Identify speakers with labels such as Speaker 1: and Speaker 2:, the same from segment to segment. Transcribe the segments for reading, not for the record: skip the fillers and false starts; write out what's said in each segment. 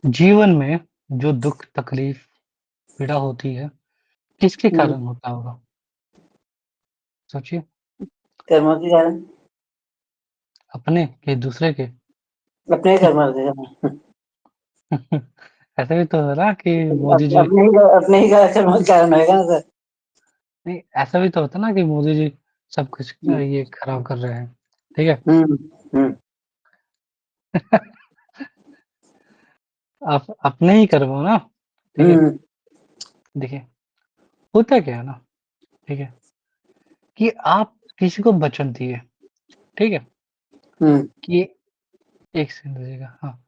Speaker 1: जीवन में जो दुःख, तकलीफ, पीड़ा होती है, किसके
Speaker 2: हुँ,
Speaker 1: कारण होता होगा? सोचिए,
Speaker 2: कर्मों के कारण
Speaker 1: अपने कि दूसरे के?
Speaker 2: अपने ही कर्म होते हैं।
Speaker 1: ऐसा भी तो है ना कि मोदी
Speaker 2: अप
Speaker 1: जी
Speaker 2: अपने ही कर्मों के कारण होएगा ना सर।
Speaker 1: नहीं, ऐसा भी तो होता है ना कि मोदी जी सब कुछ
Speaker 2: हुँ,
Speaker 1: ये खराब कर रहे हैं, ठीक है?
Speaker 2: हुँ, हुँ,
Speaker 1: आप अपने ही कर्म हो ना, ठीक है?
Speaker 2: हुँ,
Speaker 1: देखिए, होता क्या है ना, ठीक है? कि आप किसी को वचन दिए, ठीक है?
Speaker 2: हुँ,
Speaker 1: कि 1 सेकंड दीजिएगा, हाँ।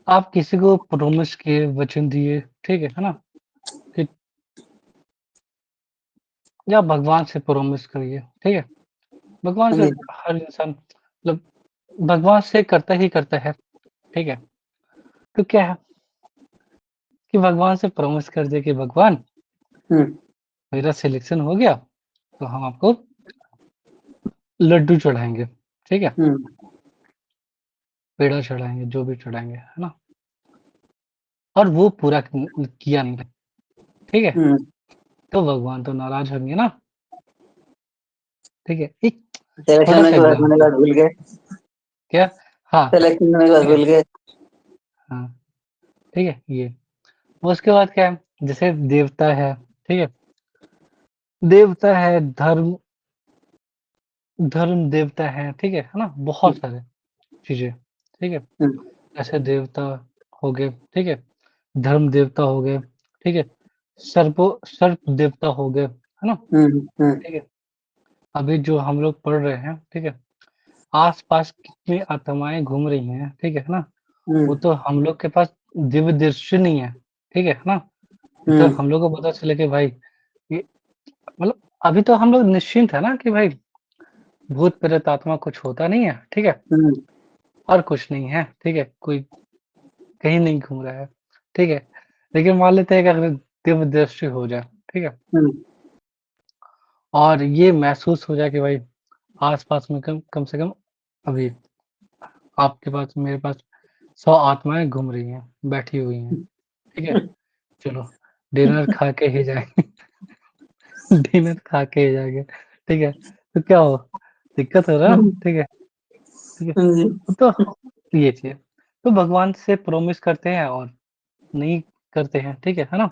Speaker 1: आप किसी को प्रॉमिस किए, वचन दिए, ठीक है ना? कि या भगवान से प्रॉमिस करिए, ठीक है? भगवान
Speaker 2: हाँ
Speaker 1: से
Speaker 2: जी,
Speaker 1: हर इंसान मतलब भगवान से करता ही करता है, ठीक है? तो क्या है कि भगवान से प्रॉमिस कर दिया कि भगवान
Speaker 2: हुँ,
Speaker 1: मेरा सिलेक्शन हो गया, तो हम आपको लड्डू चढ़ाएँगे, ठीक है?
Speaker 2: हुँ,
Speaker 1: पेड़ा चढ़ाएँगे, जो भी चढ़ाएँगे, है ना? और वो पूरा किया नहीं, ठीक है?
Speaker 2: हुँ,
Speaker 1: तो भगवान तो नाराज़ होंगे ना, ठीक है? एक
Speaker 2: सिलेक्शन होने
Speaker 1: छोटा-सा
Speaker 2: के बाद होने के
Speaker 1: एग्ज़ाम्पल
Speaker 2: बाद भूल गए,
Speaker 1: क्या? हाँ,
Speaker 2: सिलेक्शन होने के बाद
Speaker 1: ठीक है,
Speaker 2: भूल गए।
Speaker 1: हाँ, ठीक है, ये। उसके बाद क्या है, जैसे देवता है, ठीक है? देवता है, धर्म देवता है, ठीक है ना?
Speaker 2: हुँ,
Speaker 1: बहुत सारे चीज़ें, ठीक है?
Speaker 2: हुँ,
Speaker 1: ऐसे देवता हो गए, ठीक है? धर्म देवता हो गए, ठीक है? सर्प देवता हो गए, है ना?
Speaker 2: हुँ, हुँ,
Speaker 1: ठीक है? अभी जो हम लोग पढ़ रहे हैं, ठीक है? आस-पास कितनी आत्माएँ घूम रही हैं, ठीक है ना?
Speaker 2: हुँ,
Speaker 1: वो तो हम लोग के पास दिव्य दृष्टि नहीं है, ठीक है ना? नहीं तो
Speaker 2: हुँ,
Speaker 1: हम लोग को पता चले कि भाई ये मतलब अभी तो हम लोग निश्चिंत है ना कि भाई भूत प्रेत आत्मा कुछ होता नहीं है, ठीक है?
Speaker 2: हुँ,
Speaker 1: और कुछ नहीं है, ठीक है? कोई कहीं नहीं घूम रहा है, ठीक है? लेकिन मान लेते हैं कि अगर दिव्य दृष्टि हो जाए, ठीक है?
Speaker 2: हुँ,
Speaker 1: और ये महसूस हो जाए कि भाई आस-पास में कम कम से कम अभी आपके पास, मेरे पास 100 आत्माएँ घूम रही हैं, बैठी हुई हैं, ठीक है? चलो डिनर खा के ही जाएँगे, डिनर खा के ही जाएँगे, ठीक है? तो क्या हो दिक्कत हो रहा है,
Speaker 2: हुँ,
Speaker 1: ठीक है? ठीक है?
Speaker 2: हाँ जी,
Speaker 1: तो ये चीज़, तो भगवान से प्रॉमिस करते हैं और नहीं करते हैं, ठीक है ना?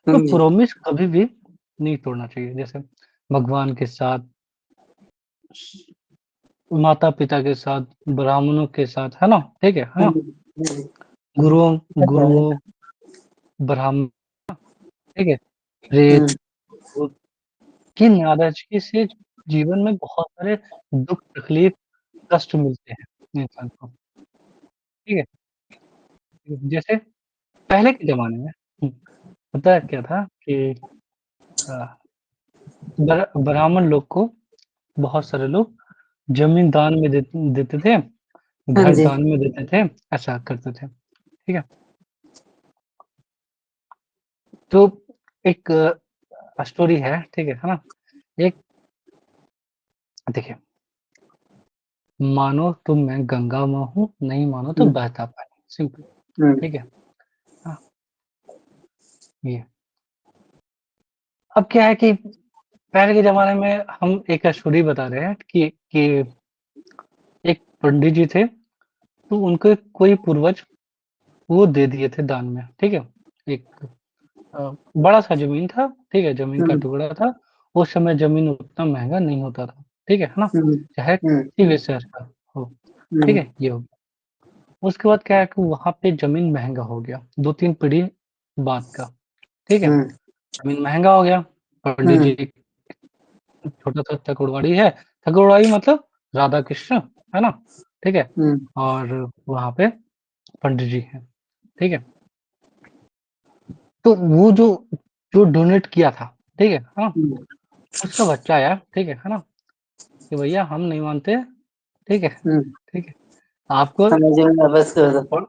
Speaker 2: हाँ
Speaker 1: तो
Speaker 2: जी,
Speaker 1: प्रॉमिस कभी भी नहीं तोड़ना चाहिए, जैसे भगवान के साथ, माता-पिता के साथ, ब्राह्मणों के साथ, है ना? ठीक है
Speaker 2: हाँ
Speaker 1: ना?
Speaker 2: जी, हाँ जी,
Speaker 1: गुरुओं
Speaker 2: अच्छा है।
Speaker 1: गुरुओं, ब्राह्मण, ठीक है? प्रेत,
Speaker 2: हुँ,
Speaker 1: भूत की नाराज़गी से जीवन में बहुत सारे दुःख, तकलीफ, कष्ट मिलते हैं इंसान को, ठीक है? जैसे पहले के ज़माने में पता है क्या था कि अ, ब्राह्मण लोग को बहुत सारे लोग ज़मीन दान में देते थे,
Speaker 2: हाँ
Speaker 1: घर
Speaker 2: जी,
Speaker 1: दान में देते थे, ऐसा करते थे, ठीक है? तो एक स्टोरी है, ठीक है ना? एक देखिए, मानो तो मैं गंगा माँ हूँ, नहीं मानो तो
Speaker 2: हुँ,
Speaker 1: बहता पानी, सिंपल,
Speaker 2: हुँ,
Speaker 1: ठीक है? हाँ, ये। अब क्या है कि पहले के ज़माने में हम एक स्टोरी बता रहे हैं कि एक पंडित जी थे, तो उनको कोई पूर्वज वो दे दिए थे दान में, ठीक है? एक बड़ा-सा ज़मीन था, ठीक है? ज़मीन का
Speaker 2: हुँ,
Speaker 1: टुकड़ा था, उस समय ज़मीन उतना महँगा नहीं होता था, ठीक है ना?
Speaker 2: हुँ,
Speaker 1: चाहे
Speaker 2: हुँ,
Speaker 1: किसी भी शहर का हो, ठीक
Speaker 2: हुँ,
Speaker 1: है? ये हो गया। उसके बाद क्या है कि वहाँ पे ज़मीन महँगा हो गया, 2-3 पीढ़ी बाद का, ठीक है?
Speaker 2: हुँ,
Speaker 1: ज़मीन महँगा हो गया, पंडित
Speaker 2: हुँ,
Speaker 1: जी छोटा-सा ठकुरबाड़ी है, ठकुरबाड़ी मतलब राधा कृष्ण, है ना? ठीक है?
Speaker 2: हुँ,
Speaker 1: और वहाँ पे पंडित जी हैं, ठीक है? तो वो जो जो डोनेट किया था, ठीक है? हाँ,
Speaker 2: हुँ,
Speaker 1: उसका बच्चा आया, ठीक है ना? कि भैया हम नहीं मानते, ठीक है?
Speaker 2: हुँ,
Speaker 1: ठीक है? आपको
Speaker 2: हमें ज़मीन वापस कर दो।
Speaker 1: और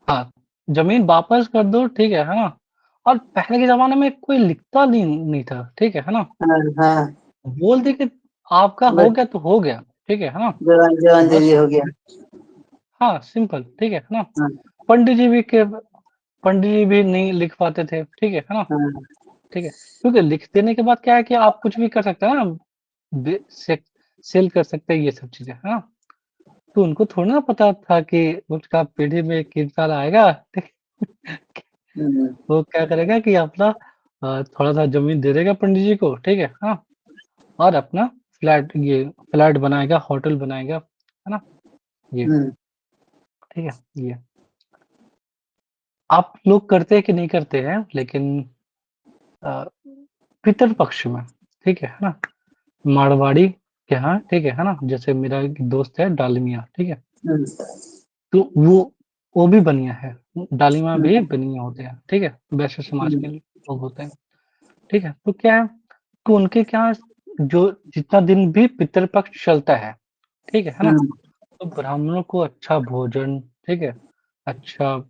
Speaker 1: हाँ, ज़मीन वापस कर दो, ठीक है ना? और पहले के ज़माने में कोई लिखता नहीं था, ठीक है ना?
Speaker 2: हाँ, हाँ,
Speaker 1: बोल दिए कि आपका हो
Speaker 2: बस
Speaker 1: गया तो हो गया, ठीक है ना?
Speaker 2: जवान जवान दे
Speaker 1: बस
Speaker 2: दिया हो गया।
Speaker 1: हाँ, सिंपल, ठीक है ना?
Speaker 2: हाँ,
Speaker 1: पंडित जी भी नहीं लिख पाते थे, ठीक है ना?
Speaker 2: हाँ,
Speaker 1: ठीक है, क्योंकि लिख देने के बाद क्या है कि आप कुछ भी कर सकते हैं ना, बे से सेल कर सकते हैं ये सब चीज़ें, है ना? तो उनको थोड़ी ना पता था कि उसका पीढ़ी में एक इंसान आएगा, ठीक
Speaker 2: हुँ,
Speaker 1: वो क्या करेगा कि अपना थोड़ा-सा ज़मीन दे देगा पंडित जी को, ठीक है? हाँ, और अपना फ्लैट बनाएगा, होटल बनाएगा, है ना? ये,
Speaker 2: हुँ,
Speaker 1: ठीक है? ये। आप लोग करते हैं कि नहीं करते हैं, लेकिन अ, पितृ पक्ष में, ठीक है ना? मारवाड़ी के यहाँ, ठीक है ना? जैसे मेरा एक दोस्त है डालमिया, ठीक है?
Speaker 2: हुँ,
Speaker 1: तो वो भी बनिया है, डालिमा
Speaker 2: हुँ,
Speaker 1: भी बनिया होते हैं, ठीक है? वैश्य समाज
Speaker 2: हुँ,
Speaker 1: के लोग होते हैं, ठीक है? तो क्या है कि उनके क्या जो जितना दिन भी पितृ पक्ष चलता है, ठीक है ना?
Speaker 2: हुँ,
Speaker 1: तो ब्राह्मणों को अच्छा भोजन, ठीक है? अच्छा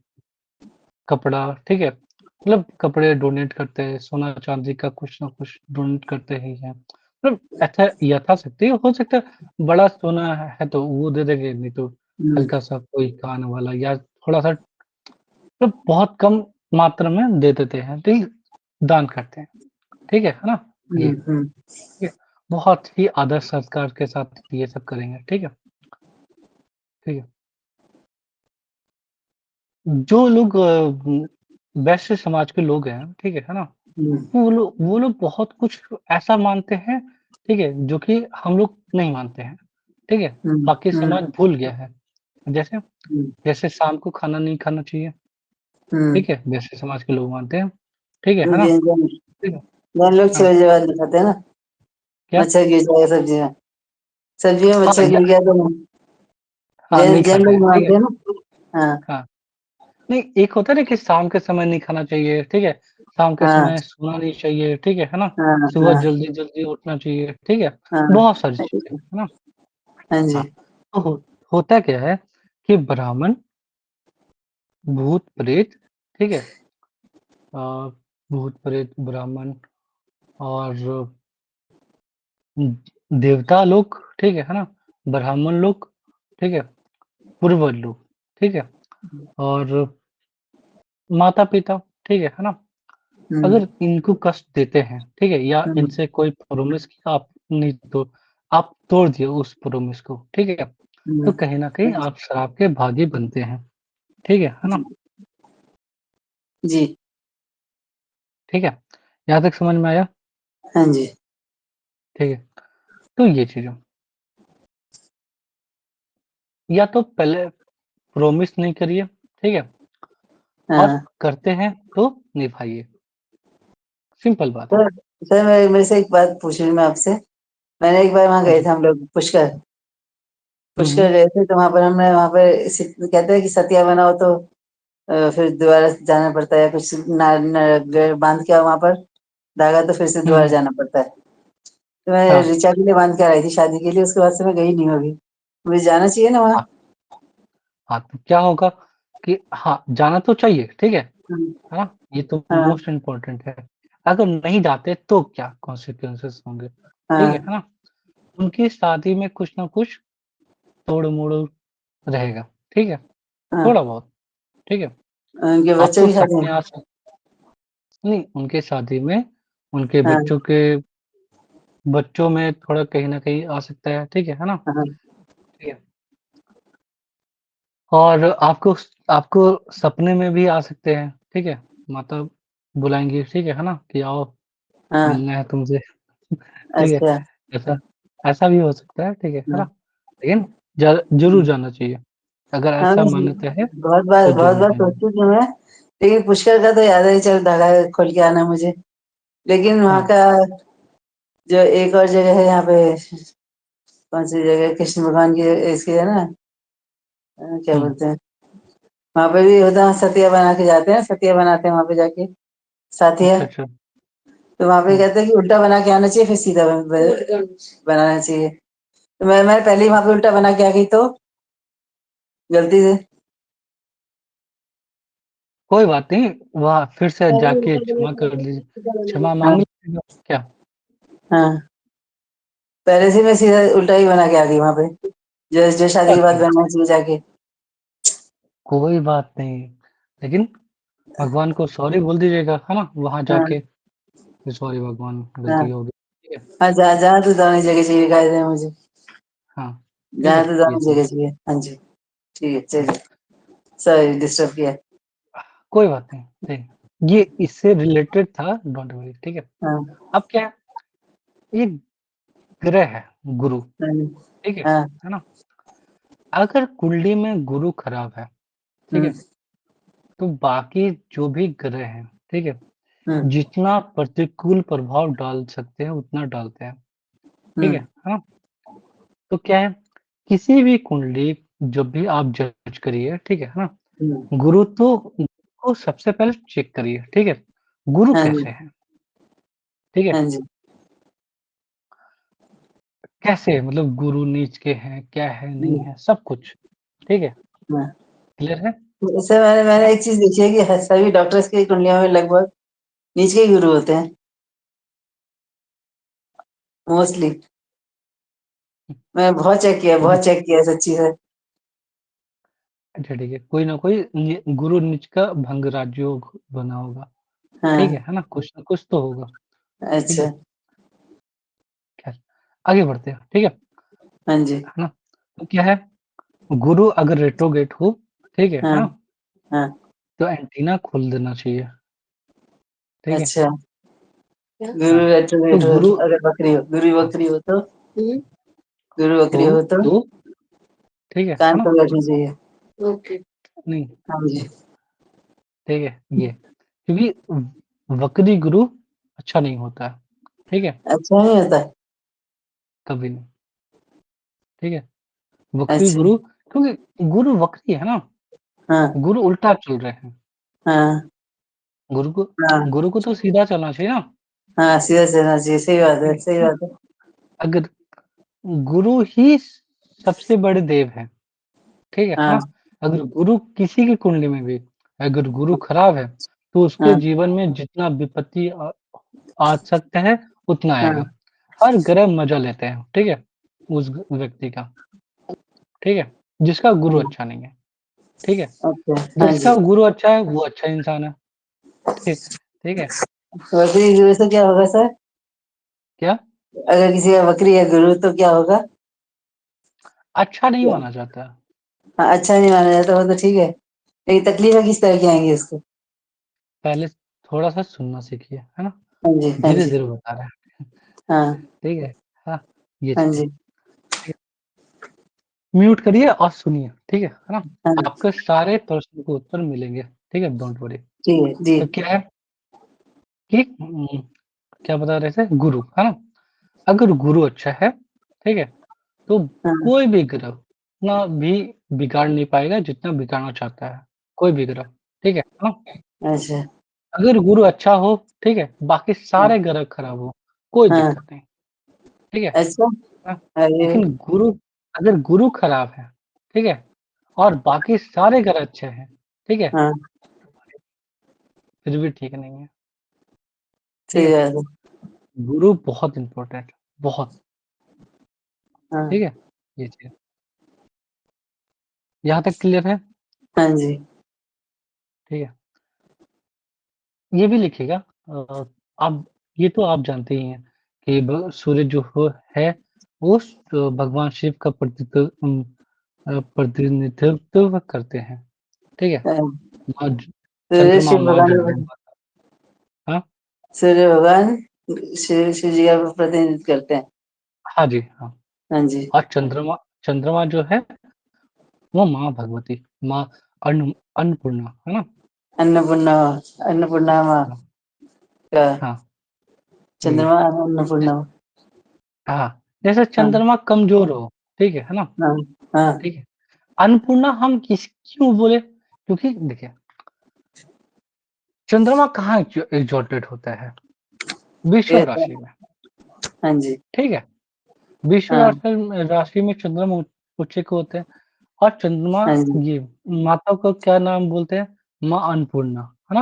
Speaker 1: कपड़ा, ठीक है? मतलब कपड़े डोनेट करते हैं, सोना-चांदी का कुछ ना कुछ डोनेट करते ही हैं। मतलब ऐसा यथाशक्ति हो सकता है बड़ा सोना है तो वो दे देंगे, नहीं तो
Speaker 2: हुँ,
Speaker 1: हल्का-सा कोई कान वाला या थोड़ा-सा मतलब बहुत कम मात्रा में दे देते हैं, ठीक है? दान करते हैं, ठीक है ना? ये,
Speaker 2: हुँ, हुँ,
Speaker 1: ठीक है? बहुत ही आदर संस्कार के साथ ये सब करेंगे, ठीक है? ठीक है? जो लोग वैश्य समाज के लोग हैं, ठीक है ना?
Speaker 2: हुँ,
Speaker 1: वो लोग बहुत कुछ ऐसा मानते हैं, ठीक है? जो कि हम लोग नहीं मानते हैं, ठीक है?
Speaker 2: हुँ,
Speaker 1: बाकी
Speaker 2: हुँ,
Speaker 1: समाज भूल गया है। जैसे
Speaker 2: हुँ,
Speaker 1: जैसे शाम को खाना नहीं खाना चाहिए,
Speaker 2: हुँ,
Speaker 1: ठीक है? वैश्य समाज के लोग मानते हैं, ठीक है ना?
Speaker 2: जैन जैन
Speaker 1: ठीक है?
Speaker 2: जैन लोग
Speaker 1: हाँ,
Speaker 2: 6 बजे बाद नहीं खाते हैं ना,
Speaker 1: क्या?
Speaker 2: मच्छर गिर जाएगा सब्जी में। सब्जी में
Speaker 1: हाँ,
Speaker 2: मच्छर गिर गया तो
Speaker 1: हाँ,
Speaker 2: जैन
Speaker 1: नहीं
Speaker 2: जैन
Speaker 1: खाते
Speaker 2: लोग
Speaker 1: हैं, ठीक है?
Speaker 2: मानते हैं ना। हाँ,
Speaker 1: हाँ, नहीं एक होता है ना कि शाम के समय नहीं खाना चाहिए, ठीक है? शाम के
Speaker 2: हाँ,
Speaker 1: समय सोना नहीं चाहिए, ठीक है ना?
Speaker 2: हाँ,
Speaker 1: सुबह
Speaker 2: हाँ,
Speaker 1: जल्दी-जल्दी उठना चाहिए, ठीक है?
Speaker 2: हाँ,
Speaker 1: बहुत सारी चीज़ें, है ना?
Speaker 2: हाँ जी।
Speaker 1: हाँ, तो होता क्या है कि ब्राह्मण, भूत-प्रेत, ठीक है? अ, भूत-प्रेत, ब्राह्मण और देवता लोग, ठीक है ना? ब्राह्मण लोग, ठीक है? पूर्वज लोग, ठीक है? और माता-पिता, ठीक है ना?
Speaker 2: हुँ,
Speaker 1: अगर इनको कष्ट देते हैं, ठीक है? या
Speaker 2: हुँ,
Speaker 1: इनसे कोई प्रॉमिस किया आप तोड़ दिए उस प्रॉमिस को, ठीक है? तो
Speaker 2: हुँ,
Speaker 1: कहीं न कहीं आप श्राप के भागी बनते हैं, ठीक है ना?
Speaker 2: जी, जी,
Speaker 1: ठीक है? यहाँ तक समझ में आया?
Speaker 2: हाँ जी,
Speaker 1: ठीक है, तो ये चीज़ें। या तो पहले प्रॉमिस नहीं करिए, ठीक है? और
Speaker 2: हाँ।
Speaker 1: करते हैं तो निभाइए, सिंपल बात है।
Speaker 2: सर सर मैं मेरे से एक बात पूछनी मैं आपसे। मैंने एक बार वहाँ
Speaker 1: हाँ
Speaker 2: गए
Speaker 1: जी।
Speaker 2: थे हम लोग पुष्कर।
Speaker 1: हुँ,
Speaker 2: पुष्कर
Speaker 1: हुँ।
Speaker 2: गए थे तो वहाँ पर हमने वहाँ पे कहते हैं कि सतिया बनाओ तो फिर दोबारा जाना पड़ता है कुछ बांध के आओ वहाँ पर धागा तो फिर से
Speaker 1: हुँ,
Speaker 2: दोबारा
Speaker 1: हुँ।
Speaker 2: जाना पड़ता है। तो मैं
Speaker 1: हाँ,
Speaker 2: ऋचा के लिए बांध के आ रही थी शादी के लिए उसके बाद से मैं गई नहीं हूँ अभी। मुझे जाना चाहिए ना वहाँ?
Speaker 1: हाँ, हाँ, तो क्या होगा कि हाँ, जाना तो चाहिए, ठीक
Speaker 2: हुँ,
Speaker 1: है ना? ये तो
Speaker 2: हाँ,
Speaker 1: मोस्ट इम्पोर्टेंट है। अगर नहीं जाते तो क्या कॉन्सिक्वेंसेस होंगे, ठीक
Speaker 2: हाँ,
Speaker 1: है ना? उनकी शादी में कुछ ना कुछ तोड़-मोड़ रहेगा, ठीक है?
Speaker 2: हाँ।
Speaker 1: थोड़ा बहुत, ठीक है?
Speaker 2: उनके बच्चों
Speaker 1: आपको
Speaker 2: की
Speaker 1: शक
Speaker 2: शादी
Speaker 1: में
Speaker 2: में?
Speaker 1: आ सक नहीं, उनके शादी में उनके
Speaker 2: हाँ,
Speaker 1: बच्चों में थोड़ा कहीं न कहीं आ सकता है, ठीक है ना?
Speaker 2: हाँ,
Speaker 1: ठीक है। और आपको सपने में भी आ सकते हैं, ठीक है? माता बुलाएँगी, ठीक है ना? कि आओ
Speaker 2: हाँ।
Speaker 1: मिलना है तुमसे, ठीक है?
Speaker 2: अच्छा,
Speaker 1: ऐसा ऐसा भी हो सकता है, ठीक है
Speaker 2: हाँ,
Speaker 1: ना? लेकिन ज़रूर
Speaker 2: हुँ।
Speaker 1: जाना चाहिए। अगर
Speaker 2: हाँ,
Speaker 1: ऐसा मान्यता है, तो
Speaker 2: बहुत
Speaker 1: ज़रूर
Speaker 2: बार
Speaker 1: जाइए।
Speaker 2: सोचती थी मैं, लेकिन पुष्कर का तो याद है चल धागा खोल के आना मुझे। लेकिन वहाँ
Speaker 1: हाँ,
Speaker 2: का जो एक और जगह है यहाँ पे कौन-सी जगह कृष्ण भगवान की इसकी है ना क्या
Speaker 1: हुँ।
Speaker 2: बोलते हैं? वहाँ पे भी होता है सतिया बना के जाते हैं, सतिया बनाते हैं वहाँ पे जाके, साथिया।
Speaker 1: अच्छा, अच्छा।
Speaker 2: तो वहाँ पे
Speaker 1: हुँ।
Speaker 2: कहते हैं कि उल्टा बना के आना चाहिए फिर सीधा बनाना चाहिए। तो मैं पहले ही वहाँ पे उल्टा बना के आ गई तो गलती से।
Speaker 1: कोई बात नहीं, वहाँ फिर से जाके क्षमा कर लीजिए, क्षमा माँग
Speaker 2: हाँ,
Speaker 1: लीजिएगा, क्या?
Speaker 2: हाँ। पहले से मैं सीधा उल्टा ही बना के आ गई वहाँ पे। जो जो शादी के बाद
Speaker 1: अच्छा,
Speaker 2: बनना चाहिए जाके।
Speaker 1: कोई बात नहीं, लेकिन भगवान को सॉरी बोल दीजिएगा, है ना? वहाँ
Speaker 2: हाँ,
Speaker 1: जाके कि सॉरी भगवान
Speaker 2: हाँ,
Speaker 1: गलती हो गई, ठीक है?
Speaker 2: हाँ, जहाँ तो जाने जगह चाहिए कायदे में मुझे,
Speaker 1: हाँ, ठीक
Speaker 2: जहाँ
Speaker 1: है?
Speaker 2: तो
Speaker 1: ये
Speaker 2: जाने
Speaker 1: चीज़।
Speaker 2: जगह चाहिए। हाँ जी, ठीक है,
Speaker 1: हाँ,
Speaker 2: चलिए, सॉरी डिस्टर्ब किया।
Speaker 1: कोई बात नहीं, ठीक है। ये इससे रिलेटेड था, डोंट वरी, ठीक है?
Speaker 2: हाँ,
Speaker 1: अब क्या है, ये ग्रह है, गुरु,
Speaker 2: हाँ,
Speaker 1: ठीक
Speaker 2: हाँ,
Speaker 1: है ना? अगर कुंडली में गुरु खराब है, ठीक
Speaker 2: हुँ,
Speaker 1: है? तो बाकी जो भी ग्रह हैं, ठीक है?
Speaker 2: हुँ,
Speaker 1: जितना प्रतिकूल प्रभाव डाल सकते हैं, उतना डालते हैं,
Speaker 2: हुँ,
Speaker 1: ठीक है? हाँ, तो क्या है, किसी भी कुंडली जब भी आप जज करिए, ठीक है ना?
Speaker 2: हुँ,
Speaker 1: गुरु तो को सबसे पहले चेक करिए, ठीक है? गुरु
Speaker 2: हाँ जी,
Speaker 1: कैसे हैं, ठीक है?
Speaker 2: हाँ जी,
Speaker 1: कैसे मतलब गुरु नीच के हैं, क्या है, नहीं
Speaker 2: हुँ,
Speaker 1: है, सब कुछ, ठीक है?
Speaker 2: हाँ।
Speaker 1: क्लियर है?
Speaker 2: जैसे मैंने एक चीज़ देखी है कि ह सभी डॉक्टर्स की कुंडलियों में लगभग नीच के ही गुरु होते हैं, मोस्टली। मैं बहुत चेक किया सच्ची है।
Speaker 1: अच्छा ठीक है, कोई ना कोई गुरु नीच का भंग राजयोग बना होगा, ठीक
Speaker 2: हाँ,
Speaker 1: है ना? कुछ ना कुछ तो होगा, ठीक
Speaker 2: अच्छा,
Speaker 1: है? खैर, आगे बढ़ते हैं, ठीक
Speaker 2: हाँ जी,
Speaker 1: है ना? तो क्या है, गुरु अगर रेट्रोगेट हो, ठीक है
Speaker 2: हाँ,
Speaker 1: ना?
Speaker 2: हाँ,
Speaker 1: तो एंटीना खोल देना चाहिए, ठीक है?
Speaker 2: अच्छा। गुरु
Speaker 1: हाँ, तो
Speaker 2: रेट्रोग्रेड हो,
Speaker 1: गुरु
Speaker 2: अगर गुरु
Speaker 1: हाँ,
Speaker 2: वक्री हो तो? गुरु
Speaker 1: हो
Speaker 2: वक्री हो तो
Speaker 1: तो ठीक है
Speaker 2: कान
Speaker 1: ना?
Speaker 2: पर बैठनी चाहिए। ओके।
Speaker 1: नहीं,
Speaker 2: हाँ जी,
Speaker 1: ठीक है, ये क्योंकि वक्री गुरु अच्छा नहीं होता है, ठीक है?
Speaker 2: अच्छा नहीं होता?
Speaker 1: कभी नहीं, ठीक है? वक्री
Speaker 2: अच्छा,
Speaker 1: गुरु क्योंकि गुरु वक्री है ना,
Speaker 2: हाँ,
Speaker 1: गुरु उल्टा चल रहे हैं,
Speaker 2: हाँ,
Speaker 1: गुरु को
Speaker 2: हाँ,
Speaker 1: गुरु को तो सीधा चलना चाहिए ना,
Speaker 2: हाँ, सीधा चलना चाहिए, सही बात
Speaker 1: ठीक
Speaker 2: है, सही
Speaker 1: है ना?
Speaker 2: बात है।
Speaker 1: अगर गुरु ही सबसे बड़े देव हैं, ठीक है
Speaker 2: हाँ,
Speaker 1: ना? अगर गुरु किसी की कुंडली में भी अगर गुरु खराब है, तो उसके
Speaker 2: हाँ,
Speaker 1: जीवन में जितना विपत्ति आ सकता है, उतना
Speaker 2: हाँ,
Speaker 1: आएगा। हर ग्रह मज़ा लेते हैं, ठीक है? उस व्यक्ति का, ठीक है? जिसका गुरु
Speaker 2: हाँ,
Speaker 1: अच्छा नहीं है, ठीक है?
Speaker 2: ओके, हाँ
Speaker 1: जिसका
Speaker 2: जी।
Speaker 1: गुरु अच्छा है, वो अच्छा इंसान है, ठीक ठीक है?
Speaker 2: वक्री गुरु से क्या होगा सर?
Speaker 1: क्या?
Speaker 2: अगर किसी का वक्री है गुरु तो क्या होगा?
Speaker 1: अच्छा नहीं
Speaker 2: क्या?
Speaker 1: माना जाता।
Speaker 2: हाँ, अच्छा नहीं माना जाता, वो तो ठीक है। लेकिन तकलीफ़ें किस तरह की आएँगी उसको?
Speaker 1: पहले थोड़ा-सा सुनना सीखिए, है ना?
Speaker 2: हाँ जी, हाँ जी।
Speaker 1: धीरे-धीरे बता रहे हैं,
Speaker 2: हाँ,
Speaker 1: ठीक है? हाँ, ये
Speaker 2: हाँ
Speaker 1: चीज़ है,
Speaker 2: जी,
Speaker 1: ठीक है? म्यूट करिए और सुनिए, ठीक है ना?
Speaker 2: हाँ,
Speaker 1: आपके सारे प्रश्न को उत्तर मिलेंगे, ठीक है? Don't worry.
Speaker 2: ठीक है, जी।
Speaker 1: तो क्या है कि क्या बता रहे थे? गुरु, है ना? अगर गुरु अच्छा है, ठीक है? तो
Speaker 2: हाँ,
Speaker 1: कोई भी ग्रह उतना भी बिगाड़ नहीं पाएगा जितना बिगाड़ना चाहता है, कोई भी ग्रह, ठीक है ना?
Speaker 2: अच्छा,
Speaker 1: अगर गुरु अच्छा हो, ठीक है? बाकी
Speaker 2: हाँ,
Speaker 1: सारे ग्रह खराब हो, कोई
Speaker 2: हाँ,
Speaker 1: दिक्कत नहीं, ठीक है?
Speaker 2: अच्छा,
Speaker 1: हाँ,
Speaker 2: अरे!
Speaker 1: लेकिन अगर गुरु खराब है, ठीक है? और बाकी सारे ग्रह अच्छे हैं, ठीक है?
Speaker 2: हाँ,
Speaker 1: फिर भी ठीक नहीं है, ठीक
Speaker 2: सही
Speaker 1: है?
Speaker 2: बात है।
Speaker 1: गुरु बहुत इम्पोर्टेंट है, बहुत,
Speaker 2: हाँ,
Speaker 1: ठीक है? ये चीज़, यहाँ तक क्लियर है?
Speaker 2: हाँ जी,
Speaker 1: ठीक है? ये भी लिखिएगा आप ये तो आप जानते ही हैं कि ब सूर्य जो है वो भगवान शिव का प्रतिनिधित्व करते हैं, ठीक है?
Speaker 2: हाँ,
Speaker 1: माँ ज
Speaker 2: सूर्य
Speaker 1: चंद्रमा
Speaker 2: शिव
Speaker 1: माँ
Speaker 2: भगवान
Speaker 1: जगदम्बा का हाँ?
Speaker 2: सूर्य भगवान शिव जी का प्रतिनिधित्व करते हैं।
Speaker 1: हाँ जी, हाँ।
Speaker 2: हाँ जी,
Speaker 1: और चंद्रमा चंद्रमा जो है वो माँ भगवती, माँ अन्नपूर्णा, है ना?
Speaker 2: अन्नपूर्णा अन्नपूर्णा माँ
Speaker 1: हाँ,
Speaker 2: का
Speaker 1: हाँ, ये
Speaker 2: चंद्रमा अन्नपूर्णा।
Speaker 1: हाँ, जैसे
Speaker 2: हाँ,
Speaker 1: चंद्रमा कमज़ोर हो, ठीक है ना?
Speaker 2: हाँ, हाँ,
Speaker 1: ठीक है? अन्नपूर्णा हम क्यों बोले? क्योंकि देखिए, चंद्रमा कहाँ एग्ज़ॉल्टेड होता है?
Speaker 2: ये
Speaker 1: वृषभ
Speaker 2: तो
Speaker 1: राशि में,
Speaker 2: हाँ जी,
Speaker 1: ठीक है? वृषभ
Speaker 2: हाँ,
Speaker 1: राशि में चंद्रमा उच्च के होते हैं और चंद्रमा
Speaker 2: हाँ जी,
Speaker 1: ये माता को क्या नाम बोलते हैं? माँ अन्नपूर्णा, है ना?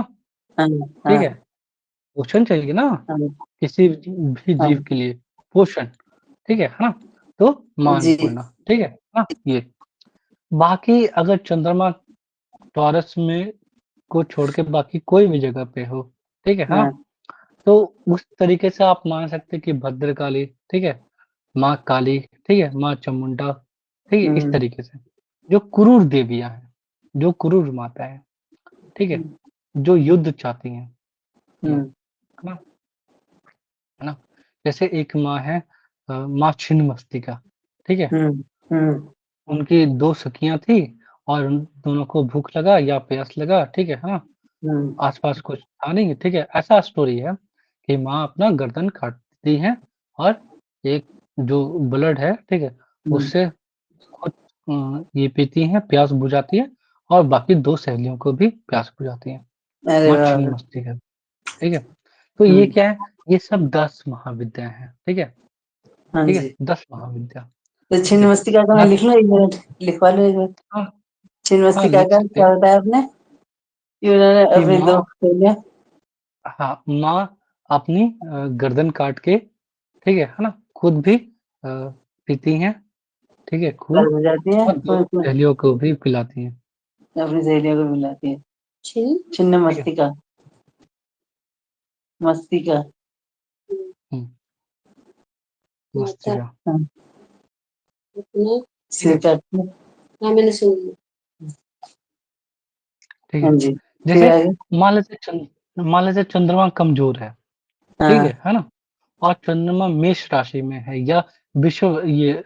Speaker 2: हाँ,
Speaker 1: ठीक
Speaker 2: हाँ,
Speaker 1: है? पोषण चाहिए ना
Speaker 2: हाँ,
Speaker 1: किसी भी जीव
Speaker 2: हाँ,
Speaker 1: के लिए, पोषण, ठीक है ना? तो माँ
Speaker 2: जी,
Speaker 1: अन्नपूर्णा, ठीक है ना? ये। बाकी अगर चंद्रमा टॉरस में को छोड़ के बाकी कोई भी जगह पे हो, ठीक है?
Speaker 2: हाँ,
Speaker 1: हाँ, तो उस तरीके से आप मान सकते हैं कि भद्रकाली, ठीक है? माँ काली, ठीक है? माँ चामुंडा, ठीक है? इस
Speaker 2: हुँ,
Speaker 1: तरीके से, जो क्रूर देवियाँ हैं, जो क्रूर माता है, ठीक है?
Speaker 2: हुँ,
Speaker 1: जो युद्ध चाहती हैं, ये,
Speaker 2: हुँ,
Speaker 1: है ना? है ना? जैसे एक माँ है माँ छिन्नमस्तिका, ठीक है?
Speaker 2: हुँ, हुँ,
Speaker 1: उनकी 2 सखियाँ थी और उन दोनों को भूख लगा या प्यास लगा, ठीक है ना?
Speaker 2: हुँ,
Speaker 1: आस-पास कुछ था नहीं, ठीक है? ऐसा स्टोरी है कि माँ अपना गर्दन काटती हैं और एक जो ब्लड है, ठीक है?
Speaker 2: हुँ।
Speaker 1: उससे खुद ये पीती हैं, प्यास बुझाती हैं और बाकी 2 सहेलियों को भी प्यास बुझाती हैं।
Speaker 2: अरे
Speaker 1: माँ
Speaker 2: बाप रे!
Speaker 1: छिन्नमस्तिका, ठीक है? तो ये
Speaker 2: हुँ,
Speaker 1: क्या है? ये सब 10 महाविद्या हैं, ठीक है?
Speaker 2: हाँ
Speaker 1: ठीक है?
Speaker 2: जी।
Speaker 1: 10 महाविद्या,
Speaker 2: तो
Speaker 1: ठीक है?
Speaker 2: छिन्नमस्तिका का मैं
Speaker 1: यहाँ तक
Speaker 2: लिख लूँ 1 मिनट, लिखवा लो 1 मिनट।
Speaker 1: हाँ, हाँ,
Speaker 2: छिन्नमस्तिका
Speaker 1: लिख
Speaker 2: का
Speaker 1: सकते
Speaker 2: क्या
Speaker 1: हैं
Speaker 2: बताया आपने? कि उन्होंने
Speaker 1: कि
Speaker 2: अपनी 2 सहेलियाँ
Speaker 1: हाँ, माँ अपनी गर्दन काट के, ठीक है ना? खुद भी पीती हैं, ठीक है?
Speaker 2: प्यास
Speaker 1: खूब
Speaker 2: बुझाती हैं
Speaker 1: और 2
Speaker 2: और उसमें
Speaker 1: सहेलियों को भी पिलाती हैं,
Speaker 2: अपनी सहेलियों को मिलाती हैं।
Speaker 1: ठीक है?
Speaker 2: छिन्नमस्तिका, मस्तिका।
Speaker 1: हुँ, मस्तिष्क,
Speaker 2: हाँ,
Speaker 1: ठीक
Speaker 2: सिर
Speaker 1: है?
Speaker 2: काटती हैं।
Speaker 1: ठीक
Speaker 2: हाँ
Speaker 1: है?
Speaker 2: जी, फिर
Speaker 1: जैसे
Speaker 2: आगे?
Speaker 1: मान लीजिए चंद्रमा कमज़ोर ठीक
Speaker 2: हाँ,
Speaker 1: है ना? और चंद्रमा मेष राशि में है या विषुव ये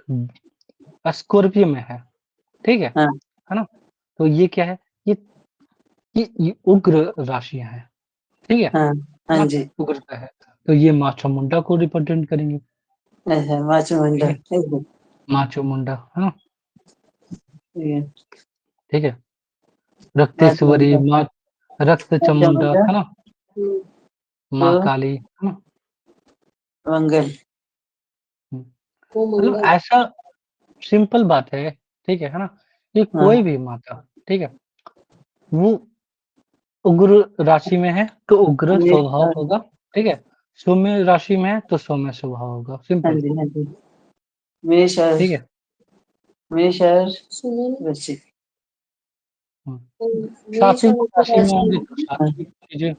Speaker 1: स्कॉर्पियो में है, ठीक
Speaker 2: हाँ,
Speaker 1: है ना? तो ये क्या है? ये ये उग्र राशियाँ हैं, ठीक है
Speaker 2: हाँ, हाँ
Speaker 1: ना?
Speaker 2: जी।
Speaker 1: उग्रता है, तो ये माँ चामुंडा को रिप्रेजेंट करेंगे,
Speaker 2: अच्छा, माचमुंडा,
Speaker 1: ठीक है?
Speaker 2: ठीक है,
Speaker 1: माँ चामुंडा, है ना?
Speaker 2: ठीक है।
Speaker 1: ठीक है? रक्तेश्वरी,
Speaker 2: माचमुंडा,
Speaker 1: माँ रक्त चामुंडा,
Speaker 2: माचमुंडा
Speaker 1: है ना?
Speaker 2: तो
Speaker 1: माँ काली, है ना?
Speaker 2: मंगल।
Speaker 1: हुँ, मतलब ऐसा सिंपल बात है, ठीक है ना? कि
Speaker 2: हाँ,
Speaker 1: कोई भी माता, ठीक है? वो उग्र राशि में है, तो उग्र
Speaker 2: मेष
Speaker 1: स्वभाव
Speaker 2: और
Speaker 1: होगा, ठीक है? सौम्य राशि में है, तो सौम्य स्वभाव होगा,
Speaker 2: हाँ
Speaker 1: सिंपल,
Speaker 2: जी, हाँ जी। मेष और
Speaker 1: ठीक है?
Speaker 2: मेष और वृश्चिक।
Speaker 1: हुँ, सात्विक राशि में होंगे तो
Speaker 2: हाँ,
Speaker 1: सात्विक चीज़ें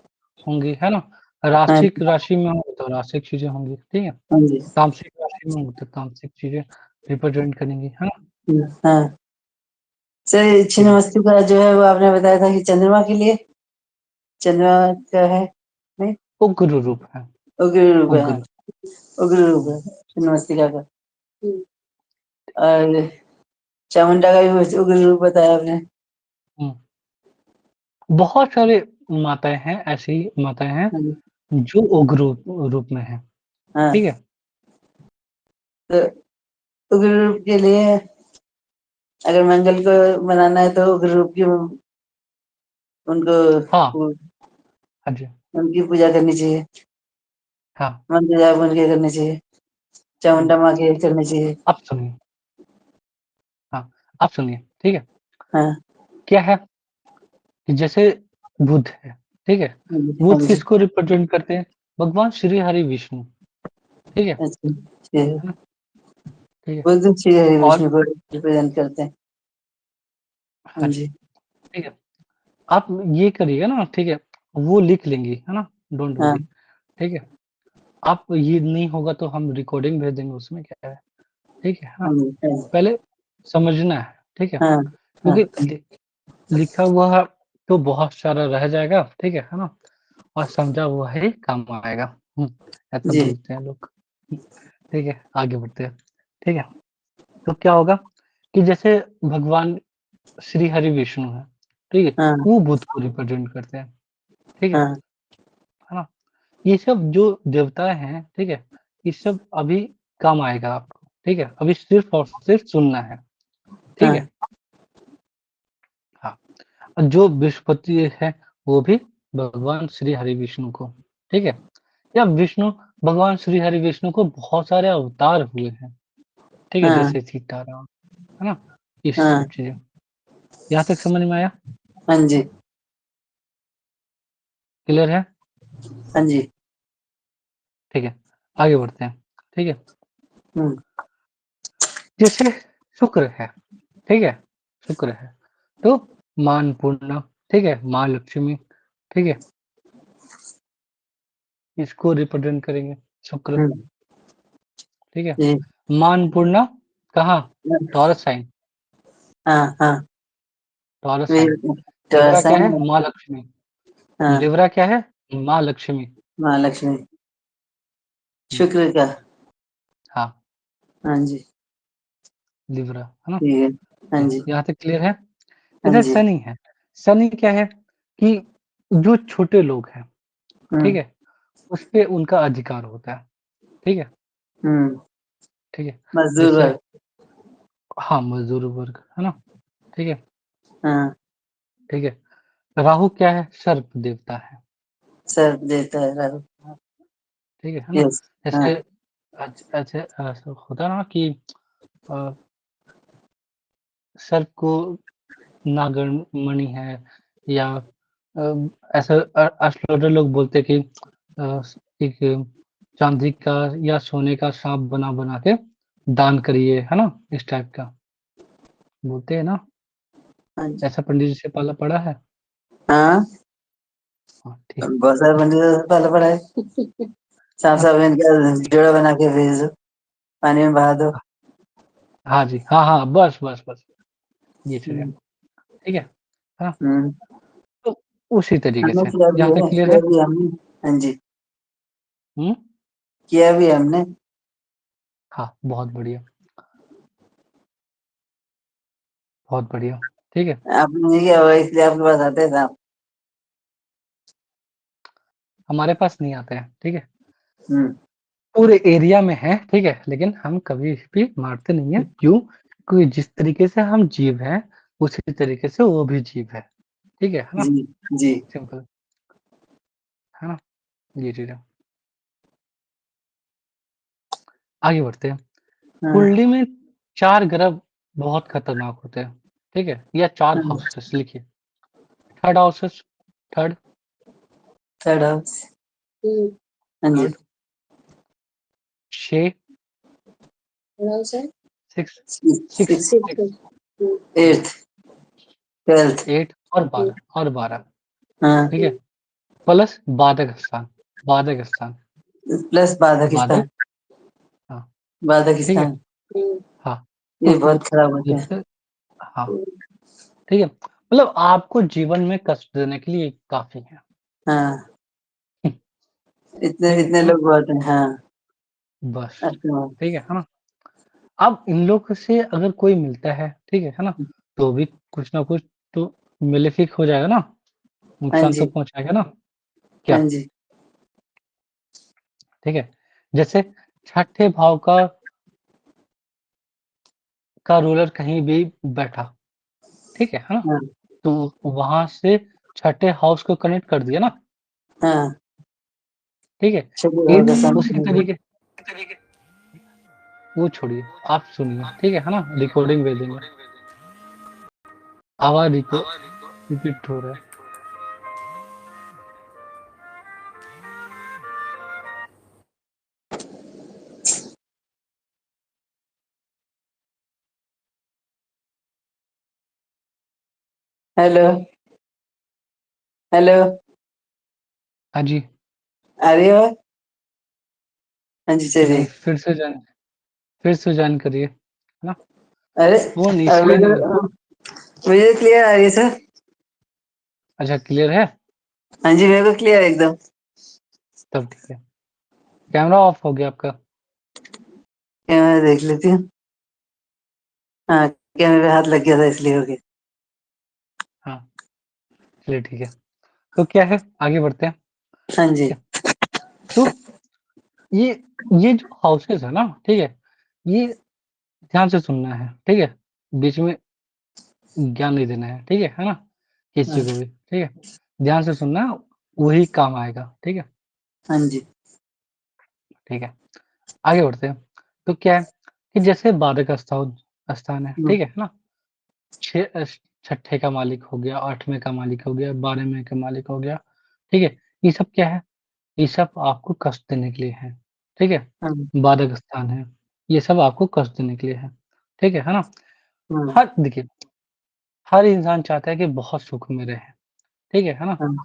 Speaker 1: होंगी, है ना?
Speaker 2: हाँ,
Speaker 1: राशिक राशि में होंगे तो राशिक चीज़ें होंगी, ठीक है?
Speaker 2: हाँ जी।
Speaker 1: तामसिक राशि में होंगे तो तामसिक चीज़ें रिप्रेजेंट करेंगी, है ना?
Speaker 2: हाँ, सर
Speaker 1: ठीक है,
Speaker 2: छिन्नमस्तिका जो है वो आपने बताया था कि चंद्रमा के लिए चंद्रमा का है नहीं
Speaker 1: उग्र रूप है,
Speaker 2: उग्र रूप है हाँ,
Speaker 1: उग्र,
Speaker 2: उग्र रूप
Speaker 1: हुँ,
Speaker 2: है छिन्नमस्तिका का और चामुंडा का भी उग्र रूप बताया आपने
Speaker 1: हुँ। बहुत सारे माताएँ हैं, ऐसी माताएँ हैं,
Speaker 2: हाँ जी
Speaker 1: जो उग्र रूप रूप में हैं,
Speaker 2: हाँ
Speaker 1: ठीक है?
Speaker 2: तो उग्र रूप के लिए अगर मंगल को मनाना है तो उग्र रूप की उनको
Speaker 1: हाँ,
Speaker 2: वो-
Speaker 1: हाँ जी,
Speaker 2: उनकी पूजा करनी चाहिए
Speaker 1: हाँ,
Speaker 2: मंत्र जाप उनके करने चाहिए
Speaker 1: हुँ।
Speaker 2: चामुंडा माँ के करने चाहिए
Speaker 1: अब सुनिए, हाँ, अब सुनिए, ठीक है?
Speaker 2: हाँ
Speaker 1: क्या है कि जैसे बुध है, ठीक है?
Speaker 2: हाँ जी हाँ
Speaker 1: बुध
Speaker 2: जी
Speaker 1: किसको रिप्रेजेंट करते हैं? भगवान श्री हरि विष्णु, ठीक है?
Speaker 2: अच्छा ठीक
Speaker 1: है ना? ठीक है?
Speaker 2: बुध श्री हरि
Speaker 1: और
Speaker 2: विष्णु को रिप्रेजेंट करते हैं हाँ
Speaker 1: हाँ जी,
Speaker 2: जी
Speaker 1: ठीक है? आप ये करिएगा ना, ठीक है? वो लिख लेंगी, है ना? डोंट
Speaker 2: हाँ
Speaker 1: वरी, ठीक है? आप ये नहीं होगा तो हम रिकॉर्डिंग भेज देंगे, उसमें क्या है, ठीक है? हाँ,
Speaker 2: हाँ जी हाँ जी
Speaker 1: पहले समझना है, ठीक है?
Speaker 2: हाँ हाँ
Speaker 1: क्योंकि लिखा हुआ तो बहुत सारा रह जाएगा, ठीक है ना? और समझा हुआ ही काम आएगा। ऐसा
Speaker 2: जी
Speaker 1: बोलते हैं लोग। ठीक है, आगे बढ़ते हैं। ठीक है, तो क्या होगा कि जैसे भगवान श्री हरि विष्णु हैं, ठीक है?
Speaker 2: हाँ
Speaker 1: वो बुध को रिप्रेजेंट करते हैं, ठीक
Speaker 2: हाँ
Speaker 1: है ना? ये सब जो देवताएँ हैं, ठीक है? ये सब अभी काम आएगा आपको, ठीक है? अभी सिर्फ़ और सिर्फ़ सुनना है, ठीक
Speaker 2: हाँ
Speaker 1: है? हाँ। और जो बृहस्पति है, वो भी भगवान श्री हरि विष्णु को, ठीक है? या विष्णु भगवान श्री हरि विष्णु को बहुत सारे अवतार हुए हैं, ठीक है?
Speaker 2: हाँ
Speaker 1: जैसे सीताराम, है ना? ये सब
Speaker 2: हाँ
Speaker 1: चीज़ें। यहाँ तक समझ में आया?
Speaker 2: हाँ जी
Speaker 1: क्लियर है?
Speaker 2: हाँ जी
Speaker 1: ठीक है, आगे बढ़ते हैं, ठीक है?
Speaker 2: हुँ,
Speaker 1: जैसे शुक्र है, ठीक है? शुक्र है, तो माँ अन्नपूर्णा, ठीक है? माँ लक्ष्मी, ठीक है? इसको रिप्रेजेंट करेंगे, शुक्र,
Speaker 2: हुँ,
Speaker 1: ठीक है?
Speaker 2: जी।
Speaker 1: माँ अन्नपूर्णा कहाँ? टॉरस साइन,
Speaker 2: हाँ, हाँ।
Speaker 1: टॉरस
Speaker 2: वे
Speaker 1: साइन। लिब्रा क्या है?
Speaker 2: टॉरसन
Speaker 1: माँ लक्ष्मी।
Speaker 2: हाँ,
Speaker 1: लिब्रा क्या है? माँ लक्ष्मी।
Speaker 2: महालक्ष्मी।
Speaker 1: हुँ,
Speaker 2: शुक्र का
Speaker 1: हाँ,
Speaker 2: हाँ जी,
Speaker 1: लिब्रा, है ना?
Speaker 2: ठीक है। हाँ
Speaker 1: जी,
Speaker 2: जी,
Speaker 1: यहाँ तक क्लियर है?
Speaker 2: हाँ
Speaker 1: जैसे
Speaker 2: जी।
Speaker 1: शनि है, शनि क्या है कि जो छोटे लोग हैं, ठीक
Speaker 2: हुँ,
Speaker 1: है? उसपे उनका अधिकार होता है, ठीक है?
Speaker 2: हुँ।
Speaker 1: ठीक है?
Speaker 2: मज़दूर
Speaker 1: जैसे
Speaker 2: वर्ग।
Speaker 1: हाँ, मज़दूर वर्ग, है ना? ठीक है?
Speaker 2: हाँ,
Speaker 1: ठीक है? राहु क्या है? सर्प देवता है,
Speaker 2: सर्प देता है राहु।
Speaker 1: ठीक है ना?
Speaker 2: यस, हाँ,
Speaker 1: जैसे ऐसे ऐसा होता है ना कि अ, सर्प को नागर मणि है या ऐसा एस्ट्रोलॉजर लोग बोलते हैं कि एक चांदी का या सोने का साँप बना-बना के दान करिए, है ना? इस टाइप का, बोलते हैं ना?
Speaker 2: हाँ जी।
Speaker 1: ऐसा पंडित जी से पाला पड़ा है?
Speaker 2: हाँ,
Speaker 1: हाँ, ठीक।
Speaker 2: बहुत सारे पंडितों से पहले पढ़ा है।
Speaker 1: हाँ,
Speaker 2: सांप-साप इनका जोड़ा बना के भेज दो, पानी में बहा दो।
Speaker 1: हाँ जी, हाँ, हाँ, बस, बस, बस, ये चीज़ है,
Speaker 2: हुँ,
Speaker 1: ठीक है? हाँ,
Speaker 2: हुँ।
Speaker 1: तो उसी तरीके
Speaker 2: हमने
Speaker 1: से, यहाँ तक क्लियर
Speaker 2: किया
Speaker 1: है?
Speaker 2: भी है हमने। हाँ जी,
Speaker 1: हुँ,
Speaker 2: किया भी है हमने।
Speaker 1: हाँ, बहुत बढ़िया, बहुत बढ़िया, ठीक है?
Speaker 2: आपने नहीं किया होगा इसलिए आपके पास आते हैं सांप।
Speaker 1: हमारे पास नहीं आते हैं, ठीक है?
Speaker 2: हुँ,
Speaker 1: पूरे एरिया में है, ठीक है? लेकिन हम कभी भी मारते नहीं हैं, क्यों? क्योंकि जिस तरीके से हम जीव हैं, उसी तरीके से वो भी जीव है ना?
Speaker 2: जी, जी।
Speaker 1: सिंपल, है ना? ये चीज़ है। आगे बढ़ते हैं।
Speaker 2: हाँ,
Speaker 1: कुंडली में 4 ग्रह बहुत खतरनाक होते हैं, ठीक है? या 4
Speaker 2: हाँ,
Speaker 1: हाउसेस लिखिए, 3rd houses 3rd
Speaker 2: third house. हाँ जी।
Speaker 1: 3rd 6
Speaker 2: हाउस है?
Speaker 1: 6 6
Speaker 2: सिक्स,
Speaker 1: 6 हाँ,
Speaker 2: 8th, 12th।
Speaker 1: 8 और 12,
Speaker 2: हाँ,
Speaker 1: ठीक है? प्लस बाधक स्थान, बाधक स्थान,
Speaker 2: प्लस
Speaker 1: बाधक
Speaker 2: बाधाकिस्तान,
Speaker 1: हाँ, ठीक है?
Speaker 2: बाधाकिस्तान।
Speaker 1: हाँ,
Speaker 2: ये
Speaker 1: तो
Speaker 2: बहुत खराब होते हैं।
Speaker 1: जिससे हाँ, ठीक है? मतलब आपको जीवन में कष्ट देने के लिए काफ़ी है।
Speaker 2: हाँ, इतने
Speaker 1: ठीक
Speaker 2: इतने
Speaker 1: है ना?
Speaker 2: लोग बहुत हैं। हाँ,
Speaker 1: बस,
Speaker 2: अच्छा।
Speaker 1: है ना? अब इन लोग से अगर कोई मिलता है ना? तो भी कुछ ना कुछ तो मेलेफिक हो जाएगा ना?
Speaker 2: हाँ
Speaker 1: नुकसान तो
Speaker 2: जी,
Speaker 1: पहुँचाएगा ना?
Speaker 2: हाँ
Speaker 1: क्या?
Speaker 2: जी।
Speaker 1: ठीक है? जैसे छठे भाव का रूलर कहीं भी बैठा, ठीक है ना?
Speaker 2: हाँ,
Speaker 1: तो वहाँ से छठे हाउस को कनेक्ट कर दिया ना?
Speaker 2: हाँ।
Speaker 1: ठीक है?
Speaker 2: शुक्र ग्रह का
Speaker 1: इन उसी
Speaker 2: संबंध है।
Speaker 1: तरीके वो छोड़िए, आप सुनिए, ठीक है ना? रिकॉर्डिंग भेजेंगे। आवाज़ रिपीट हो रहा है।
Speaker 2: हेलो, हेलो,
Speaker 1: हाँ जी,
Speaker 2: आ रही है आवाज़? हाँ जी,
Speaker 1: नहीं
Speaker 2: चलिए।
Speaker 1: फिर से जॉइन करिए, है ना?
Speaker 2: अरे!
Speaker 1: फ़ोन इसलिए
Speaker 2: मुझे
Speaker 1: नहीं
Speaker 2: मुझे क्लियर आ रही है सर।
Speaker 1: अच्छा क्लियर है?
Speaker 2: हाँ जी, मेरे को क्लियर है एकदम।
Speaker 1: तब ठीक है। कैमरा ऑफ हो गया आपका?
Speaker 2: कैमरा देख लेती हूँ। हाँ, कैमरे पे हाथ लग गया था इसलिए हो गया।
Speaker 1: हाँ, चलिए ठीक है। तो क्या है, आगे बढ़ते हैं,
Speaker 2: हाँ
Speaker 1: ठीक
Speaker 2: जी।
Speaker 1: है? तो ये ये जो हाउसेज़ है ना, ठीक है? ये ध्यान से सुनना है, ठीक है? बीच में ज्ञान नहीं देना है, ठीक है ना? किसी
Speaker 2: हाँ,
Speaker 1: को भी, ठीक है? ध्यान से सुनना, वही काम आएगा, ठीक है?
Speaker 2: हाँ जी।
Speaker 1: ठीक है, आगे बढ़ते हैं। तो क्या है कि जैसे बाधक स्थान है,
Speaker 2: हुँ,
Speaker 1: ठीक है ना? 6 छठे का मालिक हो गया, 8वें का मालिक हो गया, 12वें का मालिक हो गया, ठीक है? ये सब क्या है? ये सब आपको कष्ट देने के लिए है, ठीक है?
Speaker 2: हाँ,
Speaker 1: बाधक स्थान है, ये सब आपको कष्ट देने के लिए है, ठीक है ना?
Speaker 2: हाँ,
Speaker 1: हर देखिए, हर इंसान चाहता है कि बहुत सुख में रहे, ठीक है ना?
Speaker 2: हाँ,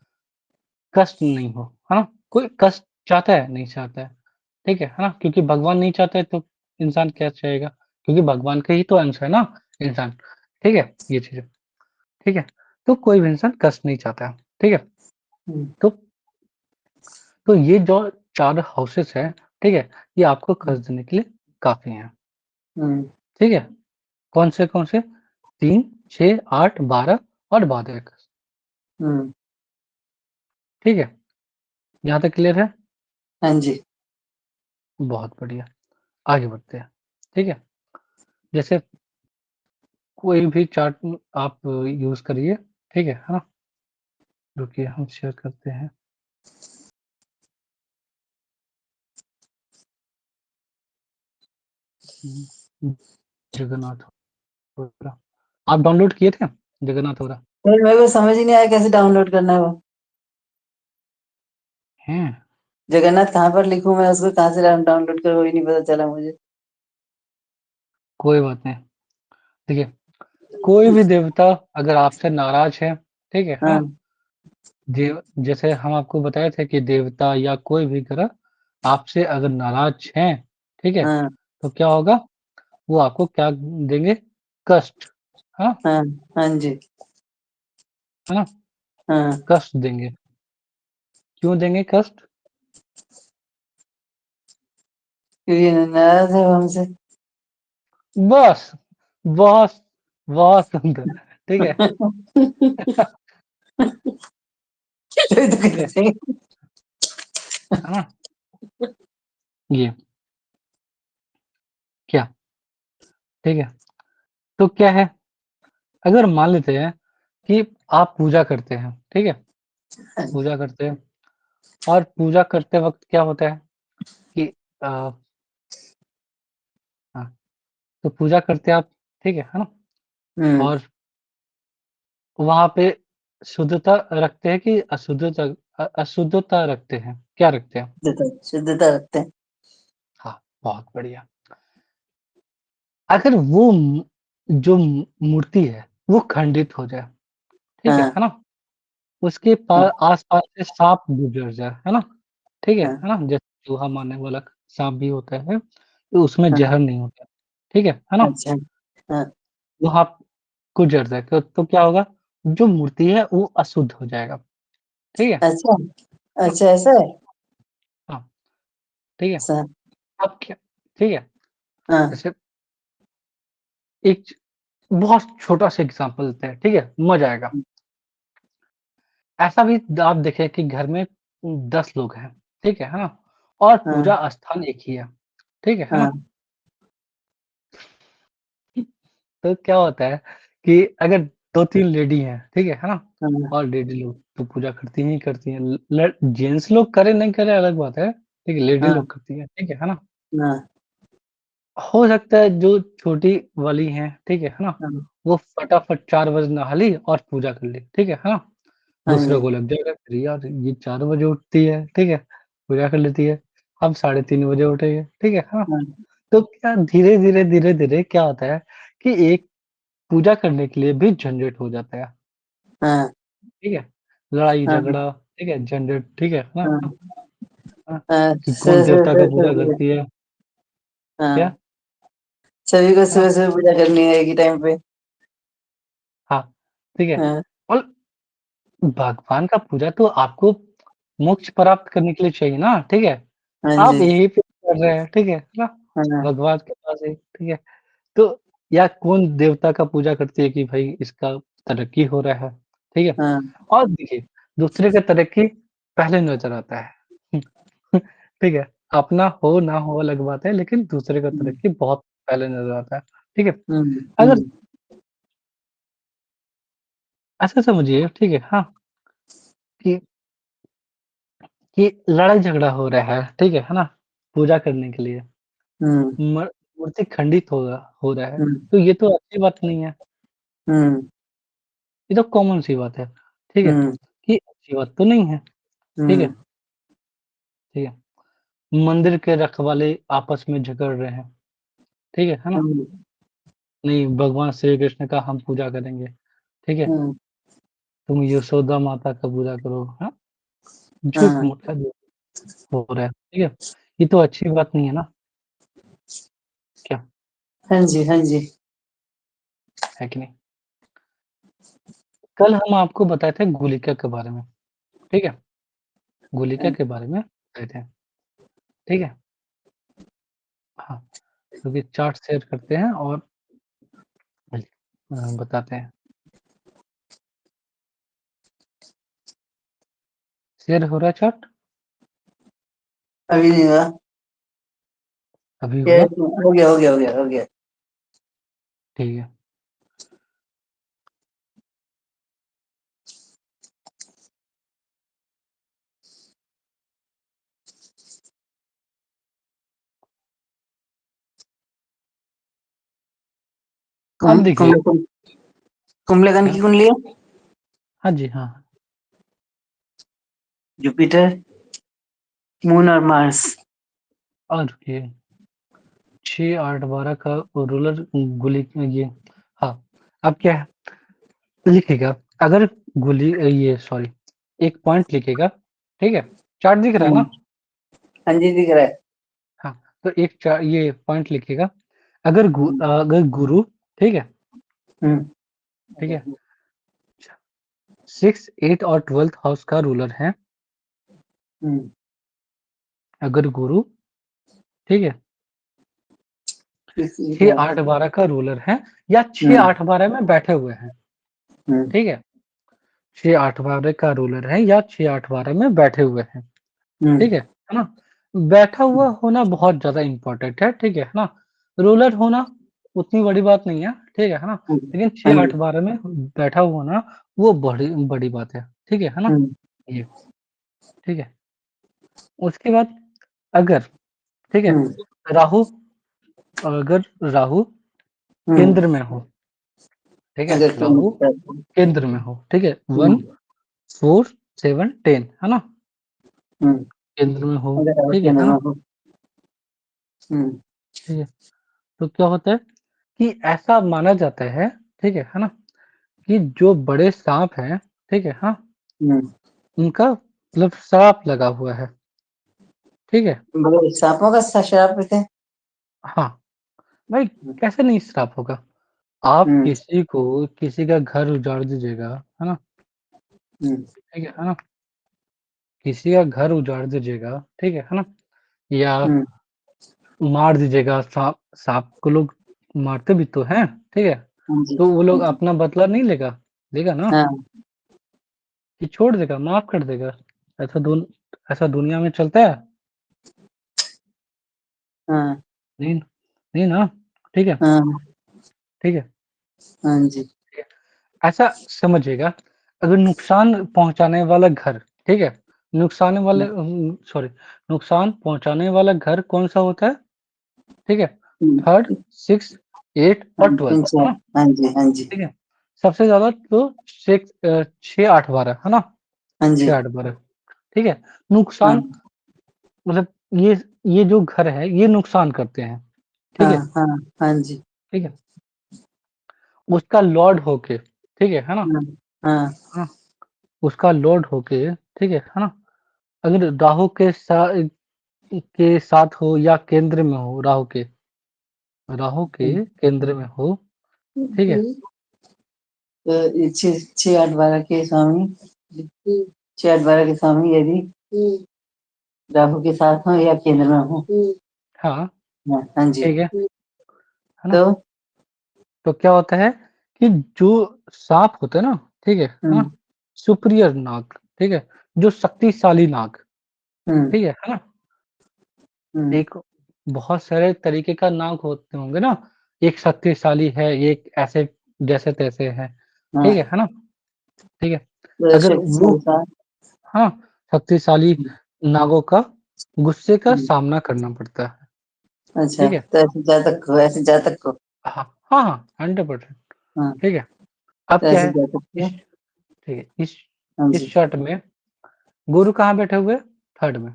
Speaker 1: कष्ट नहीं हो, है ना? कोई कष्ट चाहता है? नहीं चाहता है ना? क्योंकि भगवान नहीं चाहता है तो इंसान क्या चाहेगा? क्योंकि भगवान का ही तो अंश है ना इंसान, ठीक है? ये चीज़ है, ठीक है? तो कोई भी इंसान कष्ट नहीं चाहता है, ठीक है?
Speaker 2: हुँ,
Speaker 1: तो ये जो 4 हाउसेस हैं, ठीक है? ये आपको
Speaker 2: हुँ,
Speaker 1: कष्ट देने के लिए काफ़ी हैं,
Speaker 2: हुँ,
Speaker 1: ठीक है? कौन से? 3, 6, 8, 12 और 12
Speaker 2: हुँ,
Speaker 1: ठीक है? यहाँ तक क्लियर है?
Speaker 2: हाँ जी।
Speaker 1: बहुत बढ़िया, आगे बढ़ते हैं, ठीक है? जैसे कोई भी चार्ट आप यूज़ करिए, ठीक है ना? रुकिए हम शेयर करते हैं। हुँ, जगन्नाथ होरा। आप डाउनलोड किए थे जगन्नाथ होरा?
Speaker 2: फिर मेरे को समझ ही नहीं आया कैसे डाउनलोड करना है वो?
Speaker 1: हैं?
Speaker 2: जगन्नाथ कहाँ पर लिखूँ मैं उसको कहाँ से डाउनलोड करूँ वही नहीं पता चला मुझे।
Speaker 1: कोई बात नहीं। देखिए, कोई भी देवता अगर आपसे नाराज़ है, ठीक है
Speaker 2: हाँ,
Speaker 1: ना? जैसे हम आपको बताए थे कि देवता या कोई भी ग्रह आपसे अगर नाराज़ हैं, ठीक है?
Speaker 2: हाँ,
Speaker 1: तो क्या होगा? वो आपको क्या देंगे? कष्ट, हाँ,
Speaker 2: हाँ, हाँ जी,
Speaker 1: है ना?
Speaker 2: हाँ,
Speaker 1: कष्ट देंगे। क्यों देंगे कष्ट?
Speaker 2: क्योंकि नाराज़ है वो हमसे।
Speaker 1: बस, बहुत बहुत सुंदर, ठीक है?
Speaker 2: तभी तो
Speaker 1: ठीक है,
Speaker 2: कहते हैं।
Speaker 1: है ना? ये, क्या? ठीक है, तो क्या है, अगर मान लेते हैं कि आप पूजा करते हैं, ठीक है? पूजा करते हैं और पूजा करते वक़्त क्या होता है कि अ, हाँ, तो पूजा करते हैं आप, ठीक है ना?
Speaker 2: हुँ,
Speaker 1: और वहाँ पे शुद्धता रखते हैं कि अशुद्धता रखते हैं? क्या रखते हैं?
Speaker 2: शुद्धता रखते हैं।
Speaker 1: हाँ, बहुत बढ़िया। अगर वो जो मूर्ति है, वो खंडित हो जाए, ठीक
Speaker 2: हाँ,
Speaker 1: है ना? उसके
Speaker 2: हाँ,
Speaker 1: आस-पास से साँप गुज़र जाए, है ना? ठीक
Speaker 2: हाँ,
Speaker 1: है ना? जैसे चूहा मारने वाला साँप भी होता है, तो उसमें
Speaker 2: हाँ,
Speaker 1: ज़हर नहीं होता, ठीक है ना?
Speaker 2: अच्छा, हाँ,
Speaker 1: वहाँ गुज़र जाए तो क्या होगा? जो मूर्ति है वो अशुद्ध हो जाएगा, ठीक है?
Speaker 2: अच्छा,
Speaker 1: हाँ,
Speaker 2: अच्छा ऐसा है?
Speaker 1: हाँ, ठीक है?
Speaker 2: अच्छा,
Speaker 1: अब क्या ठीक है?
Speaker 2: हाँ,
Speaker 1: जैसे एक बहुत छोटा-सा एग्ज़ाम्पल लेते हैं, ठीक है? मज़ा आएगा। ऐसा भी आप देखें कि घर में 10 लोग हैं, ठीक है ना? और
Speaker 2: हाँ,
Speaker 1: पूजा स्थान एक ही है
Speaker 2: हाँ,
Speaker 1: ना? तो क्या होता है कि अगर 2-3 लेडी हैं, ठीक है ना?
Speaker 2: हाँ,
Speaker 1: और लेडी लोग तो पूजा करती ही करती हैं। ल ल जेंट्स लोग करें नहीं करें अलग बात है, ठीक है? लेडी
Speaker 2: हाँ,
Speaker 1: लोग करती हैं, ठीक है ना?
Speaker 2: हाँ,
Speaker 1: हो सकता है जो छोटी वाली हैं, ठीक है ना?
Speaker 2: हाँ,
Speaker 1: वो फटाफट 4 बजे नहा ली और पूजा कर ली, ठीक है ना?
Speaker 2: हाँ
Speaker 1: दूसरों
Speaker 2: जी,
Speaker 1: को लग जाएगा, अरे यार ये 4 बजे उठती है, ठीक है? पूजा कर लेती है, हम साढ़े 3 बजे उठेंगे, ठीक है? हाँ,
Speaker 2: हाँ,
Speaker 1: तो क्या धीरे-धीरे, धीरे-धीरे क्या होता है कि एक पूजा करने के लिए भी झंझट हो जाता है,
Speaker 2: हाँ,
Speaker 1: ठीक है? लड़ाई
Speaker 2: हाँ,
Speaker 1: झगड़ा, ठीक है? झंझट, ठीक है ना?
Speaker 2: हाँ,
Speaker 1: हाँ, कि कौन देवता का
Speaker 2: सुबह-सुबह
Speaker 1: पूजा
Speaker 2: सभी
Speaker 1: करती है, क्या?
Speaker 2: हाँ, सभी को
Speaker 1: है ना?
Speaker 2: सुबह-सुबह पूजा करनी है एक ही टाइम पे।
Speaker 1: हाँ, ठीक है?
Speaker 2: हाँ,
Speaker 1: और भगवान का पूजा तो आपको मोक्ष प्राप्त करने के लिए चाहिए ना, ठीक है?
Speaker 2: हाँ
Speaker 1: आप
Speaker 2: जी,
Speaker 1: यही पे कर रहे हैं, ठीक है ना?
Speaker 2: हाँ,
Speaker 1: भगवान के पास ही, ठीक है? तो या कौन देवता का पूजा करती है कि भाई इसका तरक्की हो रहा है, ठीक है?
Speaker 2: हाँ,
Speaker 1: और देखिए, दूसरे का तरक्की पहले नज़र आता है, ठीक है? अपना हो ना हो अलग बात है, लेकिन दूसरे का
Speaker 2: हुँ,
Speaker 1: तरक्की बहुत पहले नज़र आता है, ठीक है?
Speaker 2: हुँ,
Speaker 1: अगर
Speaker 2: हुँ,
Speaker 1: ऐसा समझिए, ठीक है, हाँ, कि लड़ाई झगड़ा हो रहा है, ठीक है ना? पूजा करने के लिए,
Speaker 2: हुँ,
Speaker 1: म मूर्ति खंडित हो रहा है,
Speaker 2: हुँ,
Speaker 1: तो ये तो अच्छी बात नहीं है,
Speaker 2: हुँ,
Speaker 1: ये तो कॉमन सी बात है, ठीक है?
Speaker 2: हुँ,
Speaker 1: कि अच्छी बात तो नहीं है, ठीक है?
Speaker 2: हुँ,
Speaker 1: ठीक है? मंदिर के रखवाले आपस में झगड़ रहे हैं, ठीक है ना?
Speaker 2: हुँ,
Speaker 1: नहीं भगवान श्री कृष्ण का हम पूजा करेंगे, ठीक है?
Speaker 2: हुँ,
Speaker 1: तुम यशोदा माता का पूजा करो, हाँ?
Speaker 2: हाँ,
Speaker 1: झूठ-मूठ का जो हो रहा है, ठीक है? ये तो अच्छी बात नहीं है ना, क्या?
Speaker 2: हाँ जी, हाँ जी।
Speaker 1: है कि नहीं? कल हम आपको बताए थे गुलिका के बारे में, ठीक है? गुलिका के बारे में बताए थे, ठीक है? हाँ, क्योंकि चार्ट शेयर करते हैं और बताते हैं। शेयर हो रहा है चार्ट?
Speaker 2: अभी नहीं हुआ।
Speaker 1: अभी
Speaker 2: ये
Speaker 1: होगा?
Speaker 2: हो गया, हो गया, हो गया, हो गया।
Speaker 1: ठीक है। अब देखिए
Speaker 2: कुंभलगन
Speaker 1: क्या?
Speaker 2: की कुंडली है?
Speaker 1: हाँ जी, हाँ।
Speaker 2: जुपिटर, मून और मार्स।
Speaker 1: और ये 6, 8, 12 का रूलर गुली ये हाँ, अब क्या है? लिखेगा अगर ये सॉरी एक पॉइंट लिखेगा, ठीक है? चार्ट दिख रहा है
Speaker 2: हुँ,
Speaker 1: ना?
Speaker 2: हाँ जी, दिख रहा है।
Speaker 1: हाँ, तो ये पॉइंट लिखेगा अगर गुरु, ठीक है?
Speaker 2: हुँ,
Speaker 1: ठीक है? 6, 8 और 12th हाउस का रूलर है,
Speaker 2: हुँ,
Speaker 1: अगर गुरु, ठीक है? 6, 8, 12 का रूलर है या 6,
Speaker 2: हुँ,
Speaker 1: 8, 12 में बैठे हुए हैं,
Speaker 2: हुँ,
Speaker 1: ठीक है? 6, 8, 12 का रूलर है या 6, 8, 12 में बैठे हुए हैं,
Speaker 2: हुँ,
Speaker 1: ठीक है ना? बैठा हुआ होना बहुत ज़्यादा इम्पोर्टेंट है, ठीक है ना? रूलर होना उतनी बड़ी बात नहीं है, ठीक है ना?
Speaker 2: हाँ
Speaker 1: लेकिन
Speaker 2: हाँ
Speaker 1: 6,
Speaker 2: जी।
Speaker 1: 8, 12 में बैठा हुआ होना वो बड़ी बड़ी बात है, ठीक है ना?
Speaker 2: हुँ,
Speaker 1: ये, ठीक है? उसके बाद अगर, ठीक है?
Speaker 2: हुँ,
Speaker 1: राहु अगर राहु
Speaker 2: हुँ,
Speaker 1: केंद्र में हो, ठीक है?
Speaker 2: अगर
Speaker 1: राहु
Speaker 2: तुम
Speaker 1: केंद्र में हो, ठीक है?
Speaker 2: हुँ,
Speaker 1: 1, 4, 7, 10 है ना?
Speaker 2: हुँ,
Speaker 1: केंद्र में हो,
Speaker 2: अगर आप
Speaker 1: ठीक है
Speaker 2: केंद्र
Speaker 1: ना?
Speaker 2: में हो। हुँ,
Speaker 1: ठीक है, तो क्या होता है कि ऐसा माना जाता है, ठीक है ना? कि जो बड़े साँप हैं, ठीक है? हाँ,
Speaker 2: हुँ,
Speaker 1: उनका मतलब श्राप लगा हुआ है, ठीक है?
Speaker 2: बड़े साँपों का श्राप लेते हैं?
Speaker 1: हाँ, भाई
Speaker 2: हुँ,
Speaker 1: कैसे नहीं श्राप होगा? आप
Speaker 2: हुँ,
Speaker 1: किसी को किसी का घर उजाड़ दीजिएगा, है ना?
Speaker 2: हुँ,
Speaker 1: ठीक है ना? किसी का घर उजाड़ दीजिएगा, ठीक है ना? या
Speaker 2: हुँ,
Speaker 1: मार दीजिएगा, साँप को लोग मारते भी तो हैं, ठीक है?
Speaker 2: हाँ जी,
Speaker 1: तो वो
Speaker 2: हाँ
Speaker 1: लोग
Speaker 2: जी।
Speaker 1: अपना बदला नहीं लेगा? लेगा ना?
Speaker 2: हाँ,
Speaker 1: कि छोड़ देगा, माफ़ कर देगा। ऐसा दुन ऐसा दुनिया में चलता है?
Speaker 2: हाँ,
Speaker 1: नहीं, नहीं ना, ठीक है?
Speaker 2: हाँ,
Speaker 1: ठीक है?
Speaker 2: हाँ जी।
Speaker 1: ठीक है? ऐसा समझिएगा, अगर नुकसान पहुँचाने वाला घर, ठीक है? सॉरी नुकसान पहुँचाने वाला घर कौन-सा होता है? ठीक है?
Speaker 2: हुँ,
Speaker 1: 3rd, 6th, 8th
Speaker 2: हाँ,
Speaker 1: और 12th
Speaker 2: 3-4
Speaker 1: है ना?
Speaker 2: हाँ जी, हाँ जी,
Speaker 1: ठीक है? सबसे ज़्यादा तो 6, 8, 12 है ना?
Speaker 2: हाँ जी,
Speaker 1: 6, 8, 12 ठीक है?
Speaker 2: हाँ,
Speaker 1: नुकसान मतलब ये जो घर है, ये नुकसान करते हैं, ठीक
Speaker 2: हाँ,
Speaker 1: है?
Speaker 2: हाँ, हाँ जी,
Speaker 1: ठीक है? उसका लॉर्ड होके, ठीक है ना?
Speaker 2: हाँ, हाँ,
Speaker 1: हाँ, उसका लॉर्ड होके, ठीक है ना? अगर राहु के साथ हो या केंद्र में हो राहु के केंद्र में हो, ठीक है?
Speaker 2: तो ये 6-8-12 के स्वामी 6-8-12 के स्वामी यदि राहु के साथ हो या केंद्र में हो।
Speaker 1: हाँ,
Speaker 2: हाँ, हाँ जी।
Speaker 1: ठीक है ना?
Speaker 2: तो
Speaker 1: तो क्या होता है कि जो साँप होते हैं ना, ठीक है
Speaker 2: हुँ,
Speaker 1: ना? सुपीरियर नाग, ठीक है? जो शक्तिशाली नाग,
Speaker 2: हुँ,
Speaker 1: है ना?
Speaker 2: हुँ,
Speaker 1: एक बहुत सारे तरीके का नाग होते होंगे ना, एक शक्तिशाली है, एक ऐसे जैसे-तैसे है,
Speaker 2: हाँ,
Speaker 1: है ना? ठीक है?
Speaker 2: तो
Speaker 1: अगर वो
Speaker 2: शक्तिशाली था।
Speaker 1: हाँ, शक्तिशाली
Speaker 2: हुँ,
Speaker 1: नागों का गुस्से का
Speaker 2: हुँ,
Speaker 1: सामना करना पड़ता है,
Speaker 2: अच्छा,
Speaker 1: ठीक है?
Speaker 2: तो ऐसे जातक को
Speaker 1: हाँ, हाँ, हाँ, 100%
Speaker 2: हाँ,
Speaker 1: ठीक है? अब
Speaker 2: तो
Speaker 1: क्या
Speaker 2: ऐसे
Speaker 1: है,
Speaker 2: जातक
Speaker 1: इस
Speaker 2: को
Speaker 1: ठीक है,
Speaker 2: हाँ
Speaker 1: इस
Speaker 2: जी,
Speaker 1: शर्ट में गुरु कहाँ बैठे हुए हैं? 3rd में,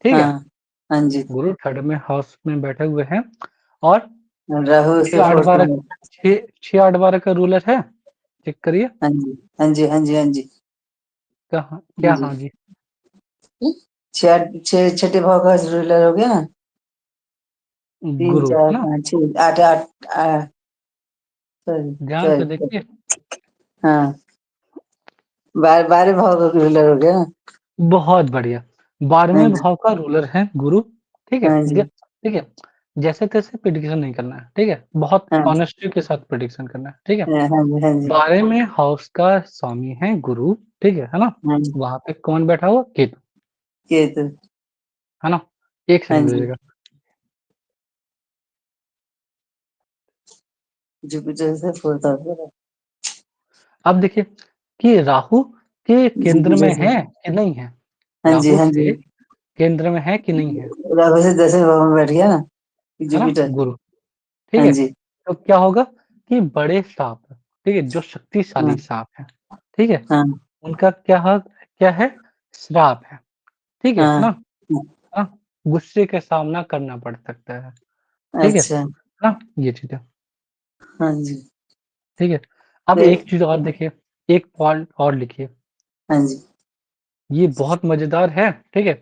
Speaker 1: ठीक है?
Speaker 2: हाँ, हाँ जी।
Speaker 1: गुरु 3rd में हाउस में बैठे हुए हैं और
Speaker 2: राहु
Speaker 1: 6,
Speaker 2: से
Speaker 1: 8,
Speaker 2: 4th
Speaker 1: 12
Speaker 2: में
Speaker 1: 6, 6, 8, 12 का रूलर है, चेक करिए।
Speaker 2: हाँ जी, हाँ जी, हाँ जी, हाँ जी,
Speaker 1: कहाँ
Speaker 2: हाँ
Speaker 1: क्या
Speaker 2: जी।
Speaker 1: हाँ जी?
Speaker 2: 6 छठे भाव का रूलर हो गया ना? 3,
Speaker 1: गुरु,
Speaker 2: 4,
Speaker 1: है ना?
Speaker 2: 5, 6, 8, 8 सॉरी,
Speaker 1: ध्यान से
Speaker 2: सॉरी,
Speaker 1: देखिए।
Speaker 2: हाँ, 12 भाव का रूलर हो गया ना?
Speaker 1: बहुत बढ़िया।
Speaker 2: हाँ
Speaker 1: 12वें
Speaker 2: जी,
Speaker 1: भाव का रूलर है गुरु, ठीक है?
Speaker 2: हाँ जी,
Speaker 1: ठीक है? जैसे-तैसे प्रेडिक्शन नहीं करना है, ठीक है? बहुत
Speaker 2: हाँ जी,
Speaker 1: ऑनेस्टी के साथ प्रेडिक्शन करना है, ठीक है?
Speaker 2: हाँ जी, हाँ जी,
Speaker 1: 12वें हाउस का स्वामी है गुरु, ठीक है ना?
Speaker 2: हाँ जी,
Speaker 1: वहाँ पे कौन बैठा हुआ? केतु,
Speaker 2: केतु,
Speaker 1: है ना? 1
Speaker 2: हाँ
Speaker 1: सेकंड
Speaker 2: जी,
Speaker 1: रुकिएगा।
Speaker 2: जुपिटर से 4th हाउस वाला,
Speaker 1: अब देखिए कि राहु के केंद्र
Speaker 2: जुपिटर
Speaker 1: में
Speaker 2: से,
Speaker 1: है कि नहीं है?
Speaker 2: हाँ जी,
Speaker 1: राहु
Speaker 2: हाँ जी,
Speaker 1: से केंद्र में है कि नहीं है?
Speaker 2: राहु से 10वें भाव में बैठ गया ना,
Speaker 1: है ना?
Speaker 2: जुपिटर,
Speaker 1: गुरु, ठीक
Speaker 2: हाँ
Speaker 1: है?
Speaker 2: जी,
Speaker 1: तो क्या होगा कि बड़े साँप, ठीक है? जो
Speaker 2: हाँ,
Speaker 1: शक्तिशाली साँप हैं, ठीक है?
Speaker 2: हाँ,
Speaker 1: उनका क्या है? श्राप है, ठीक है
Speaker 2: हाँ,
Speaker 1: ना? हाँ, गुस्से का सामना करना पड़ सकता है, ठीक है?
Speaker 2: अच्छा,
Speaker 1: ना? ये चीज़ है,
Speaker 2: हाँ जी,
Speaker 1: ठीक है? अब
Speaker 2: फिर,
Speaker 1: एक चीज़ और देखिए, एक पॉइंट और लिखिए,
Speaker 2: हाँ जी,
Speaker 1: ये बहुत मज़ेदार है, ठीक है?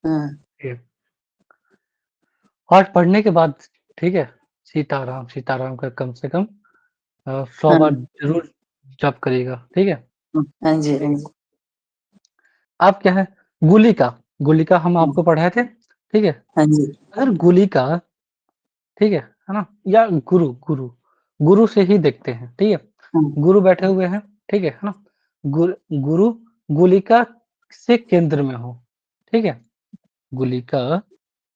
Speaker 2: हाँ,
Speaker 1: ये और पढ़ने के बाद, ठीक है? सीताराम, सीताराम का कम से कम 100
Speaker 2: हाँ,
Speaker 1: बार ज़रूर जप करिएगा, ठीक है?
Speaker 2: हाँ जी,
Speaker 1: ठीक
Speaker 2: हाँ
Speaker 1: है।
Speaker 2: जी,
Speaker 1: अब क्या है? गुलिका, गुलिका हम आपको पढ़ाए थे, ठीक है?
Speaker 2: हाँ जी,
Speaker 1: अगर गुलिका, ठीक है ना? या गुरु गुरु गुरु से ही देखते हैं, ठीक है?
Speaker 2: हाँ,
Speaker 1: गुरु बैठे हुए हैं, ठीक है ना? गुरु गुरु गुलिका से केंद्र में हो, ठीक है? गुलिका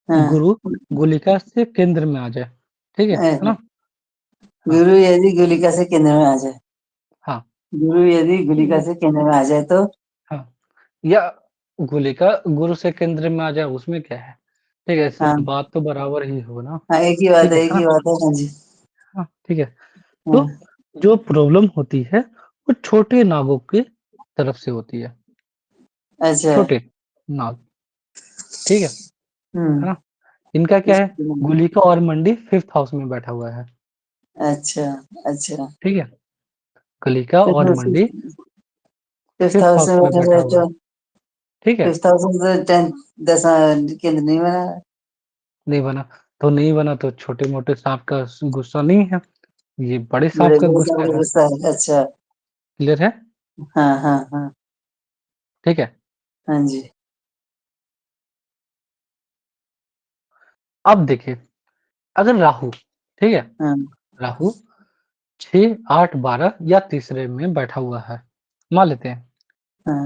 Speaker 2: हाँ,
Speaker 1: गुरु गुलिका से केंद्र में आ जाए, ठीक है
Speaker 2: ऐसा,
Speaker 1: ना? हाँ,
Speaker 2: गुरु यदि गुलिका से केंद्र में आ जाए,
Speaker 1: हाँ,
Speaker 2: गुरु यदि गुलिका से केंद्र में आ जाए तो,
Speaker 1: हाँ। या गुलिका गुरु से केंद्र में आ जाए उसमें क्या है? ठीक है, इससे
Speaker 2: हाँ,
Speaker 1: बात तो बराबर ही हो ना,
Speaker 2: हाँ, एक ही बात
Speaker 1: ठीक
Speaker 2: है,
Speaker 1: है
Speaker 2: एक
Speaker 1: ना?
Speaker 2: ही बात है, हाँ जी,
Speaker 1: हाँ, ठीक है। तो
Speaker 2: हाँ,
Speaker 1: जो प्रॉब्लम होती है, वो छोटे नागों की तरफ से होती है,
Speaker 2: अच्छा,
Speaker 1: छोटे नाग, ठीक है
Speaker 2: हुँ,
Speaker 1: ना? इनका क्या है?
Speaker 2: इसलिए,
Speaker 1: गुलिका और मंडी 5th हाउस में बैठा हुआ है,
Speaker 2: अच्छा, अच्छा,
Speaker 1: ठीक है? गुलिका
Speaker 2: फिर
Speaker 1: और
Speaker 2: तो
Speaker 1: मंडी
Speaker 2: 5th
Speaker 1: 5th
Speaker 2: हाउस
Speaker 1: हाउस
Speaker 2: में
Speaker 1: में
Speaker 2: बैठा
Speaker 1: बैठा
Speaker 2: जाए
Speaker 1: हुआ है,
Speaker 2: तो
Speaker 1: ठीक है?
Speaker 2: 5th हाउस में तो 10th 10 केंद्र नहीं बना है,
Speaker 1: नहीं बना, तो नहीं बना तो छोटे-मोटे साँप का गुस्सा नहीं है, ये बड़े साँप
Speaker 2: बड़े
Speaker 1: का
Speaker 2: बड़े
Speaker 1: गुस्सा
Speaker 2: साहब का
Speaker 1: है,
Speaker 2: गुस्सा है, अच्छा,
Speaker 1: क्लियर है?
Speaker 2: हाँ, हाँ, हाँ,
Speaker 1: ठीक है?
Speaker 2: हाँ जी,
Speaker 1: अब देखिए, अगर राहु, ठीक है?
Speaker 2: हाँ,
Speaker 1: राहु 6, 8, 12 या तीसरे में बैठा हुआ है, मान लेते हैं,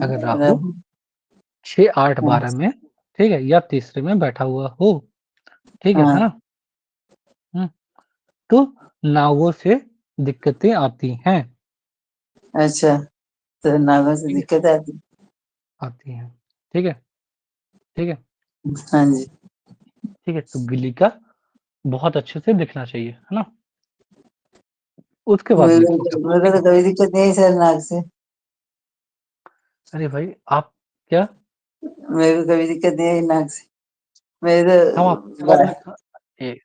Speaker 1: अगर
Speaker 2: हाँ,
Speaker 1: राहु 6, 8,
Speaker 2: हाँ,
Speaker 1: 12 में, ठीक है? या तीसरे में बैठा हुआ हो, ठीक है
Speaker 2: हाँ,
Speaker 1: ना? हुँ, तो नावों से दिक्कतें आती हैं,
Speaker 2: अच्छा, तो नाभा से
Speaker 1: ठीक है?
Speaker 2: दिक्कत आती,
Speaker 1: आती हैं, ठीक है? ठीक है?
Speaker 2: हाँ जी,
Speaker 1: ठीक है, तो गिली का बहुत अच्छे से दिखना चाहिए, है ना? उसके बाद लिखिएगा,
Speaker 2: मेरे
Speaker 1: ठीक
Speaker 2: को
Speaker 1: है?
Speaker 2: तो कभी दिक्कत नहीं है सर नाक से,
Speaker 1: अरे भाई, आप क्या
Speaker 2: मेरे को कभी दिक्कत नहीं है नाक से, मेरे
Speaker 1: हम
Speaker 2: तो
Speaker 1: आपके बारे में ए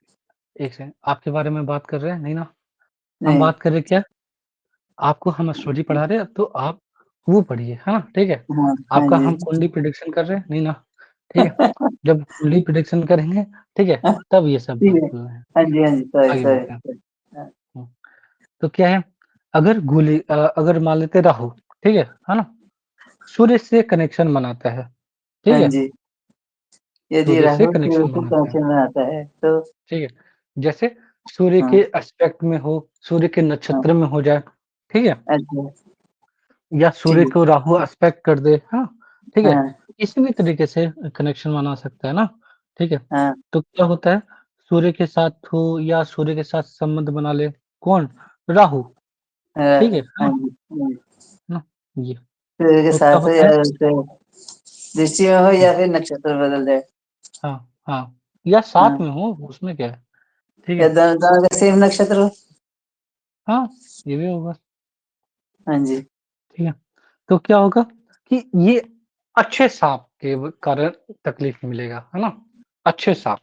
Speaker 1: एक सेकंड, आपके बारे में बात कर रहे हैं, नहीं ना? हम
Speaker 2: नहीं,
Speaker 1: बात कर रहे हैं क्या? आपको हम एस्ट्रोलॉजी पढ़ा रहे हैं, तो आप वो पढ़िए, है ना? ठीक है?
Speaker 2: हाँ, हाँ
Speaker 1: आपका
Speaker 2: जी,
Speaker 1: हम कुंडली प्रेडिक्शन कर रहे हैं, नहीं ना? ठीक है? जब कुंडली प्रेडिक्शन करेंगे, ठीक है? तब ये सब
Speaker 2: ठीक
Speaker 1: बात
Speaker 2: है,
Speaker 1: है,
Speaker 2: हाँ जी, हाँ जी, सॉरी,
Speaker 1: आगे
Speaker 2: सॉरी,
Speaker 1: बढ़ते हैं।
Speaker 2: हाँ,
Speaker 1: हुँ, तो क्या है, अगर मान लेते राहु, ठीक है ना? सूर्य से कनेक्शन बनाता है, ठीक
Speaker 2: हाँ
Speaker 1: है?
Speaker 2: जी, यदि
Speaker 1: सूर्य से
Speaker 2: राहु सूर्य
Speaker 1: कनेक्शन
Speaker 2: से
Speaker 1: बनाता है,
Speaker 2: कनेक्शन बनाता है तो,
Speaker 1: ठीक है? जैसे सूर्य
Speaker 2: हाँ,
Speaker 1: के एस्पेक्ट में हो, सूर्य के
Speaker 2: हाँ,
Speaker 1: नक्षत्र में हो जाए, ठीक है?
Speaker 2: अच्छा,
Speaker 1: या
Speaker 2: ठीक
Speaker 1: सूर्य
Speaker 2: है,
Speaker 1: को राहु एस्पेक्ट कर दे, हाँ? ठीक है?
Speaker 2: हाँ,
Speaker 1: किसी भी तरीके से कनेक्शन बना सकता है ना, ठीक है?
Speaker 2: हाँ,
Speaker 1: तो क्या होता है, सूर्य के साथ हो या सूर्य के साथ संबंध बना ले, कौन? राहु, ठीक है
Speaker 2: हाँ
Speaker 1: ना?
Speaker 2: जी, हाँ जी,
Speaker 1: ना? ये,
Speaker 2: सूर्य के
Speaker 1: तो क्या
Speaker 2: साथ हो
Speaker 1: होता
Speaker 2: या
Speaker 1: है
Speaker 2: उससे दृष्टि में हो
Speaker 1: हुँ,
Speaker 2: या फिर नक्षत्र बदल जाए,
Speaker 1: हाँ, हाँ, या
Speaker 2: हाँ,
Speaker 1: साथ में हो, उसमें क्या है, ठीक
Speaker 2: या
Speaker 1: है?
Speaker 2: दोनों दोनों का सेम नक्षत्र हो,
Speaker 1: हाँ, ये भी होगा,
Speaker 2: हाँ जी,
Speaker 1: ठीक है? तो क्या होगा कि ये अच्छे साँप के कारण तकलीफ मिलेगा, है ना? अच्छे साँप,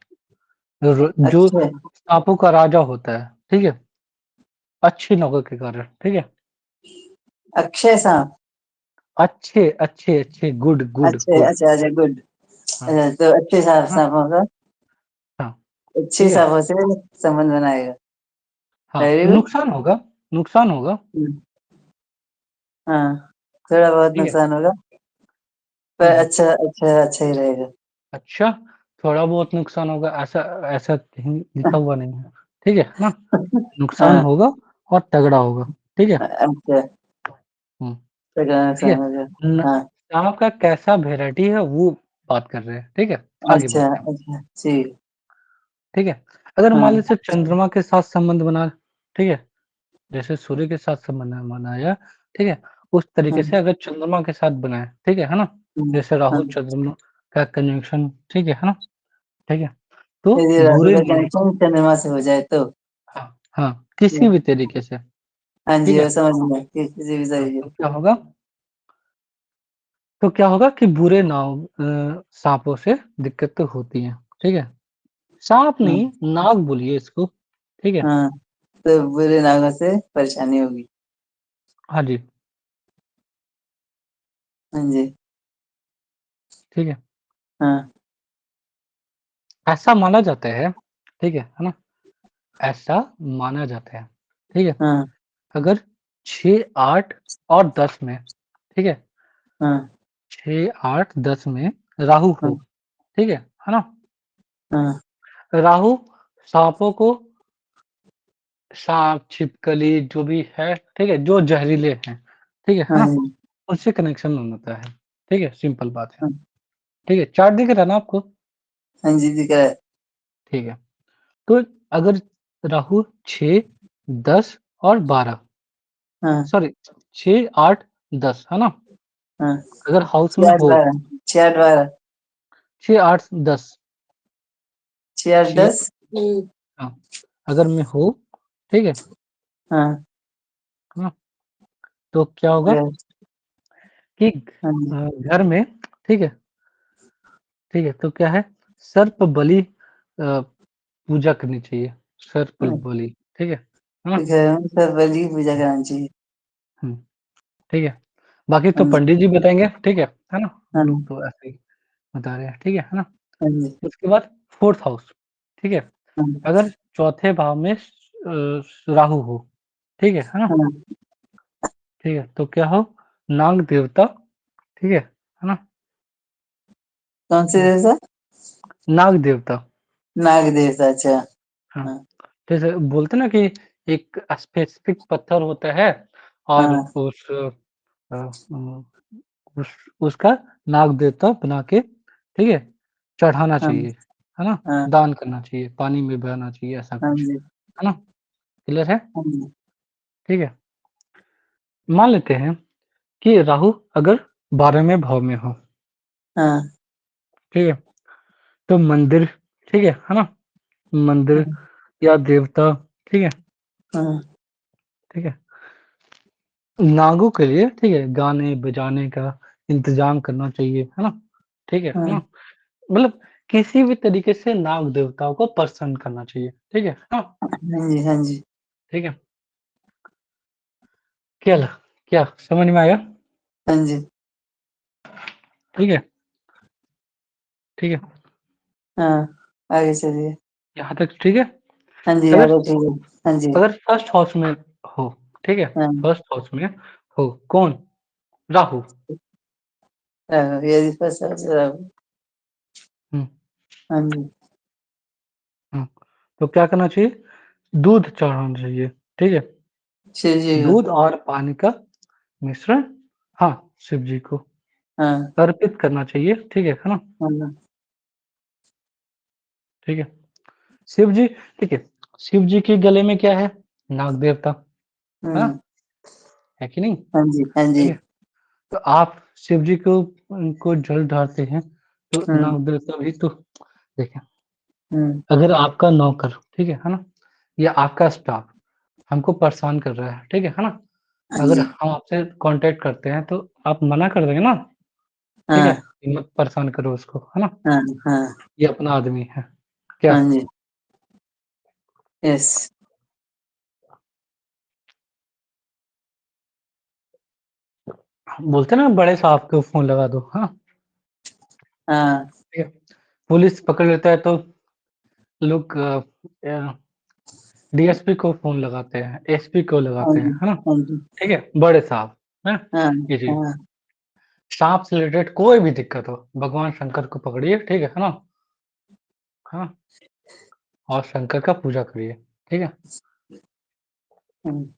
Speaker 1: जो
Speaker 2: अच्छा,
Speaker 1: साँपों का राजा होता है, ठीक है? अच्छी नौकरी के कारण, ठीक है?
Speaker 2: अक्षय सांप।
Speaker 1: अच्छे, अच्छे, अच्छे, गुड, गुड,
Speaker 2: अच्छे,
Speaker 1: गुड।
Speaker 2: अच्छा, अच्छा, गुड।
Speaker 1: हाँ,
Speaker 2: अच्छा, तो अच्छे सांप
Speaker 1: हाँ,
Speaker 2: सांपों का
Speaker 1: हाँ,
Speaker 2: अच्छे
Speaker 1: ठीक है।
Speaker 2: सांपों से संबंध बनाएगा।
Speaker 1: हाँ,
Speaker 2: वेरी गुड।
Speaker 1: नुकसान होगा,
Speaker 2: हाँ, थोड़ा बहुत
Speaker 1: ठीक है।
Speaker 2: नुकसान होगा, पर
Speaker 1: हुँ, हुँ।
Speaker 2: अच्छा अच्छा अच्छा ही रहेगा।
Speaker 1: अच्छा, थोड़ा बहुत नुकसान होगा ऐसा ऐसा कहीं लिखा हुआ नहीं है, ठीक है ना? नुकसान
Speaker 2: हाँ,
Speaker 1: होगा और तगड़ा होगा, ठीक है?
Speaker 2: अच्छा,
Speaker 1: हुँ,
Speaker 2: तगड़ा
Speaker 1: ठीक है।
Speaker 2: नुकसान होगा।
Speaker 1: न
Speaker 2: हाँ,
Speaker 1: सांप का कैसा वैरायटी है वो बात कर रहे हैं, ठीक है? आगे
Speaker 2: अच्छा,
Speaker 1: बढ़ते हैं,
Speaker 2: अच्छा, ठीक।
Speaker 1: ठीक है? अगर मान
Speaker 2: हाँ,
Speaker 1: लीजिए चंद्रमा के साथ संबंध बना, ठीक है? जैसे सूर्य के साथ संबंध बनाया, ठीक है? उस तरीके
Speaker 2: हाँ,
Speaker 1: से अगर चंद्रमा के साथ बनाए, ठीक है ना? जैसे
Speaker 2: हाँ।
Speaker 1: राहु चंद्रमा का कंजंक्शन, ठीक है ना? ठीक है? तो
Speaker 2: यदि राहु
Speaker 1: बुरे
Speaker 2: का
Speaker 1: नींद,
Speaker 2: कनेक्शन चंद्रमा से हो जाए तो?
Speaker 1: हाँ, हाँ, किसी भी तरीके से,
Speaker 2: हाँ
Speaker 1: ठीक
Speaker 2: जी,
Speaker 1: है?
Speaker 2: वो समझ में किसी भी
Speaker 1: हाँ,
Speaker 2: तरीके।
Speaker 1: तो क्या होगा कि बुरे साँपों से दिक्कत तो होती है, ठीक है? साँप
Speaker 2: हाँ,
Speaker 1: नहीं, नाग बोलिए इसको, ठीक है?
Speaker 2: हाँ, तो बुरे नागों से परेशानी होगी।
Speaker 1: हाँ जी,
Speaker 2: हाँ जी,
Speaker 1: ठीक है।
Speaker 2: हाँ,
Speaker 1: ऐसा माना जाता है, ठीक है ना? ऐसा माना जाता है, ठीक है?
Speaker 2: हाँ,
Speaker 1: अगर 6, 8 और 10 में, ठीक है?
Speaker 2: हाँ,
Speaker 1: 6, 8, 10 में राहु
Speaker 2: हाँ,
Speaker 1: हो, ठीक है ना?
Speaker 2: हाँ,
Speaker 1: राहु साँपों को, साँप, छिपकली जो भी है, ठीक है? जो ज़हरीले हैं, ठीक है
Speaker 2: हाँ
Speaker 1: ना?
Speaker 2: जी,
Speaker 1: उनसे कनेक्शन बनाता है, ठीक है? सिंपल बात है,
Speaker 2: हाँ,
Speaker 1: ठीक है? चार्ट दिख रहा है ना आपको?
Speaker 2: हाँ जी, दिख रहा है।
Speaker 1: ठीक है। तो अगर राहु 6, 10 और 12,
Speaker 2: हाँ,
Speaker 1: सॉरी 6, 8, 10 है ना?
Speaker 2: हाँ,
Speaker 1: अगर हाउस
Speaker 2: 6,
Speaker 1: में
Speaker 2: 8,
Speaker 1: हो
Speaker 2: 12, 6, 8, 12,
Speaker 1: 6, 8, 10,
Speaker 2: 6, 8,
Speaker 1: 6,
Speaker 2: 10।
Speaker 1: हाँ, अगर में हो, ठीक है
Speaker 2: हाँ,
Speaker 1: ना? तो क्या होगा
Speaker 2: अगर
Speaker 1: कि
Speaker 2: हाँ जी,
Speaker 1: घर में, ठीक है, ठीक है, तो क्या है, सर्प बलि पूजा करनी चाहिए, सर्प
Speaker 2: हाँ,
Speaker 1: बलि, ठीक है ना?
Speaker 2: तो घर में सब बलि की पूजा करानी चाहिए।
Speaker 1: हुँ, ठीक है। बाकी तो
Speaker 2: हाँ जी,
Speaker 1: पंडित जी बताएँगे, ठीक है ना?
Speaker 2: हाँ,
Speaker 1: हम लोग तो ऐसे ही बता रहे हैं, ठीक है ना?
Speaker 2: हाँ जी,
Speaker 1: उसके बाद 4th हाउस, ठीक है?
Speaker 2: हाँ,
Speaker 1: अगर चौथे भाव में राहु हो, ठीक है ना?
Speaker 2: हाँ,
Speaker 1: ठीक है, तो क्या हो, नाग देवता, ठीक है ना?
Speaker 2: कौन से
Speaker 1: ठीक है,
Speaker 2: देवता?
Speaker 1: नाग देवता,
Speaker 2: नाग देवता, अच्छा।
Speaker 1: हाँ,
Speaker 2: हाँ,
Speaker 1: जैसे बोलते हैं ना कि एक स्पेसिफिक पत्थर होता है और
Speaker 2: हाँ,
Speaker 1: उस उसका नाग देवता बना के, ठीक है, चढ़ाना
Speaker 2: हाँ,
Speaker 1: चाहिए, है ना?
Speaker 2: हाँ,
Speaker 1: दान करना चाहिए, पानी में बहाना चाहिए, ऐसा
Speaker 2: हाँ
Speaker 1: कुछ,
Speaker 2: जी,
Speaker 1: है ना? क्लियर है?
Speaker 2: हाँ जी,
Speaker 1: ठीक है। मान लेते हैं कि राहु अगर 12वें भाव में हो,
Speaker 2: हाँ,
Speaker 1: ठीक है? तो मंदिर, ठीक है ना? मंदिर
Speaker 2: हाँ,
Speaker 1: या देवता, ठीक है?
Speaker 2: हाँ,
Speaker 1: ठीक है? नागों के लिए, ठीक है, गाने-बजाने का इंतज़ाम करना चाहिए, है ना? ठीक है
Speaker 2: हाँ,
Speaker 1: ना? मतलब किसी भी तरीके से नाग देवताओं को प्रसन्न करना चाहिए, ठीक है ना?
Speaker 2: हाँ जी, हाँ जी,
Speaker 1: ठीक है? क्या ल क्या समझ में आया?
Speaker 2: हाँ जी,
Speaker 1: ठीक है? ठीक है?
Speaker 2: हाँ, आगे चलिए।
Speaker 1: यहाँ तक ठीक है?
Speaker 2: हाँ जी,
Speaker 1: अगर
Speaker 2: आगे ठीक है। हाँ जी,
Speaker 1: अगर फर्स्ट हाउस में हो, ठीक है?
Speaker 2: हाँ,
Speaker 1: फर्स्ट हाउस में हो कौन? राहु।
Speaker 2: यदि फँसा तो
Speaker 1: हुँ,
Speaker 2: हाँ जी,
Speaker 1: हुँ। तो क्या करना चाहिए? दूध चढ़ाना चाहिए, ठीक है?
Speaker 2: शिव जी को।
Speaker 1: दूध और पानी का मिश्रण, हाँ, शिव जी को
Speaker 2: हाँ,
Speaker 1: अर्पित करना चाहिए, ठीक है ना?
Speaker 2: हाँ,
Speaker 1: ठीक है। शिव जी, ठीक है, शिव जी के गले में क्या है? नाग देवता, हाँ,
Speaker 2: हुँ,
Speaker 1: है कि नहीं?
Speaker 2: हाँ जी, हाँ जी,
Speaker 1: ठीक है। तो आप शिव जी को उनको जल ढालते हैं, तो
Speaker 2: हुँ,
Speaker 1: नाग देवता भी तो, देखिए,
Speaker 2: हुँ,
Speaker 1: अगर आपका नौकर, ठीक है ना? या आपका स्टाफ हमको परेशान कर रहा है, ठीक है ना?
Speaker 2: हाँ
Speaker 1: अगर
Speaker 2: जी,
Speaker 1: हम आपसे कॉन्टैक्ट करते हैं, तो आप मना कर देंगे ना? ठीक है?
Speaker 2: हाँ,
Speaker 1: कि मत परेशान करो उसको, है ना?
Speaker 2: हाँ, हाँ,
Speaker 1: ये अपना आदमी है। क्या?
Speaker 2: हाँ जी, यस।
Speaker 1: बोलते हैं ना बड़े साहब को फ़ोन लगा दो, हाँ?
Speaker 2: हाँ,
Speaker 1: ठीक है? पुलिस पकड़ लेता है तो लोग डीएसपी को फ़ोन लगाते हैं, एसपी को
Speaker 2: हाँ
Speaker 1: लगाते हैं,
Speaker 2: जी,
Speaker 1: है ना?
Speaker 2: हाँ जी,
Speaker 1: ठीक है? बड़े साहब, हैं?
Speaker 2: हाँ,
Speaker 1: ये चीज़।
Speaker 2: हाँ,
Speaker 1: साँप से रिलेटेड कोई भी दिक्कत हो, भगवान शंकर को पकड़िए, ठीक है ना? हाँ, और शंकर का पूजा करिए, ठीक है?
Speaker 2: हुँ,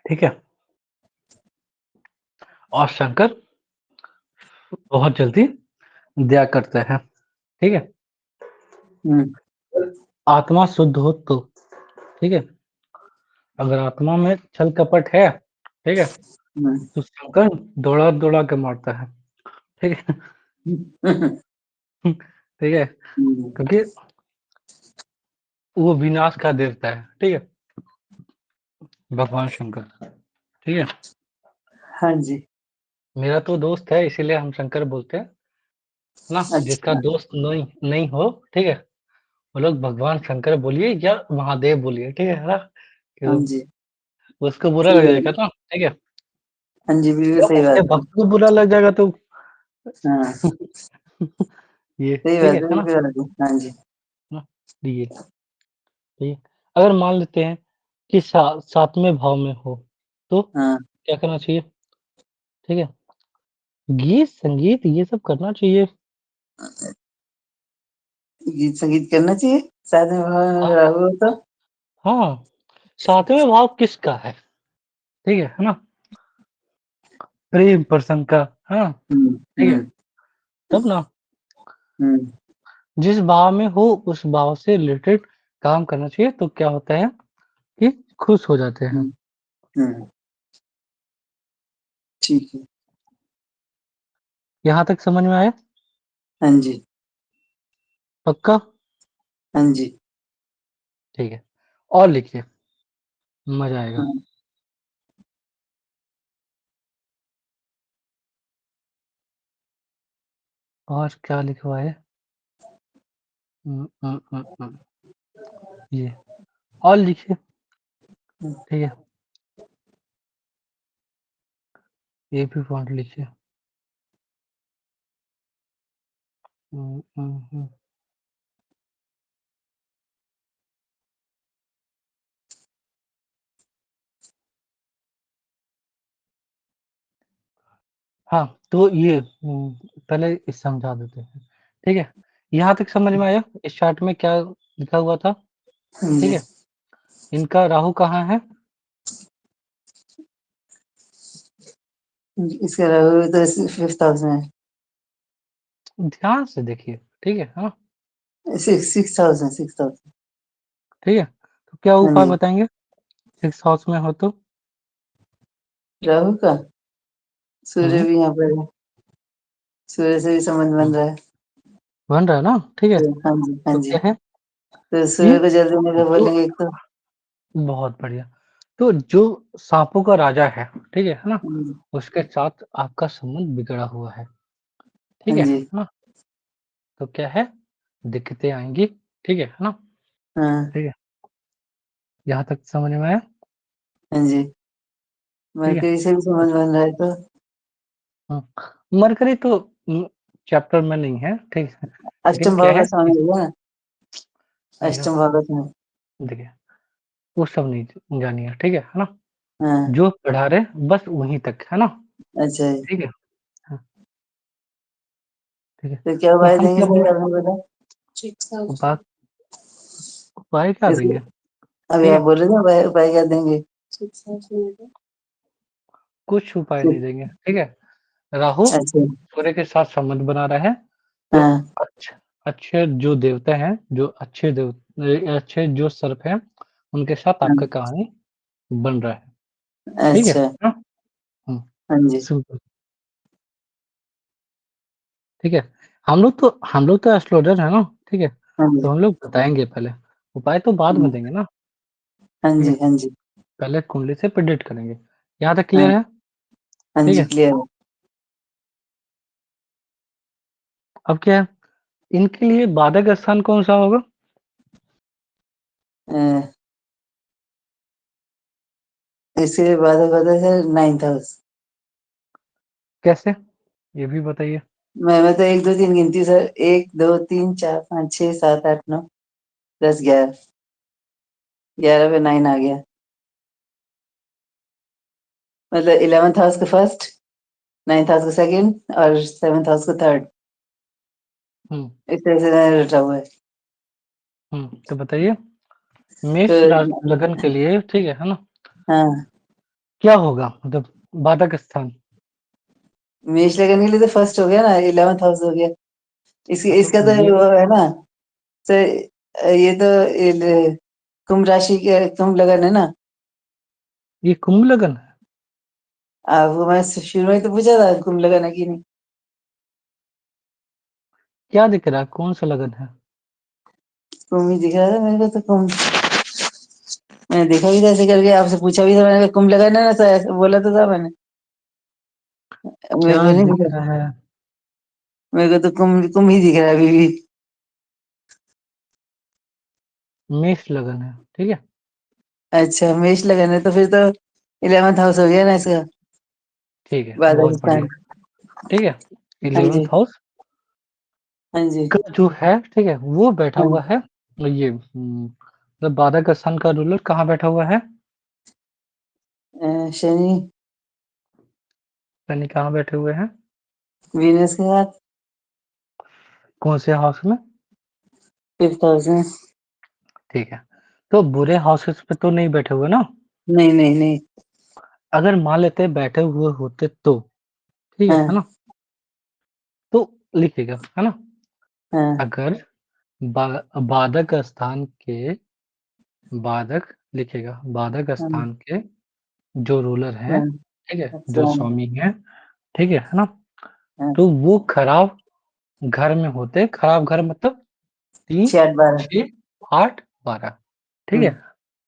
Speaker 1: ठीक है? और शंकर बहुत जल्दी दया करते हैं, ठीक है?
Speaker 2: हुँ,
Speaker 1: आत्मा शुद्ध हो तो, ठीक है? अगर आत्मा में छल-कपट है, ठीक है?
Speaker 2: हुँ,
Speaker 1: तो शंकर दौड़ा-दौड़ा के मारता है, ठीक है? ठीक है?
Speaker 2: हुँ,
Speaker 1: क्योंकि वो विनाश का देवता है, ठीक है? भगवान शंकर, ठीक है?
Speaker 2: हाँ जी,
Speaker 1: मेरा तो दोस्त है इसीलिए हम शंकर बोलते हैं, है ना? जिसका
Speaker 2: अच्छा,
Speaker 1: दोस्त नहीं नहीं हो, ठीक है? वो लोग भगवान शंकर बोलिए या महादेव बोलिए, ठीक है ना?
Speaker 2: हाँ
Speaker 1: क्यों
Speaker 2: जी,
Speaker 1: उसको बुरा
Speaker 2: सही
Speaker 1: लग
Speaker 2: बात
Speaker 1: जाएगा
Speaker 2: है।
Speaker 1: ना, ठीक है?
Speaker 2: हाँ जी, बिल्कुल
Speaker 1: जब
Speaker 2: सही
Speaker 1: उसके
Speaker 2: बात है।
Speaker 1: भक्त को बुरा लग जाएगा तो
Speaker 2: हाँ,
Speaker 1: ये
Speaker 2: सही
Speaker 1: ठीक
Speaker 2: बात है,
Speaker 1: है ना?
Speaker 2: बिल्कुल बात है। हाँ जी,
Speaker 1: ना? ये ठीक है। अगर मान लेते हैं कि सातवें भाव में हो, तो
Speaker 2: हाँ,
Speaker 1: क्या करना चाहिए? ठीक है? गीत, संगीत ये सब करना चाहिए।
Speaker 2: गीत-संगीत करना चाहिए, साथ में
Speaker 1: हाँ,
Speaker 2: राहु हो तो?
Speaker 1: हाँ, सातवें भाव किसका ठीक है ना? प्रेम प्रसंग का, हाँ,
Speaker 2: हुँ,
Speaker 1: ठीक है?
Speaker 2: हुँ,
Speaker 1: तब ना
Speaker 2: हुँ,
Speaker 1: जिस भाव में हो उस भाव से रिलेटेड काम करना चाहिए तो क्या होता है कि खुश हो जाते हैं।
Speaker 2: हुँ, हुँ, ठीक है।
Speaker 1: यहाँ तक समझ में आया?
Speaker 2: हाँ जी,
Speaker 1: पक्का?
Speaker 2: हाँ जी,
Speaker 1: ठीक है। और लिखिए, मज़ा आएगा।
Speaker 2: हाँ,
Speaker 1: और क्या लिखा हुआ है? ये और लिखिए,
Speaker 2: हुँ,
Speaker 1: ठीक है? ये भी फ़ॉन्ट लिखिए। हुँ, हुँ, हुँ। हाँ, तो ये पहले समझा देते हैं, ठीक है? यहाँ तक समझ में आया? इस चार्ट में क्या लिखा हुआ था,
Speaker 2: हाँ
Speaker 1: ठीक
Speaker 2: जी,
Speaker 1: है? इनका राहु कहाँ है?
Speaker 2: इसका राहु तो 5th हाउस में है।
Speaker 1: ध्यान से देखिए, ठीक है? हाँ,
Speaker 2: 6th हाउस में, 6th हाउस में।
Speaker 1: ठीक है? तो क्या
Speaker 2: हाँ
Speaker 1: उपाय
Speaker 2: जी,
Speaker 1: बताएँगे? 6th हाउस में हो तो?
Speaker 2: राहु का सूर्य
Speaker 1: हुँ,
Speaker 2: भी यहाँ पर है, सूर्य से भी संबंध
Speaker 1: हुँ,
Speaker 2: बन रहा है।
Speaker 1: बन रहा है ना? ठीक है?
Speaker 2: तो हाँ जी, हाँ
Speaker 1: तो
Speaker 2: जी।
Speaker 1: क्या है
Speaker 2: तो
Speaker 1: कि
Speaker 2: सूर्य को जल्दी निकल
Speaker 1: जो
Speaker 2: बोलेंगे एक तो।
Speaker 1: बहुत बढ़िया। तो जो साँपों का राजा है, ठीक है ना?
Speaker 2: हाँ जी,
Speaker 1: उसके साथ आपका संबंध बिगड़ा हुआ है, ठीक
Speaker 2: हाँ
Speaker 1: है
Speaker 2: जी,
Speaker 1: ना? तो क्या है, दिक्कतें आएँगी, ठीक है ना?
Speaker 2: हाँ,
Speaker 1: ठीक है, यहाँ तक समझ में आया?
Speaker 2: हाँ जी।
Speaker 1: ठीक है?
Speaker 2: मरकरी से भी
Speaker 1: तो
Speaker 2: संबंध बन रहा है तो
Speaker 1: हाँ, मरकरी तो चैप्टर में नहीं है, ठीक है? लेकिन
Speaker 2: अष्टम
Speaker 1: क्या
Speaker 2: भाव का
Speaker 1: है
Speaker 2: स्वामी
Speaker 1: इस
Speaker 2: होगा ना,
Speaker 1: भैया
Speaker 2: अष्टम भाव का स्वामी।
Speaker 1: देखिए, वो सब नहीं जानिए, ठीक है ना?
Speaker 2: हाँ,
Speaker 1: जो पढ़ा रहे बस वहीं तक, है ना?
Speaker 2: अच्छा जी।
Speaker 1: ठीक है? हाँ, ठीक है।
Speaker 2: तो क्या
Speaker 1: तो
Speaker 2: उपाय
Speaker 1: हम
Speaker 2: देंगे
Speaker 1: क्या बोले
Speaker 2: सर आपने बोला?
Speaker 1: उपाय उपाय क्या
Speaker 2: इसके
Speaker 1: देंगे?
Speaker 2: अभी
Speaker 1: ठीक
Speaker 2: आप
Speaker 1: है?
Speaker 2: बोल रहे थे उपाय उपाय क्या देंगे?
Speaker 1: कुछ उपाय नहीं देंगे, ठीक है? राहु
Speaker 2: अच्छा,
Speaker 1: सूर्य के साथ संबंध बना रहा है, तो
Speaker 2: हाँ,
Speaker 1: अच्छे जो देवता हैं, जो अच्छे जो सर्प हैं, उनके साथ
Speaker 2: हाँ,
Speaker 1: आपका कहानी बन रहा है, ठीक है?
Speaker 2: अच्छा,
Speaker 1: हाँ, हुँ,
Speaker 2: हाँ जी,
Speaker 1: सुपर, ठीक है? हम लोग तो एस्ट्रोलॉजर हैं ना, ठीक है?
Speaker 2: हाँ
Speaker 1: तो
Speaker 2: जी,
Speaker 1: हम लोग बताएँगे पहले, उपाय तो बाद में
Speaker 2: हाँ,
Speaker 1: देंगे ना,
Speaker 2: हाँ
Speaker 1: ठीक है?
Speaker 2: जी, हाँ जी,
Speaker 1: पहले कुंडली से प्रेडिक्ट करेंगे, यहाँ तक
Speaker 2: हाँ,
Speaker 1: क्लियर है?
Speaker 2: हाँ
Speaker 1: ठीक
Speaker 2: जी,
Speaker 1: है?
Speaker 2: क्लियर है।
Speaker 1: अब क्या है, इनके लिए बाधक स्थान कौन-सा होगा?
Speaker 2: इसके बाद होता है 9th हाउस।
Speaker 1: कैसे? ये भी बताइए।
Speaker 2: मैं तो 1 2 3 गिनती सर, 1 2 3 4 5 6 7 8 9 10 11, 11 पे 9 आ गया, मतलब 11th हाउस का फर्स्ट, 9th हाउस का सेकंड और 7th हाउस का थर्ड,
Speaker 1: हम्म
Speaker 2: इस तरह से रटा हुआ है।
Speaker 1: तो बताइए,
Speaker 2: तो
Speaker 1: लगन के लिए, ठीक है ना?
Speaker 2: हाँ,
Speaker 1: क्या होगा, मतलब बाधक स्थान?
Speaker 2: मेष लगन के लिए तो फर्स्ट हो गया ना, 11th हाउस हो गया।
Speaker 1: हाँ, तो
Speaker 2: इसका तो
Speaker 1: ये
Speaker 2: वो है ना, तो ये तो कुंभ राशि के कुंभ लगन है ना।
Speaker 1: कुंभ लगन है।
Speaker 2: आपको मैं शुरू में तो पूछा था कुंभ लगन है कि नहीं।
Speaker 1: क्या दिख रहा है, कौन सा लगन है?
Speaker 2: कुंभ ही दिख रहा था मेरे को तो, कुंभ मैंने देखा भी था ऐसे करके, आपसे पूछा भी था मैंने, कुंभ लगन है ना, तो ऐसे बोला तो था मैंने। मेरे
Speaker 1: क्या
Speaker 2: को नहीं
Speaker 1: दिख
Speaker 2: दिखा,
Speaker 1: रहा है?
Speaker 2: मेरे को तो कुंभ कुंभ ही दिख रहा है अभी भी।
Speaker 1: मेष लगन है, ठीक है।
Speaker 2: अच्छा, मेष लगन है, तो फिर तो 11th हाउस हो गया ना इसका,
Speaker 1: ठीक है, बहुत
Speaker 2: बादल।
Speaker 1: बढ़िया। ठीक है,
Speaker 2: हाँ
Speaker 1: 11th
Speaker 2: जी,
Speaker 1: हाउस
Speaker 2: हाँ जी।
Speaker 1: का जो है, ठीक है, वो बैठा
Speaker 2: हाँ,
Speaker 1: हुआ है। ये मतलब बाधक स्थान का रूलर कहाँ बैठा हुआ है?
Speaker 2: शनि,
Speaker 1: शनि कहाँ बैठे हुए हैं?
Speaker 2: वीनस के साथ,
Speaker 1: कौन से हाउस में?
Speaker 2: 5th हाउस में।
Speaker 1: ठीक है, तो बुरे हाउसेस पे तो नहीं बैठे हुए ना?
Speaker 2: नहीं नहीं नहीं।
Speaker 1: अगर मान लेते बैठे हुए होते तो, ठीक है
Speaker 2: हाँ
Speaker 1: ना? तो लिखिएगा, है ना?
Speaker 2: हाँ
Speaker 1: अगर बा बाधक स्थान के, बाधक लिखिएगा, बाधक
Speaker 2: हाँ
Speaker 1: स्थान के जो रूलर हैं,
Speaker 2: हाँ।
Speaker 1: ठीक है, जो
Speaker 2: अच्छा,
Speaker 1: स्वामी हैं, ठीक है ना?
Speaker 2: हाँ,
Speaker 1: तो वो खराब घर में होते, खराब घर मतलब 3,
Speaker 2: 6 8 12।
Speaker 1: 6, 8, 12, ठीक है,
Speaker 2: हम्म,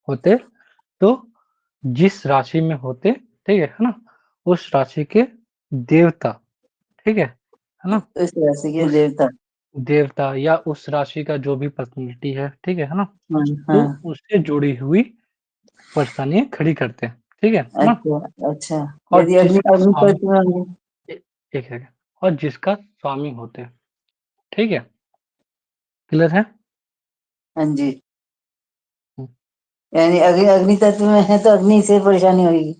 Speaker 1: होते, तो जिस राशि में होते, ठीक है ना? उस राशि के देवता, ठीक है ना?
Speaker 2: इस राशि के
Speaker 1: उस
Speaker 2: देवता।
Speaker 1: देवता या उस राशि का जो भी पर्सनैलिटी है, ठीक है ना?
Speaker 2: हाँ
Speaker 1: तो
Speaker 2: हाँ।
Speaker 1: उससे जुड़ी हुई परेशानियाँ खड़ी करते हैं, ठीक है ना?
Speaker 2: अच्छा अच्छा,
Speaker 1: और
Speaker 2: यदि अग्नि
Speaker 1: जिसका
Speaker 2: अग्नि
Speaker 1: स्वामी,
Speaker 2: तत्व में होंगे।
Speaker 1: ए एक सेकंड, और जिसका स्वामी होते हैं, ठीक है? क्लियर है?
Speaker 2: हाँ जी,
Speaker 1: हुँ,
Speaker 2: यानी अग्नि अग्नि तत्व में है तो अग्नि से परेशानी होगी,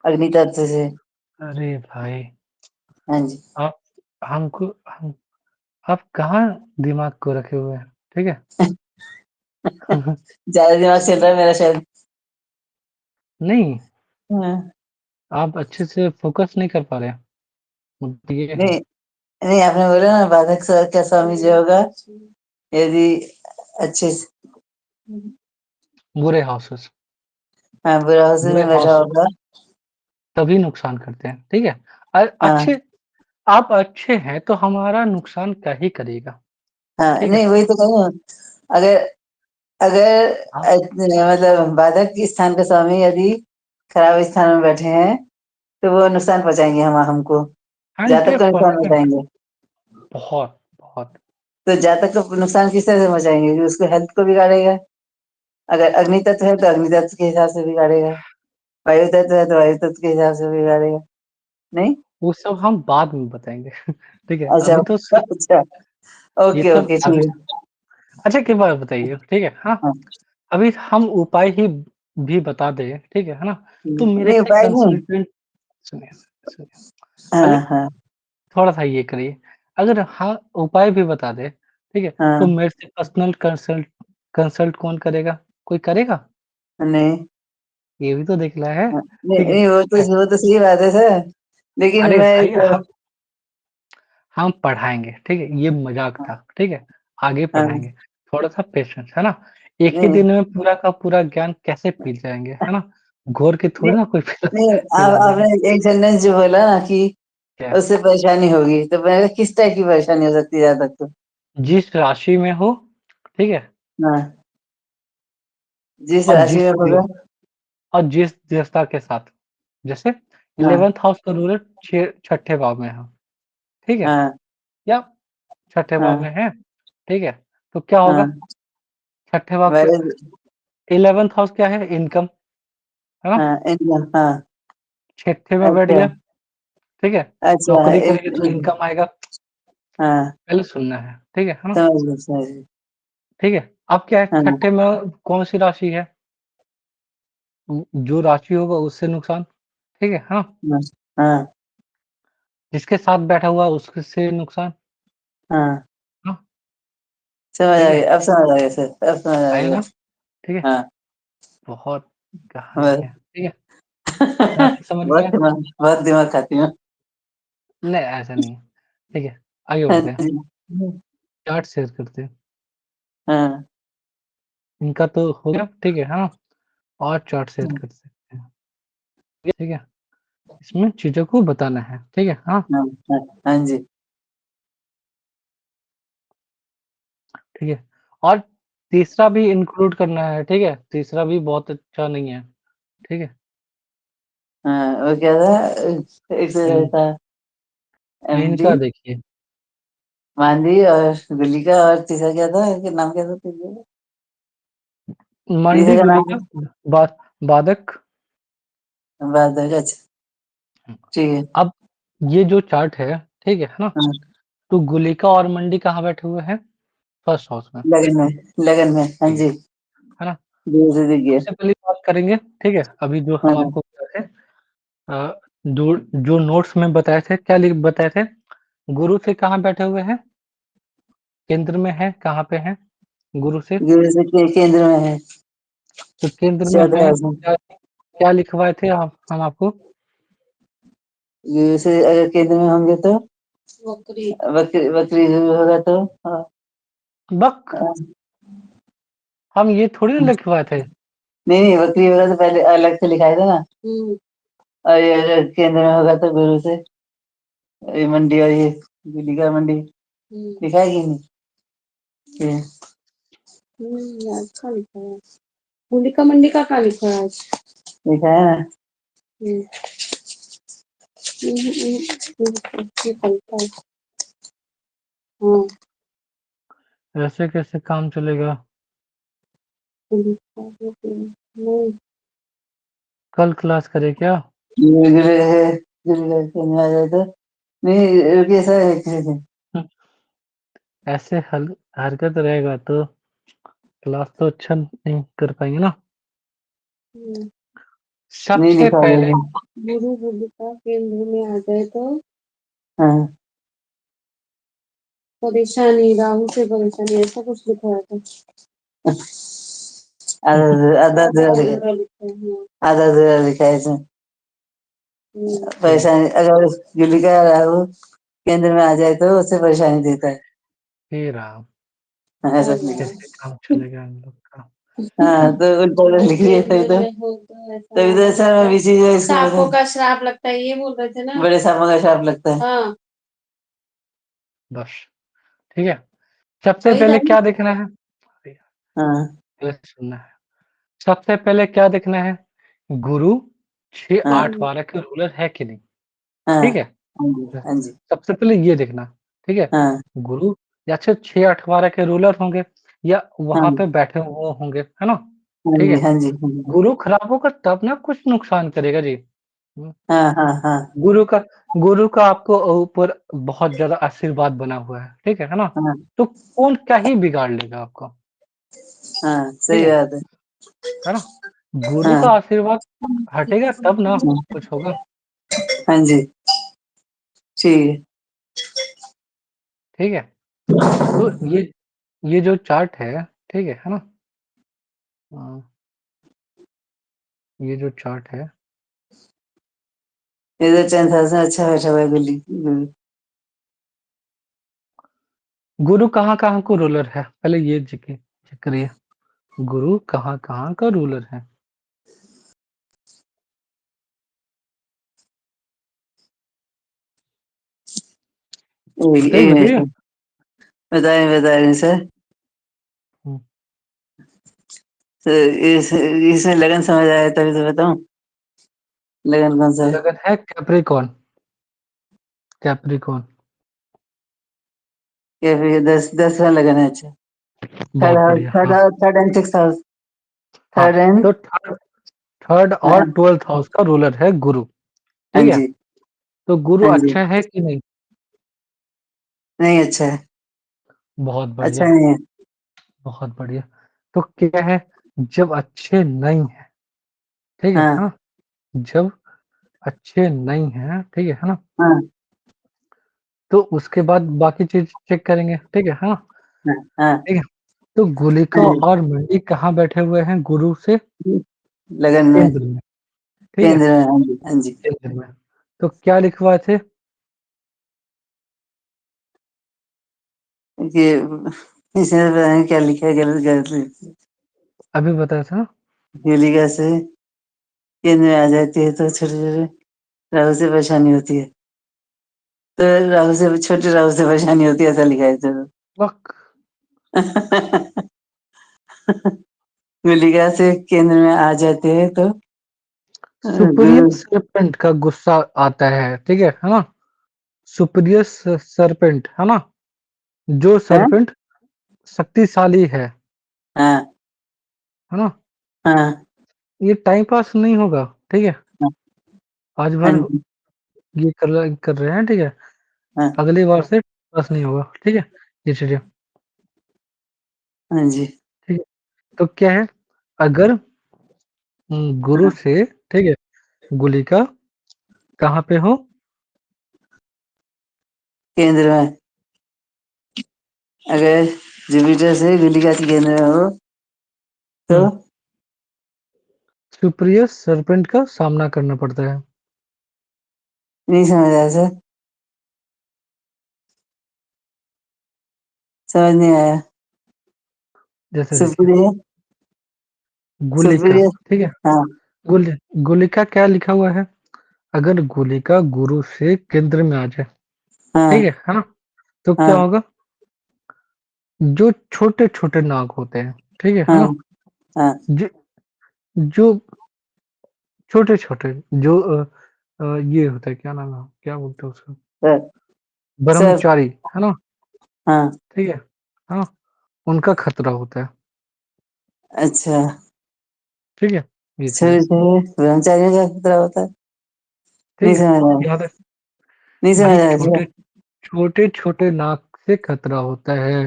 Speaker 2: अग्नि तत्व से।
Speaker 1: अरे भाई!
Speaker 2: हाँ जी।
Speaker 1: आप हमको हम आप कहाँ दिमाग को रखे हुए हैं, ठीक है?
Speaker 2: ज्यादा दिमाग चल रहा है मेरा शायद।
Speaker 1: नहीं,
Speaker 2: हाँ,
Speaker 1: आप अच्छे से फ़ोकस नहीं कर पा रहे हैं, मुद्दा ये है।
Speaker 2: नहीं नहीं, आपने बोला ना बाधक का स्वामी जो होगा, यदि अच्छे से,
Speaker 1: बुरे हाउसेस,
Speaker 2: हाँ, बुरा हाउस
Speaker 1: बुरे
Speaker 2: में बैठा
Speaker 1: हाउस
Speaker 2: होगा।
Speaker 1: तभी नुकसान करते हैं, ठीक है?
Speaker 2: हाँ
Speaker 1: अच्छे, आप अच्छे हैं तो हमारा नुकसान क्या ही करेगा,
Speaker 2: हाँ,
Speaker 1: ठीक है?
Speaker 2: नहीं वही तो कहूँ, अगर अगर
Speaker 1: आप
Speaker 2: मतलब बाधक के स्थान का स्वामी यदि खराब स्थान में बैठे हैं, तो वो नुकसान पहुंचाएंगे हमको, जातक को नुकसान
Speaker 1: 100%
Speaker 2: पहुंचाएंगे।
Speaker 1: बहुत, बहुत।
Speaker 2: तो जातक को नुकसान किस तरह से पहुंचाएंगे कि उसको हेल्थ को बिगाड़ेगा। अगर अग्नि तत्व है तो अग्नि तत्व के हिसाब से बिगाड़ेगा, वायु तत्व है तो वायु तत्व के हिसाब से बिगाड़ेगा। नहीं।
Speaker 1: वो सब हम बाद में बताएँगे, ठीक है?
Speaker 2: अच्छा
Speaker 1: अभी तो स
Speaker 2: अच्छा,
Speaker 1: ये
Speaker 2: ओके
Speaker 1: सब
Speaker 2: ओके,
Speaker 1: अभी,
Speaker 2: ठीक है।
Speaker 1: अच्छा एक बात बताइए, ठीक है? हाँ,
Speaker 2: हाँ,
Speaker 1: अभी हम उपाय ही भी बता दें, ठीक है ना? तो मेरे
Speaker 2: नहीं उपाय नहीं।
Speaker 1: कंसल्टेंट, सुनिए, सुनिए, पहले
Speaker 2: हाँ हाँ
Speaker 1: थोड़ा-सा ये करिए, अगर हाँ, उपाय भी बता दें, ठीक है? तो
Speaker 2: हाँ।
Speaker 1: मेरे से पर्सनल कंसल्ट कंसल्ट कौन करेगा? कोई करेगा?
Speaker 2: नहीं
Speaker 1: ये भी तो देखना है,
Speaker 2: नहीं
Speaker 1: ठीक है?
Speaker 2: नहीं, वो तो सही बात है सर, लेकिन
Speaker 1: अरे
Speaker 2: मैं
Speaker 1: भाई,
Speaker 2: एक,
Speaker 1: हम पढ़ाएँगे, ठीक है? ये मज़ाक था, ठीक है? आगे
Speaker 2: हाँ,
Speaker 1: पढ़ाएँगे, थोड़ा-सा पेशेंस, है ना? एक ही
Speaker 2: नहीं
Speaker 1: दिन में पूरा का पूरा ज्ञान कैसे पी जाएँगे, है ना? घोर के
Speaker 2: नहीं
Speaker 1: थोड़ी ना कोई
Speaker 2: नहीं, आप
Speaker 1: पिला देगा।
Speaker 2: आपने एक सेंटेंस जो बोला ना कि
Speaker 1: क्या?
Speaker 2: उससे परेशानी होगी, तो मैंने कहा, किस टाइप की परेशानी हो सकती है ज्यादा तो।
Speaker 1: जिस राशि में हो, ठीक है?
Speaker 2: हाँ, जिस
Speaker 1: और
Speaker 2: राशि
Speaker 1: जिस
Speaker 2: में
Speaker 1: देव
Speaker 2: होगा।
Speaker 1: और जिस देवता के साथ, जैसे
Speaker 2: हाँ
Speaker 1: 11th हाउस का रूलर छठे भाव में है, ठीक है?
Speaker 2: हाँ
Speaker 1: या छठे भाव
Speaker 2: हाँ
Speaker 1: में है, ठीक है? तो क्या होगा?
Speaker 2: हाँ।
Speaker 1: छठे भाव के
Speaker 2: मेरे
Speaker 1: 11th हाउस क्या है? इनकम, है ना?
Speaker 2: हाँ, इनकम, हाँ।
Speaker 1: छठे में बैठ
Speaker 2: अच्छा,
Speaker 1: गया, ठीक है?
Speaker 2: अच्छा,
Speaker 1: नौकरी
Speaker 2: एक
Speaker 1: करेंगे तो इनकम आएगा,
Speaker 2: हाँ,
Speaker 1: पहले सुनना है ना?
Speaker 2: समझ गए।
Speaker 1: ठीक है? अब क्या है,
Speaker 2: हाँ,
Speaker 1: छठे में कौन-सी राशि है? जो राशि होगा उससे नुकसान, ठीक है? हाँ,
Speaker 2: हाँ, हाँ,
Speaker 1: जिसके साथ बैठा हुआ है उससे नुकसान,
Speaker 2: हाँ,
Speaker 1: हाँ,
Speaker 2: समझ
Speaker 1: ठीक
Speaker 2: आ
Speaker 1: है?
Speaker 2: गया, अब समझ आ गया सर, अब समझ आ
Speaker 1: आया
Speaker 2: गया।
Speaker 1: ना? ठीक है?
Speaker 2: हाँ,
Speaker 1: बहुत कहानी
Speaker 2: बस।
Speaker 1: है, ठीक है? ऐसे समझ गए?
Speaker 2: बहुत दिमाग खाती हूँ।
Speaker 1: नहीं, ऐसा नहीं है, ठीक है? आगे
Speaker 2: हाँ
Speaker 1: बढ़ते हैं,
Speaker 2: जी।
Speaker 1: चार्ट शेयर करते हैं।
Speaker 2: हाँ,
Speaker 1: इनका तो हो गया, ठीक है? हाँ, और चार्ट शेयर कर सकते हैं, ठीक है? इसमें चीज़ों को बताना है, ठीक है? हाँ,
Speaker 2: हाँ, हाँ, हाँ जी।
Speaker 1: ठीक है? और तीसरा भी इंक्लूड करना है, ठीक है? तीसरा भी बहुत अच्छा नहीं है, ठीक है?
Speaker 2: हाँ, वो क्या था? एक तो
Speaker 1: इन
Speaker 2: रहता एमडी,
Speaker 1: इनका देखिए,
Speaker 2: मांदी और गुल्ली का, और तीसरा क्या था? क्या नाम क्या था तीसरे का? तीसरे
Speaker 1: मंडी
Speaker 2: का
Speaker 1: गुली
Speaker 2: नाम
Speaker 1: का बादक।
Speaker 2: बात है, अच्छा, ठीक है।
Speaker 1: अब ये जो चार्ट है, ठीक है ना?
Speaker 2: हाँ,
Speaker 1: तो गुलिका और मंडी कहाँ बैठे हुए हैं? फर्स्ट हाउस में,
Speaker 2: लगन में, हाँ
Speaker 1: ठीक
Speaker 2: जी।
Speaker 1: है ना?
Speaker 2: दूर से दिख गया।
Speaker 1: सबसे पहले बात करेंगे, ठीक है? अभी जो
Speaker 2: हाँ,
Speaker 1: हम आपको बताए थे, जो जो नोट्स में बताए थे, क्या लिख बताए थे? गुरु से कहाँ बैठे हुए हैं? केंद्र में है, कहाँ पे हैं? गुरु से,
Speaker 2: दूर से केंद्र में है।
Speaker 1: तो केंद्र में
Speaker 2: चौथे
Speaker 1: है,
Speaker 2: हाउस में।
Speaker 1: क्या क्या लिखवाए थे हम आपको?
Speaker 2: दूर से अगर केंद्र में होंगे तो बकरी बकरी होगा तो, हाँ,
Speaker 1: बक
Speaker 2: हाँ।
Speaker 1: हम ये थोड़ी ना लिखवाए थे।
Speaker 2: नहीं नहीं, बकरी होगा तो पहले अलग से लिखाया था ना। और ये अगर केंद्र में होगा तो गुरु से, ये मंडी, और ये गुलिका मंडी लिखा है कि नहीं? ये
Speaker 3: अच्छा लिखा है। होलिका मंडी का क्या लिखा है आज?
Speaker 2: लिखा है ना।
Speaker 3: हम्म, ये पलटा है। हाँ,
Speaker 1: ऐसे कैसे काम चलेगा?
Speaker 3: नहीं,
Speaker 1: कल क्लास करें क्या?
Speaker 2: गुरु गुरु है, गुरु का केंद्र में आ जाए तो नहीं, रुकिए सर, एक सेकंड।
Speaker 1: ऐसे हरकत रहेगा तो क्लास तो अच्छा नहीं कर पाएंगे ना।
Speaker 2: नहीं
Speaker 1: सबसे
Speaker 2: लिखा
Speaker 1: पहले,
Speaker 2: है।
Speaker 3: गुरु होलिका केंद्र में आ गए तो
Speaker 2: हाँ,
Speaker 3: परेशानी, राहु से परेशानी, ऐसा कुछ लिखा है था।
Speaker 2: आधा आधा अधूरा लिखा है।
Speaker 3: पूरा लिखा है, हाँ।
Speaker 2: आधा अधूरा लिखा है इसमें।
Speaker 1: ठीक है,
Speaker 2: परेशानी, अगर गुलिका राहु केंद्र में आ जाए तो उससे परेशानी देता है।
Speaker 1: हे राम,
Speaker 2: हाँ, ऐसा नहीं।
Speaker 1: कैसे काम चलेगा इन लोग का?
Speaker 2: हाँ, तो उल्टा उल्टा लिख लिया, तभी तो सर मैं बीच जो इसको
Speaker 3: सांपों
Speaker 2: बता,
Speaker 3: का श्राप लगता है, ये बोल रहे थे ना।
Speaker 2: बड़े सांपों का श्राप लगता है।
Speaker 3: हाँ,
Speaker 1: बस, ठीक है। सबसे
Speaker 3: वही था
Speaker 1: पहले
Speaker 3: ना।
Speaker 1: क्या देखना है? अरे यार,
Speaker 2: हाँ,
Speaker 1: पहले सुनना है। सबसे पहले क्या देखना है? गुरु 6-8
Speaker 2: हाँ,
Speaker 1: 12 के रूलर है कि नहीं,
Speaker 2: हाँ,
Speaker 1: ठीक है?
Speaker 2: हाँ जी, हाँ जी,
Speaker 1: सबसे पहले ये देखना, ठीक है?
Speaker 2: हाँ,
Speaker 1: गुरु या फिर 6-8 12 के रूलर होंगे या
Speaker 2: हाँ,
Speaker 1: वहाँ पे बैठे हुए होंगे, है ना?
Speaker 2: हाँ
Speaker 1: ठीक
Speaker 2: जी,
Speaker 1: है?
Speaker 2: हाँ जी, हाँ जी,
Speaker 1: गुरु खराब होगा तब ना कुछ नुकसान करेगा जी।
Speaker 2: हाँ, हाँ, हाँ,
Speaker 1: गुरु का गुरु का आपको ऊपर बहुत ज़्यादा आशीर्वाद बना हुआ है ना?
Speaker 2: हाँ,
Speaker 1: तो कौन क्या ही बिगाड़ लेगा आपको,
Speaker 2: हाँ,
Speaker 1: ठीक
Speaker 2: सही बात
Speaker 1: है ना? गुरु
Speaker 2: हाँ,
Speaker 1: का आशीर्वाद हटेगा तब ना कुछ होगा,
Speaker 2: हाँ जी, ठीक
Speaker 1: ठीक है? तो ये जो चार्ट है, ठीक है ना? अ, ये जो चार्ट है,
Speaker 2: है। इधर 10,000 अच्छा बैठा हुआ है गुल्ली गुल्ली।
Speaker 1: गुरु कहाँ-कहाँ को रूलर है? पहले ये चेक करिए, गुरु कहाँ-कहाँ का रूलर है?
Speaker 2: एक मिनट
Speaker 1: बताइए।
Speaker 2: सर, बता रहे हैं सर।
Speaker 1: हुँ,
Speaker 2: तो इसमें लगन समझ आया तभी तो बताऊं, लगन कौन सा है।
Speaker 1: लगन है कैप्रिकॉर्न, कैप्रिकॉर्न,
Speaker 2: ये फिर 10 का लगन है, अच्छा। थर्ड
Speaker 1: बहुत
Speaker 2: हाउस,
Speaker 1: बढ़िया, हाँ।
Speaker 2: थर्ड एंड सिक्स हाउस,
Speaker 1: हाँ,
Speaker 2: थर्ड एंड
Speaker 1: तो थर्ड 3rd और
Speaker 2: हाँ
Speaker 1: 12th हाउस का रूलर है गुरु,
Speaker 2: हाँ
Speaker 1: ठीक है?
Speaker 2: जी
Speaker 1: तो गुरु
Speaker 2: हाँ जी
Speaker 1: अच्छा है कि नहीं?
Speaker 2: नहीं अच्छा है
Speaker 1: बहुत
Speaker 2: अच्छा
Speaker 1: बढ़िया,
Speaker 2: नहीं है
Speaker 1: बहुत बढ़िया। तो क्या है, जब अच्छे नहीं हैं, ठीक है
Speaker 2: हाँ
Speaker 1: ना? जब अच्छे नहीं हैं, ठीक है ना?
Speaker 2: हाँ
Speaker 1: तो उसके बाद बाकी चीज़ चेक करेंगे, ठीक है? हाँ,
Speaker 2: हाँ हाँ
Speaker 1: ठीक है? तो गुलिका
Speaker 2: हाँ
Speaker 1: और मंडी कहाँ बैठे हुए हैं गुरु से?
Speaker 2: जी लगन में
Speaker 1: केंद्र में, ठीक है?
Speaker 2: केंद्र में हाँ जी
Speaker 1: केंद्र में। तो क्या लिखवाए थे?
Speaker 2: कि इसमें पता नहीं क्या लिखा है गलत गलत लिखा
Speaker 1: अभी बताया था ना?
Speaker 2: है। लिखा से केंद्र में आ जाती है तो छोटे छोटे राहु से परेशानी होती है तो राहु से छोटे राहु से परेशानी होती है ऐसा लिखा है तो
Speaker 1: वक़्त
Speaker 2: गुलिका से केंद्र में आ जाते हैं तो
Speaker 1: सुप्रिय
Speaker 2: गुरु
Speaker 1: सर्पेंट का गुस्सा आता है, ठीक है ना? सुप्रिय सर्पेंट, है ना? जो
Speaker 2: हाँ
Speaker 1: सर्पेंट शक्तिशाली
Speaker 2: हाँ
Speaker 1: है ना?
Speaker 2: हाँ
Speaker 1: ये टाइम पास नहीं होगा, ठीक है?
Speaker 2: हाँ
Speaker 1: आज
Speaker 2: हाँ
Speaker 1: भर
Speaker 2: जी
Speaker 1: ये कर रहे हैं, ठीक है?
Speaker 2: हाँ
Speaker 1: अगली बार से पास नहीं होगा, ठीक है? ये चलिए,
Speaker 2: हाँ जी
Speaker 1: ठीक है? तो क्या है, अगर गुरु
Speaker 2: हाँ
Speaker 1: से, ठीक है, गुलिका कहाँ पे हो?
Speaker 2: केंद्र में अगर जुपिटर से गुलिका के केंद्र में हो तो
Speaker 1: हुँ, सुप्रिय सर्पेंट का सामना करना पड़ता है।
Speaker 2: नहीं समझ आया सर समझ नहीं आया
Speaker 1: जैसे देखिए,
Speaker 2: सुप्रिय
Speaker 1: गुलिका,
Speaker 2: सुप्रिय
Speaker 1: ठीक है?
Speaker 2: हाँ
Speaker 1: गुल गुलिका क्या लिखा हुआ है? अगर गुलिका गुरु से केंद्र में आ जाए, ठीक
Speaker 2: हाँ
Speaker 1: है ना? तो क्या
Speaker 2: हाँ
Speaker 1: होगा? जो छोटे-छोटे नाग होते हैं, ठीक है
Speaker 2: हाँ
Speaker 1: ना?
Speaker 2: हाँ
Speaker 1: ज जो छोटे-छोटे जो ये होता है, क्या नाम है, क्या बोलते हैं उसको?
Speaker 2: सर सर
Speaker 1: ब्रह्मचारी, है ना?
Speaker 2: हाँ
Speaker 1: ठीक है, हाँ, उनका खतरा होता है,
Speaker 2: अच्छा
Speaker 1: ठीक है? ये चीज़
Speaker 2: छोटे
Speaker 1: है,
Speaker 2: छोटे ब्रह्मचारियों का खतरा होता है नहीं
Speaker 1: ठीक है?
Speaker 2: समझ आया
Speaker 1: याद है,
Speaker 2: नहीं
Speaker 1: भाई
Speaker 2: समझ आया सर
Speaker 1: छोटे-छोटे नाग से खतरा होता है।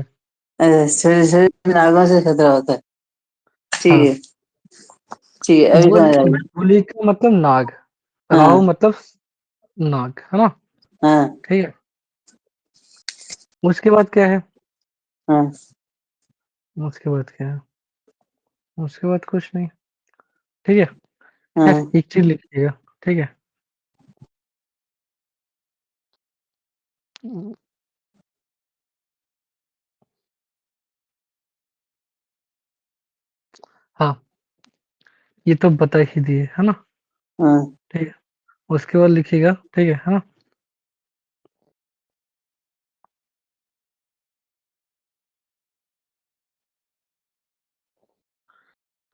Speaker 2: अच्छा छोटे छोटे नागों से खतरा होता है
Speaker 1: हाँ,
Speaker 2: ठीक है अभी समझ आ गया
Speaker 1: गुली का मतलब नाग, राहु
Speaker 2: हाँ
Speaker 1: मतलब नाग, है ना?
Speaker 2: हाँ
Speaker 1: ठीक है? उसके बाद क्या है?
Speaker 2: हाँ
Speaker 1: उसके बाद क्या है? उसके बाद कुछ नहीं, ठीक है? खैर
Speaker 2: हाँ
Speaker 1: एक चीज़ लिखिएगा, ठीक है? हाँ, ये तो बता ही दिए, है ना?
Speaker 2: हाँ
Speaker 1: ठीक है? उसके बाद लिखिएगा, ठीक है ना?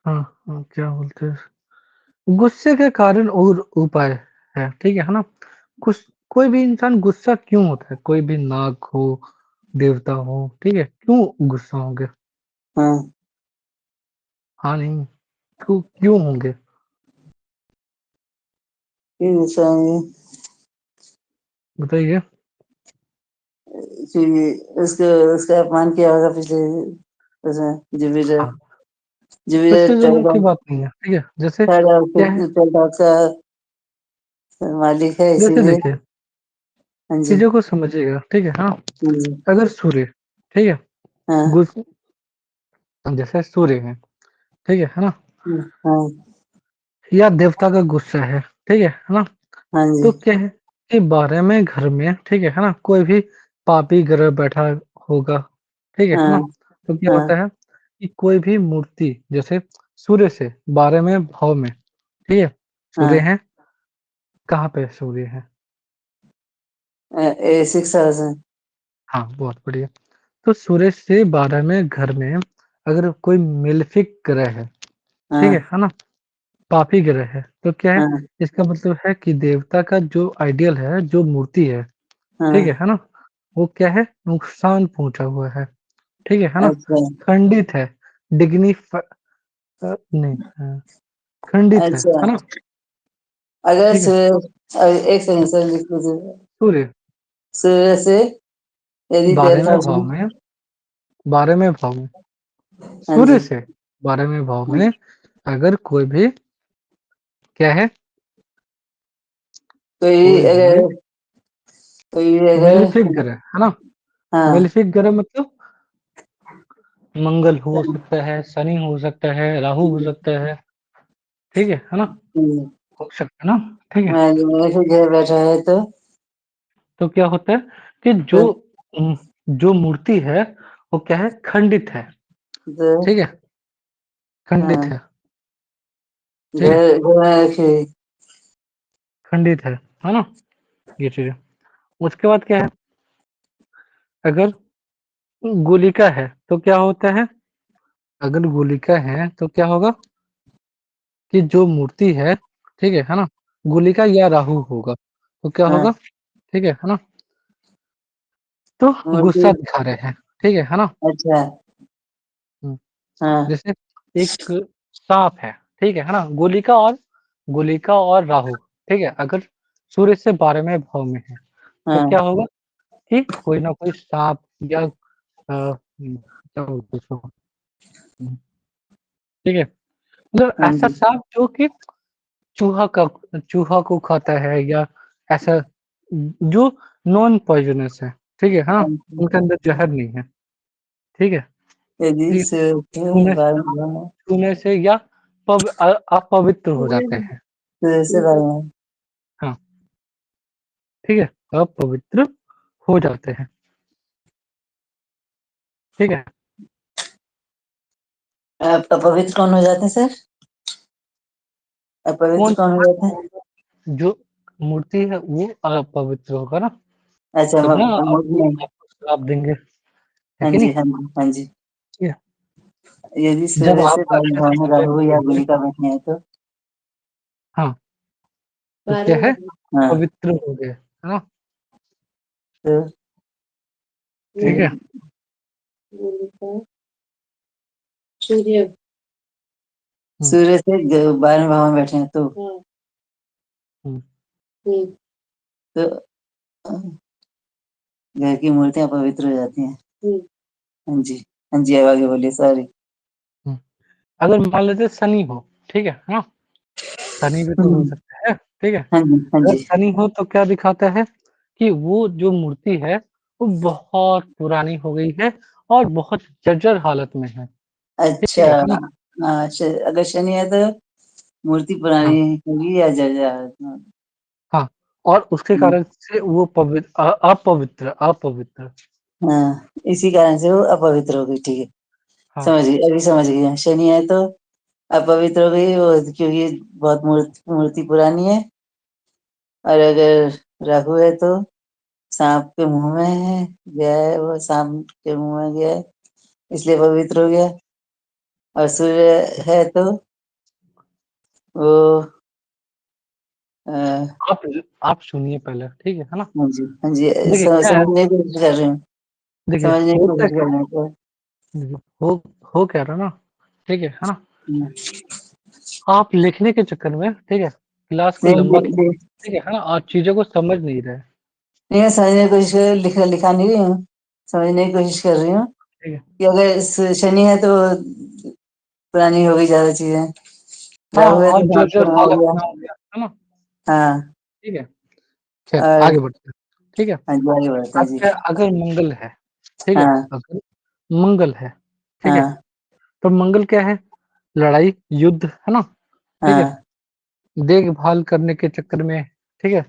Speaker 1: हाँ, हाँ, क्या बोलते हैं? गुस्से के कारण और उपाय है, ठीक है ना? कुछ कोई भी इंसान गुस्सा क्यों होता है? कोई भी नाग हो, देवता हो, ठीक है? क्यों गुस्सा होंगे?
Speaker 2: हाँ
Speaker 1: हाँ, नहीं, क्यों क्यों होंगे?
Speaker 2: फिर समझे
Speaker 1: बताइए?
Speaker 2: फिर उसको उसका अपमान किया होगा पिछले उसमें जुपिटर
Speaker 1: हाँ,
Speaker 2: जुपिटर
Speaker 1: पिछले जन्म की बात नहीं है, ठीक है? जैसे
Speaker 2: थर्ड हाउस
Speaker 1: क्या है,
Speaker 2: थर्ड हाउस का मालिक है
Speaker 1: जैसे
Speaker 2: इसीलिए
Speaker 1: देखिए,
Speaker 2: हाँ जी
Speaker 1: चीज़ों को समझिएगा, ठीक है? हाँ,
Speaker 2: हाँ जी
Speaker 1: अगर सूर्य, ठीक है?
Speaker 2: हाँ
Speaker 1: गुस जैसे सूर्य है ना?
Speaker 2: हाँ
Speaker 1: या देवता का गुस्सा है, ठीक है ना?
Speaker 2: हाँ जी
Speaker 1: तो क्या है कि 12वें घर में, ठीक है ना? कोई भी पापी ग्रह बैठा होगा, ठीक है ना?
Speaker 2: हाँ
Speaker 1: तो क्या
Speaker 2: हाँ
Speaker 1: होता है कि कोई भी मूर्ति जैसे सूर्य से 12वें भाव में, ठीक है? सूर्य
Speaker 2: हाँ
Speaker 1: है, कहाँ पे सूर्य है?
Speaker 2: ए सिक्स हाउस है
Speaker 1: हाँ, बहुत बढ़िया। तो सूर्य से 12वें घर में अगर कोई मेलेफिक ग्रह है, ठीक
Speaker 2: हाँ
Speaker 1: है ना? पापी ग्रह है, तो क्या है?
Speaker 2: हाँ
Speaker 1: इसका मतलब है कि देवता का जो आइडियल है, जो मूर्ति है, ठीक
Speaker 2: हाँ
Speaker 1: है ना? वो क्या है? नुकसान पहुँचा हुआ है, ठीक है ना?
Speaker 2: अच्छा
Speaker 1: खंडित है, नहीं खंडित
Speaker 2: अच्छा,
Speaker 1: है ना?
Speaker 2: अगर
Speaker 1: ठीक है?
Speaker 2: एक सेकंड सर लिख लीजिए।
Speaker 1: सूर्य
Speaker 2: सूर्य से यदि
Speaker 1: 12वें भाव
Speaker 2: 13,000।
Speaker 1: में 12वें भाव में
Speaker 2: हाँ
Speaker 1: सूर्य
Speaker 2: जी,
Speaker 1: से 12वें भाव में अगर कोई भी क्या है,
Speaker 2: कोई
Speaker 1: कोई भी
Speaker 2: अगर कोई अगर
Speaker 1: मेलेफिक ग्रह है ना?
Speaker 2: हाँ,
Speaker 1: मेलेफिक ग्रह मतलब मंगल हो सकता है, शनि हो सकता है, राहु हो सकता है, ठीक है ना? हो सकता है ना? ठीक है?
Speaker 2: मैं फिर घर बैठा है
Speaker 1: तो क्या होता है कि
Speaker 2: तो
Speaker 1: जो मूर्ति है वो क्या है, खंडित है,
Speaker 2: तो
Speaker 1: ठीक है? खंडित
Speaker 2: हाँ,
Speaker 1: है, ठीक है?
Speaker 2: घर घर में रखी।
Speaker 1: खंडित है ना? ये चीज़ें। उसके बाद क्या है, अगर गोलिका है तो क्या होता है, अगर गोलिका है तो क्या होगा कि जो मूर्ति है, ठीक है ना? गोलिका या राहु होगा, तो क्या
Speaker 2: हाँ,
Speaker 1: होगा, ठीक है ना? तो
Speaker 2: मूर्ति।
Speaker 1: गुस्सा दिखा रहे हैं, ठीक है ना?
Speaker 2: अच्छा,
Speaker 1: हुँ,
Speaker 2: हाँ,
Speaker 1: जैसे एक साँप है, ठीक है ना? गोलिका और राहु, ठीक है? अगर सूर्य से 12वें भाव में है, तो
Speaker 2: हाँ,
Speaker 1: क्या होगा कि कोई ना कोई साँप या क्या बोलते हैं उसको, ठीक है? मतलब
Speaker 2: हाँ
Speaker 1: ऐसा
Speaker 2: जी,
Speaker 1: साँप जो कि चूहा का चूहा को खाता है, या ऐसा जो नॉन पॉइज़नस है, ठीक है? हाँ,
Speaker 2: हाँ जी।
Speaker 1: उनके अंदर जहर नहीं है, ठीक है?
Speaker 2: यदि
Speaker 1: ये
Speaker 2: सूर्य
Speaker 1: छूने
Speaker 2: से 12
Speaker 1: छूने से या अपवित्र हो जाते हैं,
Speaker 2: सूर्य से 12
Speaker 1: हाँ, ठीक है? अपवित्र हो जाते हैं, ठीक है?
Speaker 2: अपवित्र कौन हो जाते हैं सर? अपवित्र
Speaker 1: कौन
Speaker 2: कौन हो जाते हैं?
Speaker 1: जो मूर्ति है वो अपवित्र होगा ना,
Speaker 2: अच्छा,
Speaker 1: तब ना वो
Speaker 2: नहीं।
Speaker 1: आपको श्राप देंगे, है
Speaker 2: हाँ
Speaker 1: कि नहीं?
Speaker 2: जी, हाँ जी, हाँ जी।
Speaker 1: ठीक है?
Speaker 2: यदि
Speaker 1: जब
Speaker 2: सूर्य से
Speaker 1: आप
Speaker 2: 12
Speaker 1: अच्छे से
Speaker 2: भाव में
Speaker 1: पूजा
Speaker 2: राहु या
Speaker 1: करोगे,
Speaker 2: गुलिका बैठे हैं तो
Speaker 1: हाँ, तो क्या है,
Speaker 2: हाँ,
Speaker 1: पवित्र हो गए, है ना?
Speaker 2: तो
Speaker 1: ठीक है?
Speaker 3: सूर्य।
Speaker 1: हुँ,
Speaker 2: सूर्य से 12 भाव में बैठे हैं तो
Speaker 1: हुँ।
Speaker 2: तो घर की मूर्तियां पवित्र हो जाती हैं। हाँ जी, हाँ जी, अब आगे बोलिए, सॉरी।
Speaker 1: हुँ, अगर मान लेते शनि हो, ठीक है ना? शनि भी तो हो
Speaker 2: हम्म,
Speaker 1: सकता है, ठीक है?
Speaker 2: हाँ जी, हाँ
Speaker 1: अगर
Speaker 2: जी।
Speaker 1: शनि हो तो क्या दिखाता है कि वो जो मूर्ति है, वो बहुत पुरानी हो गई है और बहुत जर्जर हालत में है,
Speaker 2: अच्छा,
Speaker 1: ठीक है ना?
Speaker 2: हाँ, अगर शनि है तो मूर्ति
Speaker 1: हाँ,
Speaker 2: पुरानी होगी या जर्जर।
Speaker 1: हाँ, और उसके कारण से वो अपवित्र अपवित्र,
Speaker 2: हाँ, इसी कारण से वो अपवित्र हो गई, ठीक है।
Speaker 1: हाँ,
Speaker 2: समझ गई, अभी समझ गई। शनि है तो अपवित्र हो गई वो, क्योंकि बहुत मूर्ति पुरानी है। और अगर राहु है तो सांप के मुंह में है, गया है, वो सांप के मुंह में गया है, इसलिए पवित्र हो गया। और सूर्य है तो वो अ,
Speaker 1: आप आप सुनिए पहले, ठीक है ना?
Speaker 2: हाँ जी, हाँ जी,
Speaker 1: देखिए क्या है,
Speaker 2: समझने की कोशिश कर रही हूँ,
Speaker 1: देखिए
Speaker 2: समझने की
Speaker 1: होता
Speaker 2: कोशिश
Speaker 1: क्या
Speaker 2: कर रही हूँ तो
Speaker 1: देखिए, हो क्या रहा ना, ठीक है ना?
Speaker 2: हम्म,
Speaker 1: आप लिखने के चक्कर में, ठीक है, क्लास को
Speaker 2: नहीं
Speaker 1: लंबा खींच, ठीक है ना? आप चीज़ों को समझ नहीं रहे,
Speaker 2: नहीं, मैं समझने की कोशिश कर लिखा नहीं रही हूँ, समझने की कोशिश कर रही हूँ
Speaker 1: ठीक है?
Speaker 2: कि अगर शनि है तो पुरानी हो गई ज्यादा चीजें,
Speaker 1: हाँ,
Speaker 2: राहु है तो
Speaker 1: और
Speaker 2: सांप
Speaker 1: जर्जर
Speaker 2: का मुंह हो
Speaker 1: हालत
Speaker 2: गया।
Speaker 1: में हो गया, है ना?
Speaker 2: हाँ,
Speaker 1: ठीक है? खैर
Speaker 2: और
Speaker 1: आगे बढ़ते हैं, ठीक है?
Speaker 2: हाँ जी, आगे बढ़ते हैं
Speaker 1: अब
Speaker 2: जी।
Speaker 1: क्या, अगर मंगल है, ठीक है?
Speaker 2: हाँ,
Speaker 1: अगर मंगल है, ठीक है?
Speaker 2: हाँ,
Speaker 1: तो मंगल क्या है? लड़ाई, युद्ध, है ना? ठीक है?
Speaker 2: हाँ,
Speaker 1: देखभाल करने के चक्कर में, ठीक है?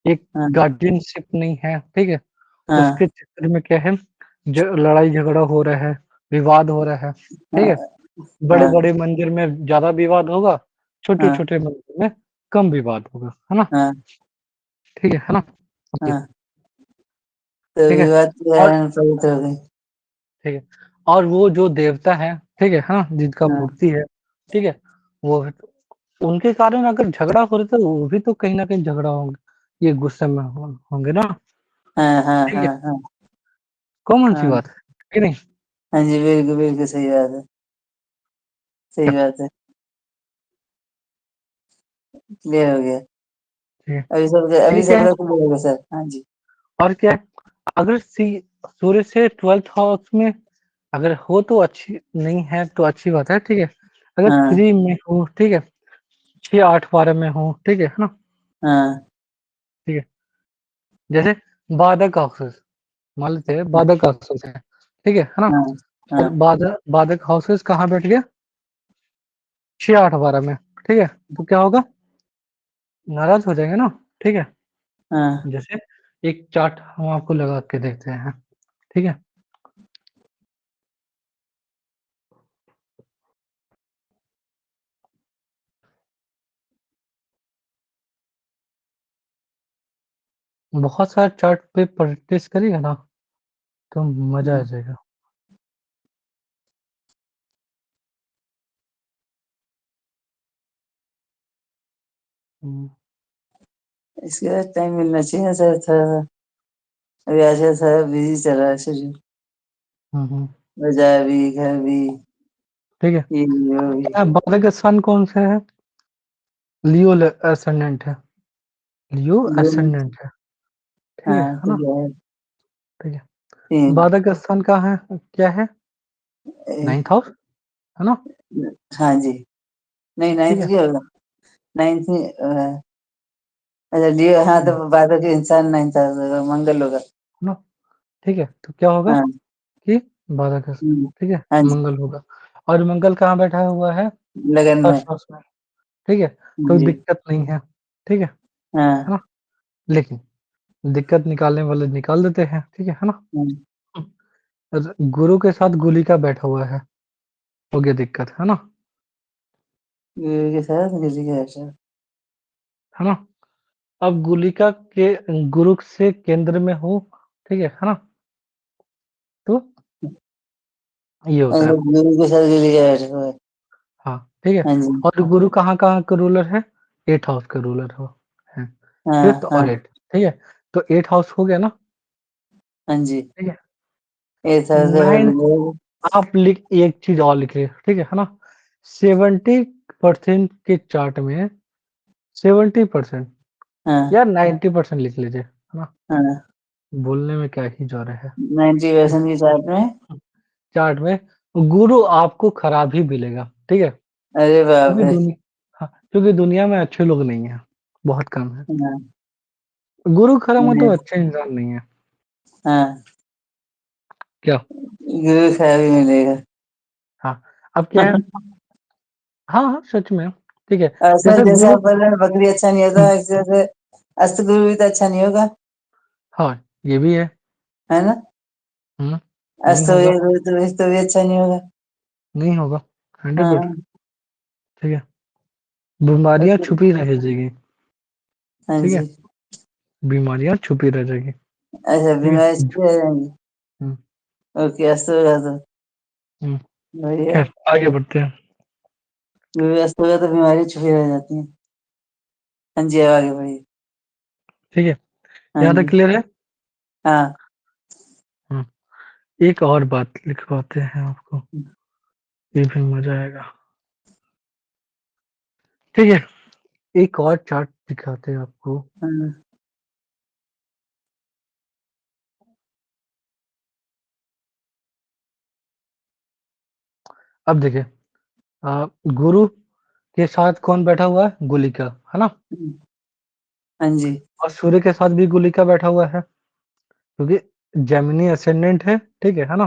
Speaker 1: एक
Speaker 2: हाँ,
Speaker 1: गार्डियनशिप नहीं है, ठीक है?
Speaker 2: हाँ,
Speaker 1: उसके चक्कर में क्या है, ज लड़ाई झगड़ा हो रहा है, विवाद हो रहा है, ठीक है?
Speaker 2: हाँ, हाँ,
Speaker 1: बड़े-बड़े मंदिर में ज़्यादा विवाद होगा,
Speaker 2: हाँ,
Speaker 1: छोटे-छोटे मंदिर में कम विवाद होगा, है ना?
Speaker 2: हाँ,
Speaker 1: ठीक है ना? ओके,
Speaker 2: हाँ, तो
Speaker 1: ठीक है?
Speaker 2: विवाद के
Speaker 1: और
Speaker 2: कारण पवित्र हो गई।
Speaker 1: ठीक है, और वो जो देवता है, ठीक है हाँ? जिनका
Speaker 2: हाँ,
Speaker 1: मूर्ति है, ठीक है? वो है, उनके कारण अगर झगड़ा हो रहा था, वो भी तो कहीं न कहीं झगड़ा होंगे, ये गुस्से में होंगे ना,
Speaker 2: हाँ, हाँ,
Speaker 1: ठीक है?
Speaker 2: हाँ, हाँ,
Speaker 1: कॉमन सी
Speaker 2: हाँ,
Speaker 1: बात है कि नहीं?
Speaker 2: हाँ जी, बिल्कुल, बिल्कुल सही बात है, सही बात है। क्लियर हो गया।
Speaker 1: ठीक है।
Speaker 2: अभी
Speaker 1: फिर क्या है,
Speaker 2: सबका क्लियर हो गया सर। हाँ जी।
Speaker 1: और क्या है, अगर सूर्य से 12th हाउस में अगर हो तो अच्छी, नहीं है तो अच्छी बात है, ठीक है। अगर
Speaker 2: हाँ
Speaker 1: 3 में हो, ठीक है, 6, 8, 12 में हो, ठीक है ना,
Speaker 2: हाँ
Speaker 1: ठीक है। जैसे बाधक हाउसेस, मान लेते हैं बाधक हाउसेस है, ठीक है ना।
Speaker 2: हाँ हाँ
Speaker 1: और बाधक हाउसेस कहाँ बैठ गया, 6, 8, 12 में, ठीक है। तो क्या होगा, नाराज हो जाएंगे ना, ठीक है।
Speaker 2: हाँ।
Speaker 1: जैसे एक चार्ट हम आपको लगा के देखते हैं, ठीक है। बहुत सारे चार्ट पे प्रैक्टिस करिएगा ना तो मजा आ जाएगा। हम्म,
Speaker 2: इसके बाद टाइम मिलना चाहिए सर थोड़ा। अभी आजकल सारा बिजी चल रहा है शेड्यूल।
Speaker 1: हम्म,
Speaker 2: बाजार भी, घर भी,
Speaker 1: ठीक है।
Speaker 2: ये भी वो भी।
Speaker 1: क्या बाधक का सन कौन सा है, लियो एसेंडेंट है, लियो एसेंडेंट है, ठीक
Speaker 2: हाँ
Speaker 1: है
Speaker 2: तो
Speaker 1: ना,
Speaker 2: क्या है?
Speaker 1: ठीक है।
Speaker 2: तीन।
Speaker 1: बाधक का सन कहाँ है, क्या है,
Speaker 2: ए,
Speaker 1: 9th हाउस, है ना,
Speaker 2: हाँ जी। नहीं
Speaker 1: ठीक
Speaker 2: नाइन्थ
Speaker 1: है।
Speaker 2: क्या होगा? नाइन्थ में अच्छा लियो। हाँ तो बादल के इंसान नाइन्थ हाउस होगा, मंगल होगा।
Speaker 1: ना, ठीक है। तो क्या होगा
Speaker 2: हाँ।
Speaker 1: कि बाधक का, ठीक है,
Speaker 2: हाँ जी।
Speaker 1: मंगल होगा। और मंगल कहाँ बैठा हुआ है,
Speaker 2: लगन में।
Speaker 1: फर्स्ट हाउस में, ठीक है।
Speaker 2: हाँ
Speaker 1: कोई
Speaker 2: जी।
Speaker 1: दिक्कत नहीं है, ठीक है
Speaker 2: हाँ
Speaker 1: ना। लेकिन दिक्कत निकालने वाले निकाल देते हैं, ठीक है ना।
Speaker 2: हाँ।
Speaker 1: गुरु के साथ गुलिका बैठा हुआ है, हो गया दिक्कत, है ना,
Speaker 2: गुरु के साथ किसी का ऐसा।
Speaker 1: है ना। अब गुलिका के गुरु से केंद्र में हो, ठीक है ना, तो ये होता
Speaker 2: अच्छा
Speaker 1: है।
Speaker 2: गुरु के साथ किसी का ऐसा हुआ है।
Speaker 1: हाँ, ठीक है।
Speaker 2: हाँ जी।
Speaker 1: और गुरु कहाँ कहाँ का रूलर है, 8th हाउस का रूलर हो है,
Speaker 2: हाँ
Speaker 1: 5th
Speaker 2: हाँ।
Speaker 1: और 8th, ठीक है। तो 8th हाउस हो गया ना,
Speaker 2: हाँ जी।
Speaker 1: ठीक है।
Speaker 2: ये था सर
Speaker 1: 9 आप लिख, एक चीज और लिख रहे, ठीक है ना। 70% के चार्ट में 70%
Speaker 2: हाँ
Speaker 1: या 90% लिख लीजिए, है ना,
Speaker 2: हाँ।
Speaker 1: बोलने में क्या ही जा रहा है।
Speaker 2: 90% की चार्ट में।
Speaker 1: चार्ट में गुरु आपको खराब ही मिलेगा, ठीक है।
Speaker 2: अरे बाप
Speaker 1: क्योंकि
Speaker 2: रे।
Speaker 1: दुनिया, हाँ, क्योंकि दुनिया में अच्छे लोग नहीं है, बहुत कम है।
Speaker 2: हाँ
Speaker 1: गुरु खरा मतलब
Speaker 2: हाँ
Speaker 1: अच्छे इंसान नहीं है,
Speaker 2: हाँ।
Speaker 1: क्या।
Speaker 2: गुरु खराब ही मिलेगा।
Speaker 1: हाँ, अब क्या है, हाँ हाँ सच में, ठीक है।
Speaker 2: ऐसा
Speaker 1: जैसे
Speaker 2: जैसे
Speaker 1: गुरु,
Speaker 2: आप बोल रहे हैं बकरी अच्छा नहीं होता, ऐसे जैसे अस्त गुरु भी तो अच्छा नहीं होगा।
Speaker 1: हाँ ये भी है,
Speaker 2: है ना?
Speaker 1: नहीं
Speaker 2: अस्त हो
Speaker 1: होगा,
Speaker 2: गया तो भी अच्छा नहीं होगा।
Speaker 1: नहीं होगा, 100%,
Speaker 2: हाँ।
Speaker 1: ठीक है। बीमारियां छुपी रह जाएगी,
Speaker 2: हाँ
Speaker 1: ठीक है,
Speaker 2: जी।
Speaker 1: बीमारियां छुपी रह जाएगी,
Speaker 2: अच्छा
Speaker 1: ठीक है।
Speaker 2: बीमारी से रह जाएंगी।
Speaker 1: हम्म,
Speaker 2: ओके अस्त होगा तो
Speaker 1: हम्म,
Speaker 2: बढ़िया।
Speaker 1: खैर आगे बढ़ते हैं,
Speaker 2: गुरु अस्त होगा तो बीमारी छुपी रह जाती है। हाँ जी अब आगे बढ़िए।
Speaker 1: ठीक है।
Speaker 2: हाँ
Speaker 1: यहाँ तक
Speaker 2: जी।
Speaker 1: क्लियर है।
Speaker 2: हाँ।
Speaker 1: हम्म, एक और बात लिखवाते हैं आपको, ये भी मजा आएगा, ठीक है। एक और चार्ट दिखाते हैं आपको।
Speaker 2: हाँ
Speaker 1: अब देखिए, गुरु के साथ कौन बैठा हुआ है, गुलिका, है ना।
Speaker 2: हाँ जी।
Speaker 1: और सूर्य के साथ भी गुलिका बैठा हुआ है, क्योंकि जेमिनी असेंडेंट है, ठीक है ना।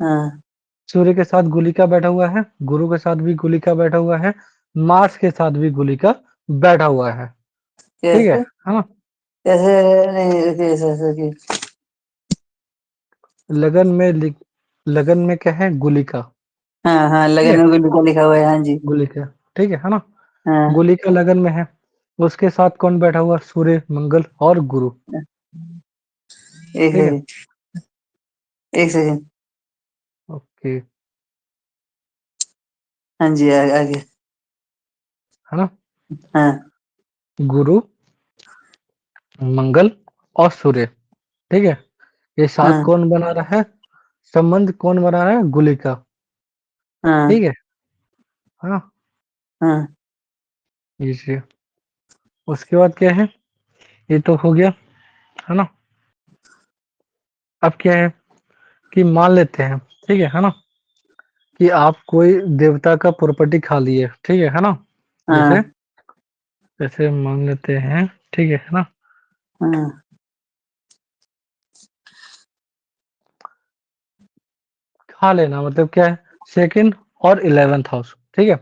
Speaker 2: हाँ
Speaker 1: सूर्य के साथ गुलिका बैठा हुआ है, गुरु के साथ भी गुलिका बैठा हुआ है, मार्स के साथ भी गुलिका बैठा हुआ है, ठीक
Speaker 2: कैसे?
Speaker 1: है ना।
Speaker 2: कैसे? नहीं कैसे ऐसे कि।
Speaker 1: लगन में लगन में क्या है, गुलिका,
Speaker 2: हाँ हाँ
Speaker 1: ठीक
Speaker 2: लगन
Speaker 1: है,
Speaker 2: में गुल्लू का लिखा हुआ है। हाँ जी।
Speaker 1: गुलिका, ठीक है ना।
Speaker 2: हाँ।
Speaker 1: गुलिका लगन में है, उसके साथ कौन बैठा हुआ, सूर्य, मंगल और गुरु,
Speaker 2: एक
Speaker 1: ठीक है,
Speaker 2: सेकंड। एक सेकंड।
Speaker 1: ओके,
Speaker 2: हाँ जी आगे।
Speaker 1: है ना।
Speaker 2: हाँ
Speaker 1: गुरु, मंगल और सूर्य, ठीक है, ये साथ
Speaker 2: हाँ
Speaker 1: कौन बना रहा है, संबंध कौन बना रहा है, गुलिका, ठीक
Speaker 2: हाँ
Speaker 1: है ना।
Speaker 2: हाँ।
Speaker 1: ये उसके बाद क्या है, ये तो हो गया, है ना। अब क्या है कि मान लेते हैं, ठीक है ना, कि आप कोई देवता का प्रॉपर्टी खा लिए, ठीक है ना। जैसे
Speaker 2: हाँ
Speaker 1: जैसे मान लेते हैं, ठीक है ना।
Speaker 2: हाँ
Speaker 1: खा लेना मतलब क्या है, सेकंड और 11th हाउस, ठीक है।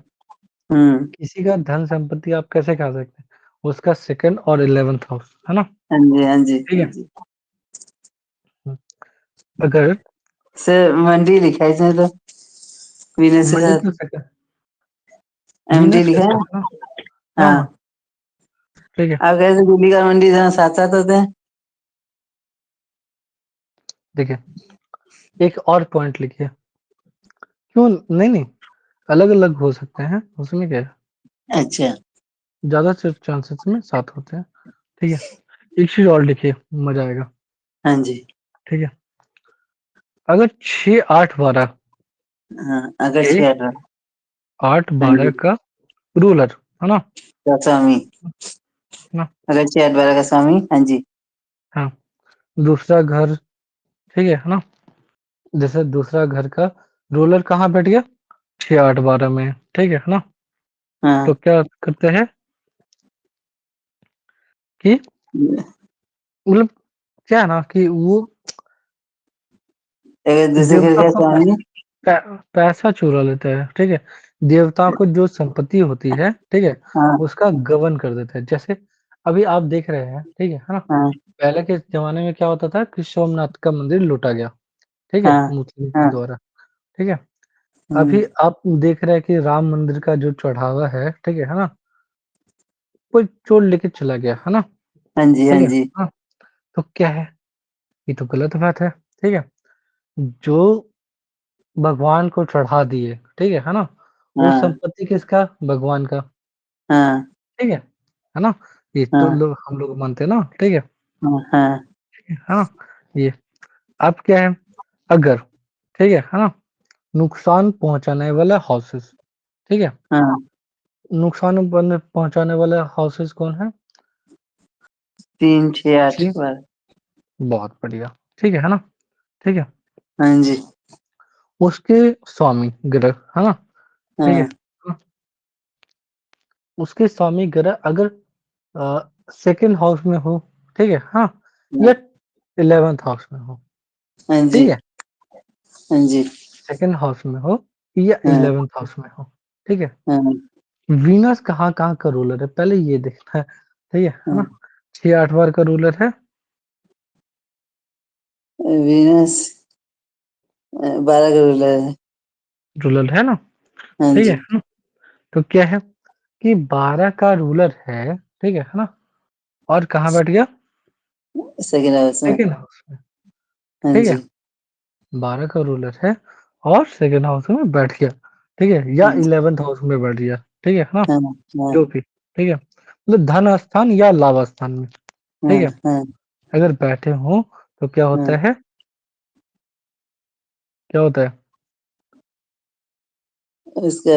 Speaker 2: हम्म,
Speaker 1: किसी का धन संपत्ति आप कैसे खा सकते हैं, उसका सेकंड और 11th हाउस, है ना।
Speaker 2: हाँ जी हाँ जी
Speaker 1: ठीक
Speaker 2: हाँ
Speaker 1: है।
Speaker 2: जी।
Speaker 1: अगर
Speaker 2: सर मंडी लिखा है इसमें तो वीनस के
Speaker 1: मंडी
Speaker 2: साथ
Speaker 1: तो सेकंड,
Speaker 2: एमडी
Speaker 1: वीनस
Speaker 2: लिखा
Speaker 1: कैसे
Speaker 2: है।
Speaker 1: है ना। हाँ हाँ,
Speaker 2: हाँ,
Speaker 1: ठीक है।
Speaker 2: आप कैसे दिल्ली का मंडी दोनों साथ साथ होते हैं।
Speaker 1: देखिए, एक और पॉइंट लिखिए, क्यों नहीं नहीं, अलग अलग हो सकते हैं, उसमें क्या है,
Speaker 2: अच्छा
Speaker 1: ज्यादा चांसेस में साथ होते हैं, ठीक है। एक चीज और लिखिए, मजा आएगा,
Speaker 2: हाँ जी।
Speaker 1: ठीक है। अगर 6 8 12
Speaker 2: हाँ अगर
Speaker 1: के
Speaker 2: 6 8
Speaker 1: 8
Speaker 2: हाँ
Speaker 1: 12
Speaker 2: जी।
Speaker 1: का रूलर, है ना।
Speaker 2: का स्वामी,
Speaker 1: ना,
Speaker 2: अगर 6 8 12 का स्वामी, हाँ जी।
Speaker 1: हाँ, दूसरा घर, ठीक है ना। जैसे दूसरा घर का रूलर कहाँ बैठ गया, 6 8 12 में, ठीक है ना। तो
Speaker 2: हाँ
Speaker 1: क्या करते हैं कि मतलब क्या है ना कि वो
Speaker 2: अगर दूसरे घर
Speaker 1: देवता
Speaker 2: का
Speaker 1: को
Speaker 2: स्वामी,
Speaker 1: पैसा चुरा लेता है, ठीक है। देवताओं को जो संपत्ति होती है, ठीक है,
Speaker 2: हाँ
Speaker 1: उसका गबन कर देता है। जैसे अभी आप देख रहे हैं, ठीक है ना।
Speaker 2: हाँ
Speaker 1: पहले के जमाने में क्या होता था कि सोमनाथ का मंदिर लूटा गया, ठीक है,
Speaker 2: हाँ
Speaker 1: मुस्लिम के
Speaker 2: हाँ
Speaker 1: द्वारा, ठीक है।
Speaker 2: हम्म,
Speaker 1: अभी आप देख रहे हैं कि राम मंदिर का जो चढ़ावा है, ठीक है ना, कोई चोर लेके चला गया, है ना,
Speaker 2: हाँ जी हाँ
Speaker 1: ठीक है।
Speaker 2: जी
Speaker 1: हाँ, तो क्या है, ये तो गलत बात है, ठीक है। जो भगवान को चढ़ा दिए, ठीक है ना, वो
Speaker 2: हाँ
Speaker 1: संपत्ति किसका, भगवान का,
Speaker 2: हाँ
Speaker 1: ठीक है ना। ये तो
Speaker 2: हाँ
Speaker 1: लोग हम लोग मानते हैं ना, ठीक
Speaker 2: हाँ हाँ
Speaker 1: है ना। ये अब क्या है, अगर, ठीक है ना, नुकसान पहुंचाने वाला हाउसेस, ठीक है,
Speaker 2: हाँ
Speaker 1: पहुंचाने वाले हाउसेस कौन है,
Speaker 2: 3 6 8
Speaker 1: जी,
Speaker 2: 12।
Speaker 1: बहुत बढ़िया, ठीक है ना, ठीक है।
Speaker 2: हाँ जी
Speaker 1: उसके स्वामी ग्रह, है ना, ठीक है।
Speaker 2: हाँ
Speaker 1: हाँ, उसके स्वामी ग्रह अगर सेकंड हाउस में हो, ठीक है, हाँ, या 11th हाउस में हो,
Speaker 2: हाँ जी
Speaker 1: ठीक है,
Speaker 2: हाँ जी
Speaker 1: सेकंड हाउस में हो या
Speaker 2: हाँ
Speaker 1: 11th हाउस में हो, ठीक है।
Speaker 2: हाँ
Speaker 1: वीनस कहाँ-कहाँ का रूलर है, पहले ये देखना है, ठीक है
Speaker 2: हाँ
Speaker 1: ना। 6 8 बार का रूलर है,
Speaker 2: वीनस 12 का रूलर है।
Speaker 1: रूलर है ना,
Speaker 2: हाँ
Speaker 1: ठीक
Speaker 2: जी,
Speaker 1: है ना। तो क्या है कि 12 का रूलर है, ठीक है ना, और कहाँ बैठ गया,
Speaker 2: सेकंड हाउस में।
Speaker 1: सेकंड हाउस में,
Speaker 2: हाँ
Speaker 1: ठीक है।
Speaker 2: जी
Speaker 1: 12 का रूलर है और सेकंड हाउस में बैठ गया, ठीक है, या
Speaker 2: हाँ जी
Speaker 1: 11th हाउस में बैठ गया, ठीक है ना,
Speaker 2: हाँ हाँ
Speaker 1: जो भी, ठीक है, मतलब धन स्थान या लाभ स्थान में,
Speaker 2: हाँ
Speaker 1: ठीक है,
Speaker 2: हाँ
Speaker 1: अगर बैठे हों तो क्या
Speaker 2: हाँ।
Speaker 1: होता है, क्या होता है,
Speaker 2: उसका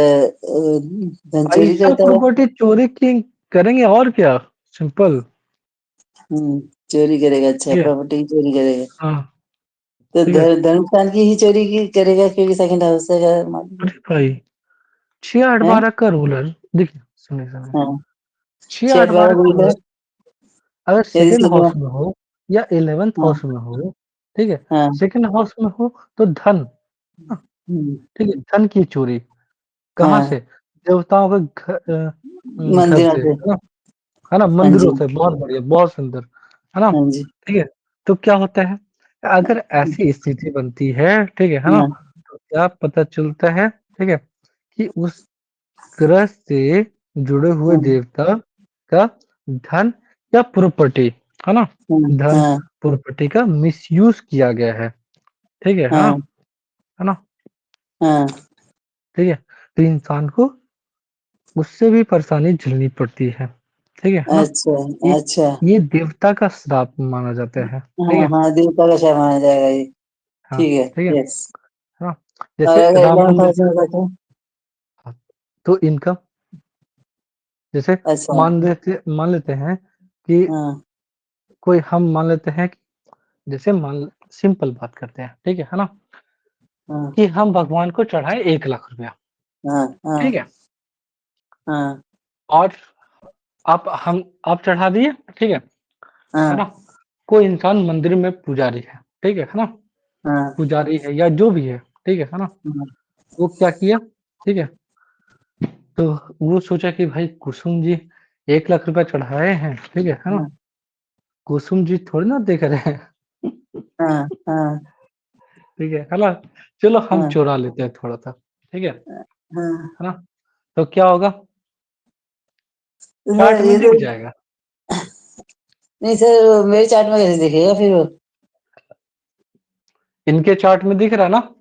Speaker 2: धन चोरी
Speaker 1: पैसा
Speaker 2: करता है।
Speaker 1: प्रॉपर्टी चोरी की करेंगे और क्या, सिंपल,
Speaker 2: चोरी करेगा, अच्छा
Speaker 1: ठीक है।
Speaker 2: प्रॉपर्टी की चोरी करेगा।
Speaker 1: हाँ,
Speaker 2: तो
Speaker 1: ठीक है।
Speaker 2: धर्मस्थान की ही चोरी की करेगा क्योंकि सेकंड हाउस से का मालिक
Speaker 1: अरे भाई, 6 8
Speaker 2: है।
Speaker 1: 12 का रूलर, देखिए सुनिए सुनिए,
Speaker 2: हाँ
Speaker 1: 6
Speaker 2: 6 8
Speaker 1: 8
Speaker 2: 12
Speaker 1: 12 का
Speaker 2: रूलर।
Speaker 1: रूलर अगर
Speaker 2: यदि
Speaker 1: सेकंड
Speaker 2: से
Speaker 1: हाउस में हो या 11th
Speaker 2: हाँ
Speaker 1: हाउस में हो, ठीक है,
Speaker 2: हाँ
Speaker 1: सेकंड हाउस में हो तो धन, हाँ,
Speaker 2: हम्म,
Speaker 1: ठीक है, धन की चोरी कहाँ
Speaker 2: हाँ
Speaker 1: से, देवताओं के घर
Speaker 2: मंदिरों
Speaker 1: से,
Speaker 2: से।
Speaker 1: है ना,
Speaker 2: हाँ जी
Speaker 1: मंदिरों से, बहुत बढ़िया, बहुत सुंदर, है ना,
Speaker 2: हाँ जी
Speaker 1: ठीक है। तो क्या होता है, अगर ऐसी स्थिति बनती है, ठीक है ना,
Speaker 2: हाँ
Speaker 1: तो क्या पता चलता है, ठीक है, कि उस ग्रह से जुड़े हुए
Speaker 2: हाँ
Speaker 1: देवता का धन या प्रॉपर्टी, है ना, धन
Speaker 2: हाँ
Speaker 1: प्रॉपर्टी का मिसयूज किया गया है, ठीक है ना,
Speaker 2: हाँ
Speaker 1: है ना,
Speaker 2: हाँ।
Speaker 1: ठीक है। तो इंसान को उससे भी परेशानी झेलनी पड़ती है, ठीक है ना।
Speaker 2: अच्छा
Speaker 1: ये
Speaker 2: अच्छा।
Speaker 1: ये देवता का श्राप माना जाता है, ठीक
Speaker 2: हाँ
Speaker 1: है,
Speaker 2: हाँ, देवता का शाप माना जाएगा ये।
Speaker 1: हाँ,
Speaker 2: ठीक है,
Speaker 1: ठीक है,
Speaker 2: यस।
Speaker 1: हाँ,
Speaker 2: और
Speaker 1: जैसे
Speaker 2: अगर
Speaker 1: राम
Speaker 2: 11th
Speaker 1: मंदिर,
Speaker 2: हाउस में बैठे।
Speaker 1: हाँ, तो इनकम, जैसे
Speaker 2: अच्छा।
Speaker 1: मान लेते हैं कि
Speaker 2: हाँ,
Speaker 1: कोई हम मान लेते हैं कि जैसे सिंपल बात करते हैं, ठीक है ना?
Speaker 2: हाँ,
Speaker 1: कि हम भगवान को चढ़ाए 1 लाख रुपया,
Speaker 2: हाँ, हाँ,
Speaker 1: ठीक है?
Speaker 2: हाँ,
Speaker 1: और आप चढ़ा दिए, ठीक है
Speaker 2: हाँ,
Speaker 1: ना? कोई इंसान मंदिर में पुजारी है ना?
Speaker 2: हाँ,
Speaker 1: पुजारी है या जो भी है, ठीक है ना?
Speaker 2: हाँ,
Speaker 1: वो क्या किया, ठीक है? तो वो सोचा कि भाई कुसुम जी 1 लाख रुपया चढ़ाए हैं, ठीक है ना?
Speaker 2: हाँ,
Speaker 1: कुसुम जी थोड़ी ना देख रहे हैं,
Speaker 2: हाँ, हाँ,
Speaker 1: ठीक है ना? चलो हम
Speaker 2: हाँ,
Speaker 1: चुरा लेते हैं थोड़ा-सा, ठीक
Speaker 2: हाँ।
Speaker 1: है ना? तो क्या होगा?
Speaker 2: तो
Speaker 1: चार्ट
Speaker 2: सर
Speaker 1: में
Speaker 2: ये
Speaker 1: दिख
Speaker 2: तो
Speaker 1: जाएगा।
Speaker 2: नहीं सर, वो मेरे चार्ट में कैसे दिखेगा फिर वो?
Speaker 1: इनके चार्ट में दिख रहा है ना?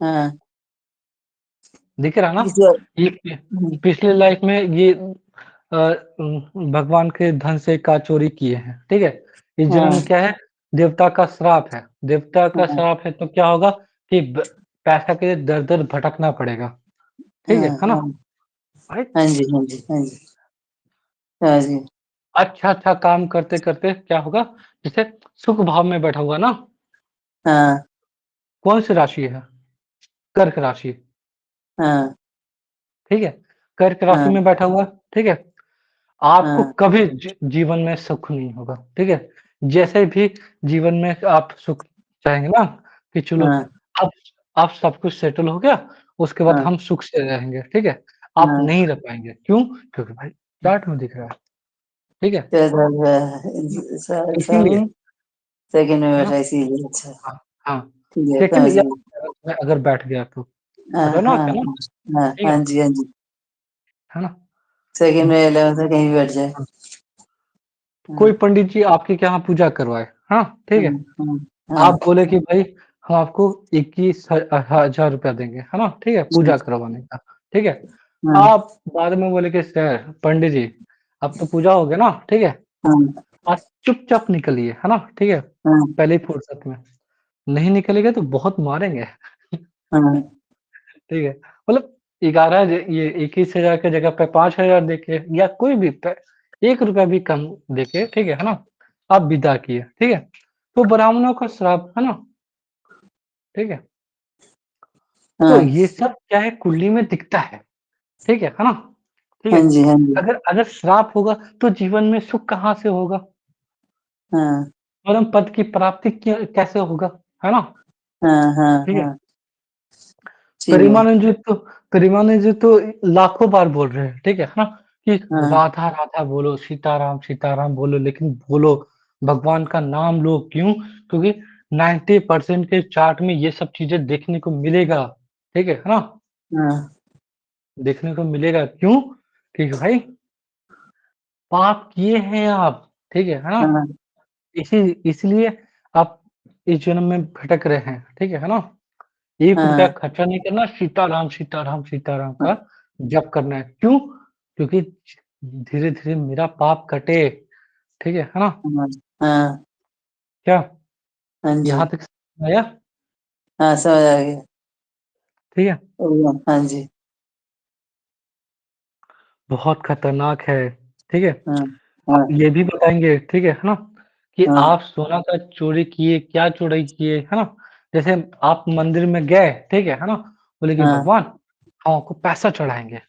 Speaker 2: हाँ,
Speaker 1: दिख रहा है ना?
Speaker 2: किसी और।
Speaker 1: ये
Speaker 2: हम्म,
Speaker 1: पिछले लाइफ में ये भगवान के धन से का चोरी किए हैं, ठीक है? इस जन्म में
Speaker 2: हाँ,
Speaker 1: क्या है? देवता का श्राप है। देवता का
Speaker 2: हाँ,
Speaker 1: श्राप है तो क्या होगा कि पैसा के लिए दर-दर भटकना पड़ेगा, ठीक
Speaker 2: हाँ,
Speaker 1: है ना?
Speaker 2: हाँ,
Speaker 1: राइट?
Speaker 2: हाँ जी, हाँ जी, हाँ जी, हाँ जी,
Speaker 1: अच्छा-अच्छा काम करते-करते क्या होगा? जैसे सुख भाव में बैठा हुआ ना,
Speaker 2: हाँ,
Speaker 1: कौन-सी राशि है? कर्क राशि,
Speaker 2: हाँ,
Speaker 1: ठीक है? कर्क राशि
Speaker 2: हाँ,
Speaker 1: में बैठा हुआ, ठीक है? आपको
Speaker 2: हाँ,
Speaker 1: कभी जीवन में सुख नहीं होगा, ठीक है? जैसे भी जीवन में आप सुख चाहेंगे ना कि चलो
Speaker 2: हाँ,
Speaker 1: अब अब सब कुछ सेटल हो गया, उसके बाद
Speaker 2: हाँ,
Speaker 1: हम सुख से रहेंगे, ठीक है? आप
Speaker 2: हाँ।
Speaker 1: नहीं रह पाएँगे, क्यों? क्योंकि भाई चार्ट में दिख रहा है, ठीक है?
Speaker 2: क्या था
Speaker 1: इ इसीलिए,
Speaker 2: स्वामी सेकंड में
Speaker 1: है ना?
Speaker 2: बैठा इसीलिए। अच्छा,
Speaker 1: हाँ, हाँ।
Speaker 2: ठीक है,
Speaker 1: सेकंड
Speaker 2: समझ
Speaker 1: या
Speaker 2: गई।
Speaker 1: में अगर बैठ गया तो,
Speaker 2: हाँ,
Speaker 1: पता ना
Speaker 2: हाँ,
Speaker 1: होता है ना?
Speaker 2: हाँ, हाँ,
Speaker 1: ठीक है,
Speaker 2: हाँ जी, हाँ जी।
Speaker 1: है ना?
Speaker 2: सेकंड में 11th में कहीं भी बैठ जाए।
Speaker 1: हाँ, कोई
Speaker 2: हाँ,
Speaker 1: पंडित जी आपके यहाँ पूजा करवाए, हाँ, ठीक
Speaker 2: हाँ,
Speaker 1: है?
Speaker 2: हाँ,
Speaker 1: आप
Speaker 2: हाँ,
Speaker 1: बोले कि भाई हम आपको 21,000 रुपया देंगे, है ना? ठीक है? पूजा करवाने का, ठीक है?
Speaker 2: हाँ,
Speaker 1: आप बाद में बोले कि सर पंडित जी, अब तो पूजा हो गया ना, ठीक है?
Speaker 2: हाँ,
Speaker 1: आप चुपचाप निकलिए, है ना? ठीक है?
Speaker 2: हाँ,
Speaker 1: पहले ही फुर्सत में, नहीं निकलेंगे तो बहुत मारेंगे,
Speaker 2: हाँ,
Speaker 1: ठीक है? मतलब 11 ये 21,000 की जगह पे 5,000 देके या कोई भी ₹1 भी कम देके, ठीक है ना? आप विदा किए, ठीक है? तो ब्राह्मणों का श्राप, है ना? ठीक है? तो
Speaker 2: हाँ,
Speaker 1: ये सब क्या है कुंडली में दिखता है ना? ठीक
Speaker 2: हाँ
Speaker 1: है?
Speaker 2: जी, हाँ जी,
Speaker 1: अगर अगर श्राप होगा तो जीवन में सुख कहाँ से होगा?
Speaker 2: हाँ,
Speaker 1: परम पद की प्राप्ति कैसे होगा? है ना?
Speaker 2: हाँ, हाँ,
Speaker 1: ठीक है?
Speaker 2: हाँ, ठीक है।
Speaker 1: प्रेमानंद जी तो प्रेमानंद जी तो लाखों बार बोल रहे हैं, ठीक है ना? कि
Speaker 2: हाँ,
Speaker 1: राधा, राधा बोलो, सीताराम, सीताराम बोलो, लेकिन बोलो, भगवान का नाम लो, क्यों? क्योंकि 90% के चार्ट में ये सब चीज़ें देखने को मिलेगा, ठीक है ना?
Speaker 2: हाँ,
Speaker 1: देखने को मिलेगा, क्यों? क्योंकि भाई पाप किए हैं आप, ठीक है ना?
Speaker 2: हाँ,
Speaker 1: इसी इसलिए आप इस जन्म में भटक रहे हैं, ठीक है ना? ₹1
Speaker 2: हाँ,
Speaker 1: खर्चा नहीं करना, सीताराम, सीताराम, सीताराम का जप करना है, क्यों? क्योंकि धीरे-धीरे मेरा पाप कटे, ठीक है ना?
Speaker 2: हाँ, हाँ,
Speaker 1: क्या
Speaker 2: हाँ जी,
Speaker 1: यहाँ तक समझ आया?
Speaker 2: हाँ, समझ आ गया।
Speaker 1: ठीक है?
Speaker 2: हाँ जी,
Speaker 1: बहुत खतरनाक है, ठीक है?
Speaker 2: हाँ,
Speaker 1: आप
Speaker 2: हाँ,
Speaker 1: ये भी बताएँगे, ठीक है ना? कि
Speaker 2: हाँ,
Speaker 1: आप सोना का चोरी किए, क्या चोरी किए, है ना? जैसे आप मंदिर में गए, ठीक है ना? बोले कि
Speaker 2: हाँ,
Speaker 1: भगवान हम आपको पैसा चढ़ाएँगे। आप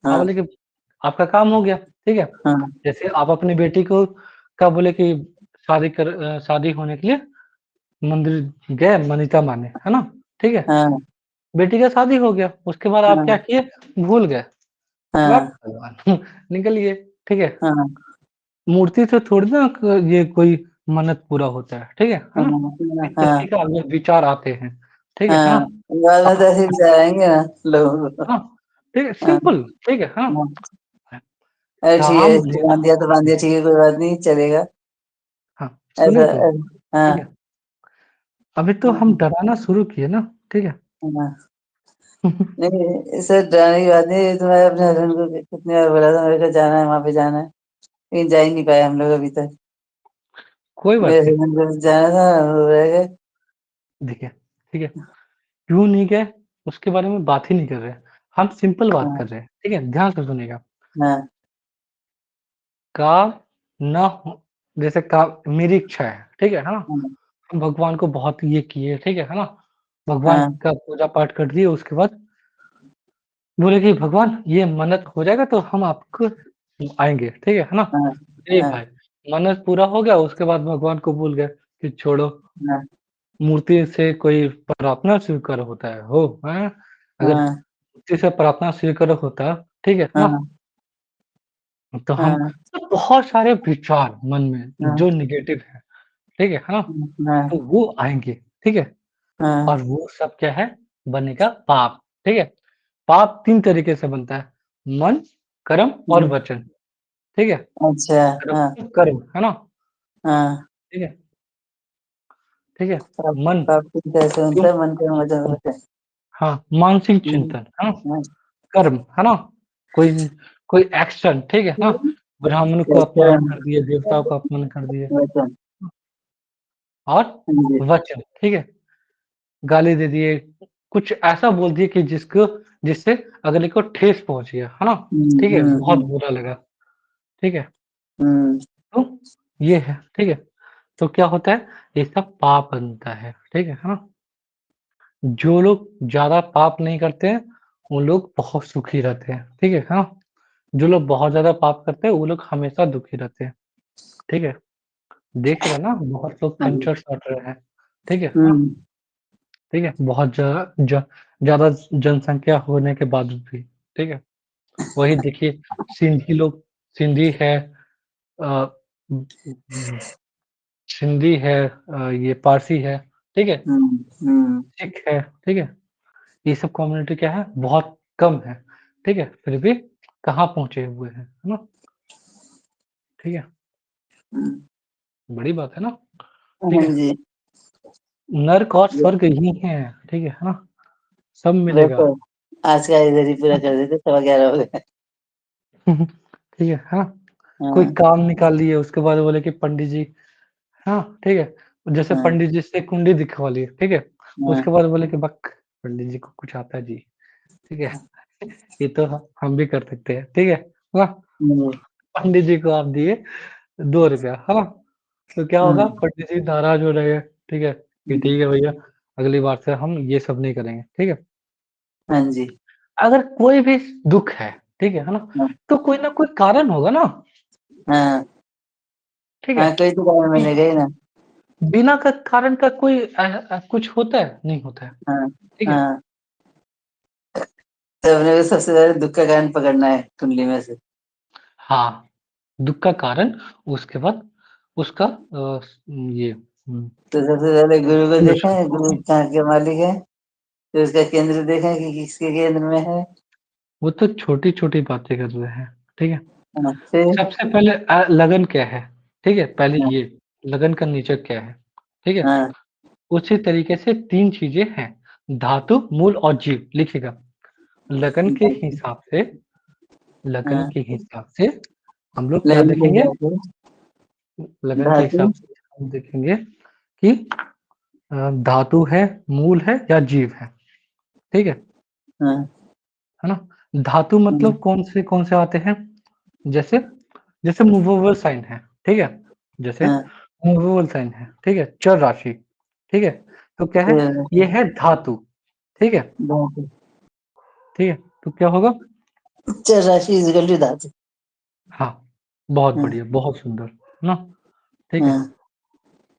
Speaker 2: हाँ,
Speaker 1: बोले कि आपका काम हो गया, ठीक है?
Speaker 2: हाँ,
Speaker 1: जैसे आप अपनी बेटी को क्या बोले कि शादी होने के लिए मंदिर गए मनीता माँगने, है ना? ठीक है?
Speaker 2: हाँ,
Speaker 1: बेटी का शादी हो गया, उसके बाद आप क्या
Speaker 2: हाँ,
Speaker 1: किए? भूल गए।
Speaker 2: हाँ,
Speaker 1: भगवान निकलिए, ठीक है?
Speaker 2: हाँ,
Speaker 1: मूर्ति से थोड़ी ना ये कोई मन्नत पूरा होता है ना?
Speaker 2: हाँ,
Speaker 1: इस
Speaker 2: हाँ,
Speaker 1: तरीके का विचार आते हैं, ठीक है
Speaker 2: हाँ,
Speaker 1: ना?
Speaker 2: बाद में तो
Speaker 1: आप
Speaker 2: ऐसे ही जाएंगे ना लोगों को।
Speaker 1: हाँ, ठीक है,
Speaker 2: हाँ,
Speaker 1: सिंपल, ठीक है ना?
Speaker 2: हाँ, अरे ठीक है,
Speaker 1: रामलीला
Speaker 2: बांध दिया तो बांध दिया, ठीक है, कोई बात नहीं, चलेगा।
Speaker 1: हाँ,
Speaker 2: ऐसा
Speaker 1: सुनिए तो, ठीक
Speaker 2: हाँ,
Speaker 1: है? अभी तो हम
Speaker 2: हाँ,
Speaker 1: डराना शुरू किए ना, ठीक है?
Speaker 2: हाँ, नहीं सर, डराने की बात नहीं, तो मैं अपने हस्बैंड को कितनी बार बोला था मेरे को जाना है, वहाँ पे जाना है, लेकिन जा ही नहीं पाए हम लोग अभी तक।
Speaker 1: कोई बात
Speaker 2: मेरे
Speaker 1: नहीं,
Speaker 2: हस्बैंड को जाना था, वो रह गए।
Speaker 1: देखिए, ठीक है? क्यों नहीं गए, उसके बारे में बात ही नहीं कर रहे हैं। हम सिंपल बात
Speaker 2: हाँ,
Speaker 1: कर रहे हैं, ठीक है? ध्यान से सुनिएगा।
Speaker 2: हाँ,
Speaker 1: काम ना हो, जैसे काम मेरी इच्छा है, ठीक है ना?
Speaker 2: हाँ,
Speaker 1: हम भगवान को बहुत ये किए, ठीक है ना? भगवान
Speaker 2: हाँ,
Speaker 1: का पूजा-पाठ कर दिए, उसके बाद बोले कि भगवान ये मन्नत हो जाएगा तो हम आपको आएँगे, ठीक है ना?
Speaker 2: हाँ,
Speaker 1: ए
Speaker 2: हाँ,
Speaker 1: भाई, मन्नत पूरा हो गया, उसके बाद भगवान को भूल गए कि छोड़ो,
Speaker 2: हाँ,
Speaker 1: मूर्ति से कोई प्रार्थना स्वीकार होता है, हैं? अगर
Speaker 2: हाँ,
Speaker 1: मूर्ति से प्रार्थना स्वीकार होता, ठीक है ना?
Speaker 2: हाँ,
Speaker 1: तो हम
Speaker 2: हाँ,
Speaker 1: तो बहुत सारे विचार मन में
Speaker 2: हाँ,
Speaker 1: जो नेगेटिव है, ठीक है ना?
Speaker 2: हाँ,
Speaker 1: तो वो आएँगे, ठीक है?
Speaker 2: हाँ,
Speaker 1: और वो सब क्या है? बनेगा पाप, ठीक है? पाप 3 तरीके से बनता है, मन, कर्म और
Speaker 2: जी,
Speaker 1: वचन, ठीक है?
Speaker 2: अच्छा,
Speaker 1: कर्म
Speaker 2: हाँ,
Speaker 1: मतलब कर्म, है ना?
Speaker 2: हाँ,
Speaker 1: ठीक है? ठीक है?
Speaker 2: पाप
Speaker 1: मन
Speaker 2: पाप की कैसे
Speaker 1: क्यों?
Speaker 2: बनता है, मन का वजन होता है।
Speaker 1: हाँ, मानसिक
Speaker 2: हुँ,
Speaker 1: चिंतन, है ना?
Speaker 2: हाँ,
Speaker 1: कर्म, है ना? कोई कोई एक्शन, ठीक है ना? ब्राह्मण को
Speaker 2: कैसे
Speaker 1: अपमान कर दिए, देवताओं को अपमान कर दिए
Speaker 2: वचन,
Speaker 1: और
Speaker 2: हाँ जी,
Speaker 1: वचन, ठीक है? गाली दे दिए, कुछ ऐसा बोल दिए कि जिससे अगले को ठेस पहुँच गया, है ना?
Speaker 2: हुँ,
Speaker 1: ठीक है?
Speaker 2: हुँ,
Speaker 1: बहुत
Speaker 2: हुँ,
Speaker 1: बुरा लगा, ठीक है?
Speaker 2: हुँ,
Speaker 1: तो ये है, ठीक है? तो क्या होता है? ये सब पाप बनता है, ठीक है ना? जो लोग ज़्यादा पाप नहीं करते हैं, वो लोग बहुत सुखी रहते हैं, ठीक है? हाँ? जो लोग बहुत ज़्यादा पाप करते हैं, वो लोग हमेशा दुखी रहते हैं, ठीक है? देख रहे हैं ना, बहुत लोग
Speaker 2: हाँ जी,
Speaker 1: कंजर सट रहे हैं, ठीक है? हाँ?
Speaker 2: हुँ,
Speaker 1: ठीक है? बहुत ज़्यादा जनसंख्या होने के बावजूद भी, ठीक है? वही देखिए सिंधी लोग सिंधी है अ, उम उम, सिंधी है ये पारसी है, ठीक है?
Speaker 2: हुँ, हुँ,
Speaker 1: सिख है, ठीक है? ये सब कम्युनिटी क्या है? बहुत कम है, ठीक है? फिर भी कहाँ पहुँचे हुए हैं, है ना? ठीक है?
Speaker 2: हुँ,
Speaker 1: बड़ी बात है ना? ठीक
Speaker 2: हाँ
Speaker 1: है?
Speaker 2: जी,
Speaker 1: नर्क और
Speaker 2: ये
Speaker 1: स्वर्ग यही है, ठीक है ना? सब मिलेगा।
Speaker 2: देखो आज का इधर ही पूरा कर देते, 11:15 हो गए।
Speaker 1: ठीक है, हाँ? कोई
Speaker 2: हाँ,
Speaker 1: काम निकाल लिए उसके बाद बोले कि पंडित जी हाँ, ठीक है? जैसे
Speaker 2: हाँ,
Speaker 1: पंडित जी से कुंडली दिखवा लिए, ठीक है?
Speaker 2: हाँ,
Speaker 1: उसके बाद बोले कि बक पंडित जी को कुछ आता है जी, ठीक है? ये तो हम भी कर सकते हैं, ठीक है? वाह!
Speaker 2: हुँ,
Speaker 1: पंडित जी को आप दिए ₹2 हाँ? तो क्या
Speaker 2: हुँ,
Speaker 1: होगा पंडित जी नाराज़ हो जाएँगे, ठीक है? कि
Speaker 2: हुँ,
Speaker 1: ठीक है भैया, अगली बार से हम ये सब नहीं करेंगे, ठीक है?
Speaker 2: हाँ जी,
Speaker 1: अगर कोई भी दुःख है, ठीक है ना?
Speaker 2: हाँ,
Speaker 1: तो कोई ना कोई कारण होगा ना,
Speaker 2: हाँ,
Speaker 1: ठीक है?
Speaker 2: हाँ, कोई तो कारण
Speaker 1: बि
Speaker 2: मिलेगा ही ना।
Speaker 1: बिना का कारण का कोई कुछ होता है? नहीं होता है,
Speaker 2: हाँ,
Speaker 1: ठीक है?
Speaker 2: हाँ, तो अपने को सबसे ज़्यादा दुःख का कारण पकड़ना है कुंडली में से।
Speaker 1: हाँ, दुःख का कारण उसके बाद उसका ये
Speaker 2: तो सबसे पहले गुरु को
Speaker 1: सोल्यूशन
Speaker 2: देखें, गुरु कहाँ के मालिक है, फिर उसका केंद्र देखें कि किसके केंद्र में है।
Speaker 1: वो तो छोटी-छोटी बातें कर रहे हैं, ठीक है?
Speaker 2: हाँ, फिर
Speaker 1: सबसे पहले लगन क्या है? ठीक है? पहले
Speaker 2: हाँ,
Speaker 1: ये लगन का नेचर क्या है? ठीक है?
Speaker 2: हाँ,
Speaker 1: उसी तरीके से 3 चीज़ें हैं, धातु, मूल और जीव लिखिएगा। लगन के हिसाब से लगन
Speaker 2: हाँ,
Speaker 1: के हिसाब से हम लोग क्या
Speaker 2: लगन के
Speaker 1: देखेंगे?
Speaker 2: हिसाब से
Speaker 1: लगन के
Speaker 2: धातु,
Speaker 1: हिसाब से हम देखेंगे कि धातु है, मूल है या जीव है, ठीक है?
Speaker 2: हाँ,
Speaker 1: है ना? धातु
Speaker 2: हुँ,
Speaker 1: मतलब कौन से आते हैं? जैसे जैसे मूवेबल साइन है, ठीक है? जैसे
Speaker 2: हाँ,
Speaker 1: मूवेबल साइन है, ठीक है? चर राशि, ठीक है? तो क्या है?
Speaker 2: फिर
Speaker 1: ये है धातु, ठीक है?
Speaker 2: धातु,
Speaker 1: ठीक है? तो क्या होगा?
Speaker 2: चर राशि इज़ इक्वल टू धातु।
Speaker 1: हाँ, बहुत
Speaker 2: हाँ,
Speaker 1: बढ़िया, बहुत सुंदर, है ना? ठीक है?
Speaker 2: हाँ,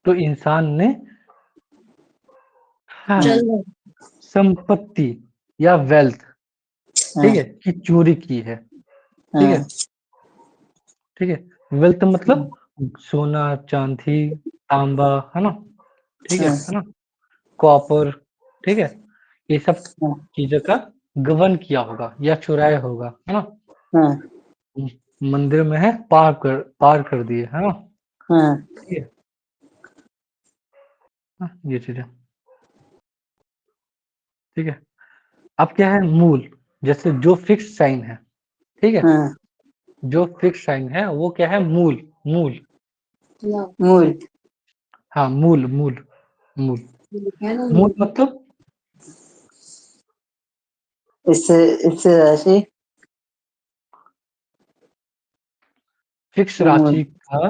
Speaker 1: तो इंसान ने हाँ,
Speaker 2: हाँ,
Speaker 1: संपत्ति या वेल्थ, ठीक
Speaker 2: हाँ,
Speaker 1: है? की चोरी की है, ठीक है?
Speaker 2: हाँ,
Speaker 1: ठीक है? वेल्थ मतलब सोना, चाँदी, तांबा, है ना? ठीक
Speaker 2: हाँ,
Speaker 1: है ना? कॉपर, ठीक है? ये सब
Speaker 2: हाँ,
Speaker 1: चीज़ों का गबन किया होगा या चुराया होगा, है ना?
Speaker 2: हाँ,
Speaker 1: मंदिर में है पार कर दिए, है ना?
Speaker 2: हाँ,
Speaker 1: ठीक है? ये चीज़ें, ठीक है? अब क्या है मूल, जैसे जो फिक्स साइन है, ठीक है?
Speaker 2: हाँ,
Speaker 1: जो फिक्स साइन है वो क्या है मूल मूल,
Speaker 2: मूल,
Speaker 1: हाँ, मूल मूल मतलब
Speaker 2: इससे इससे राशि
Speaker 1: फिक्स
Speaker 2: मूल।
Speaker 1: राशि का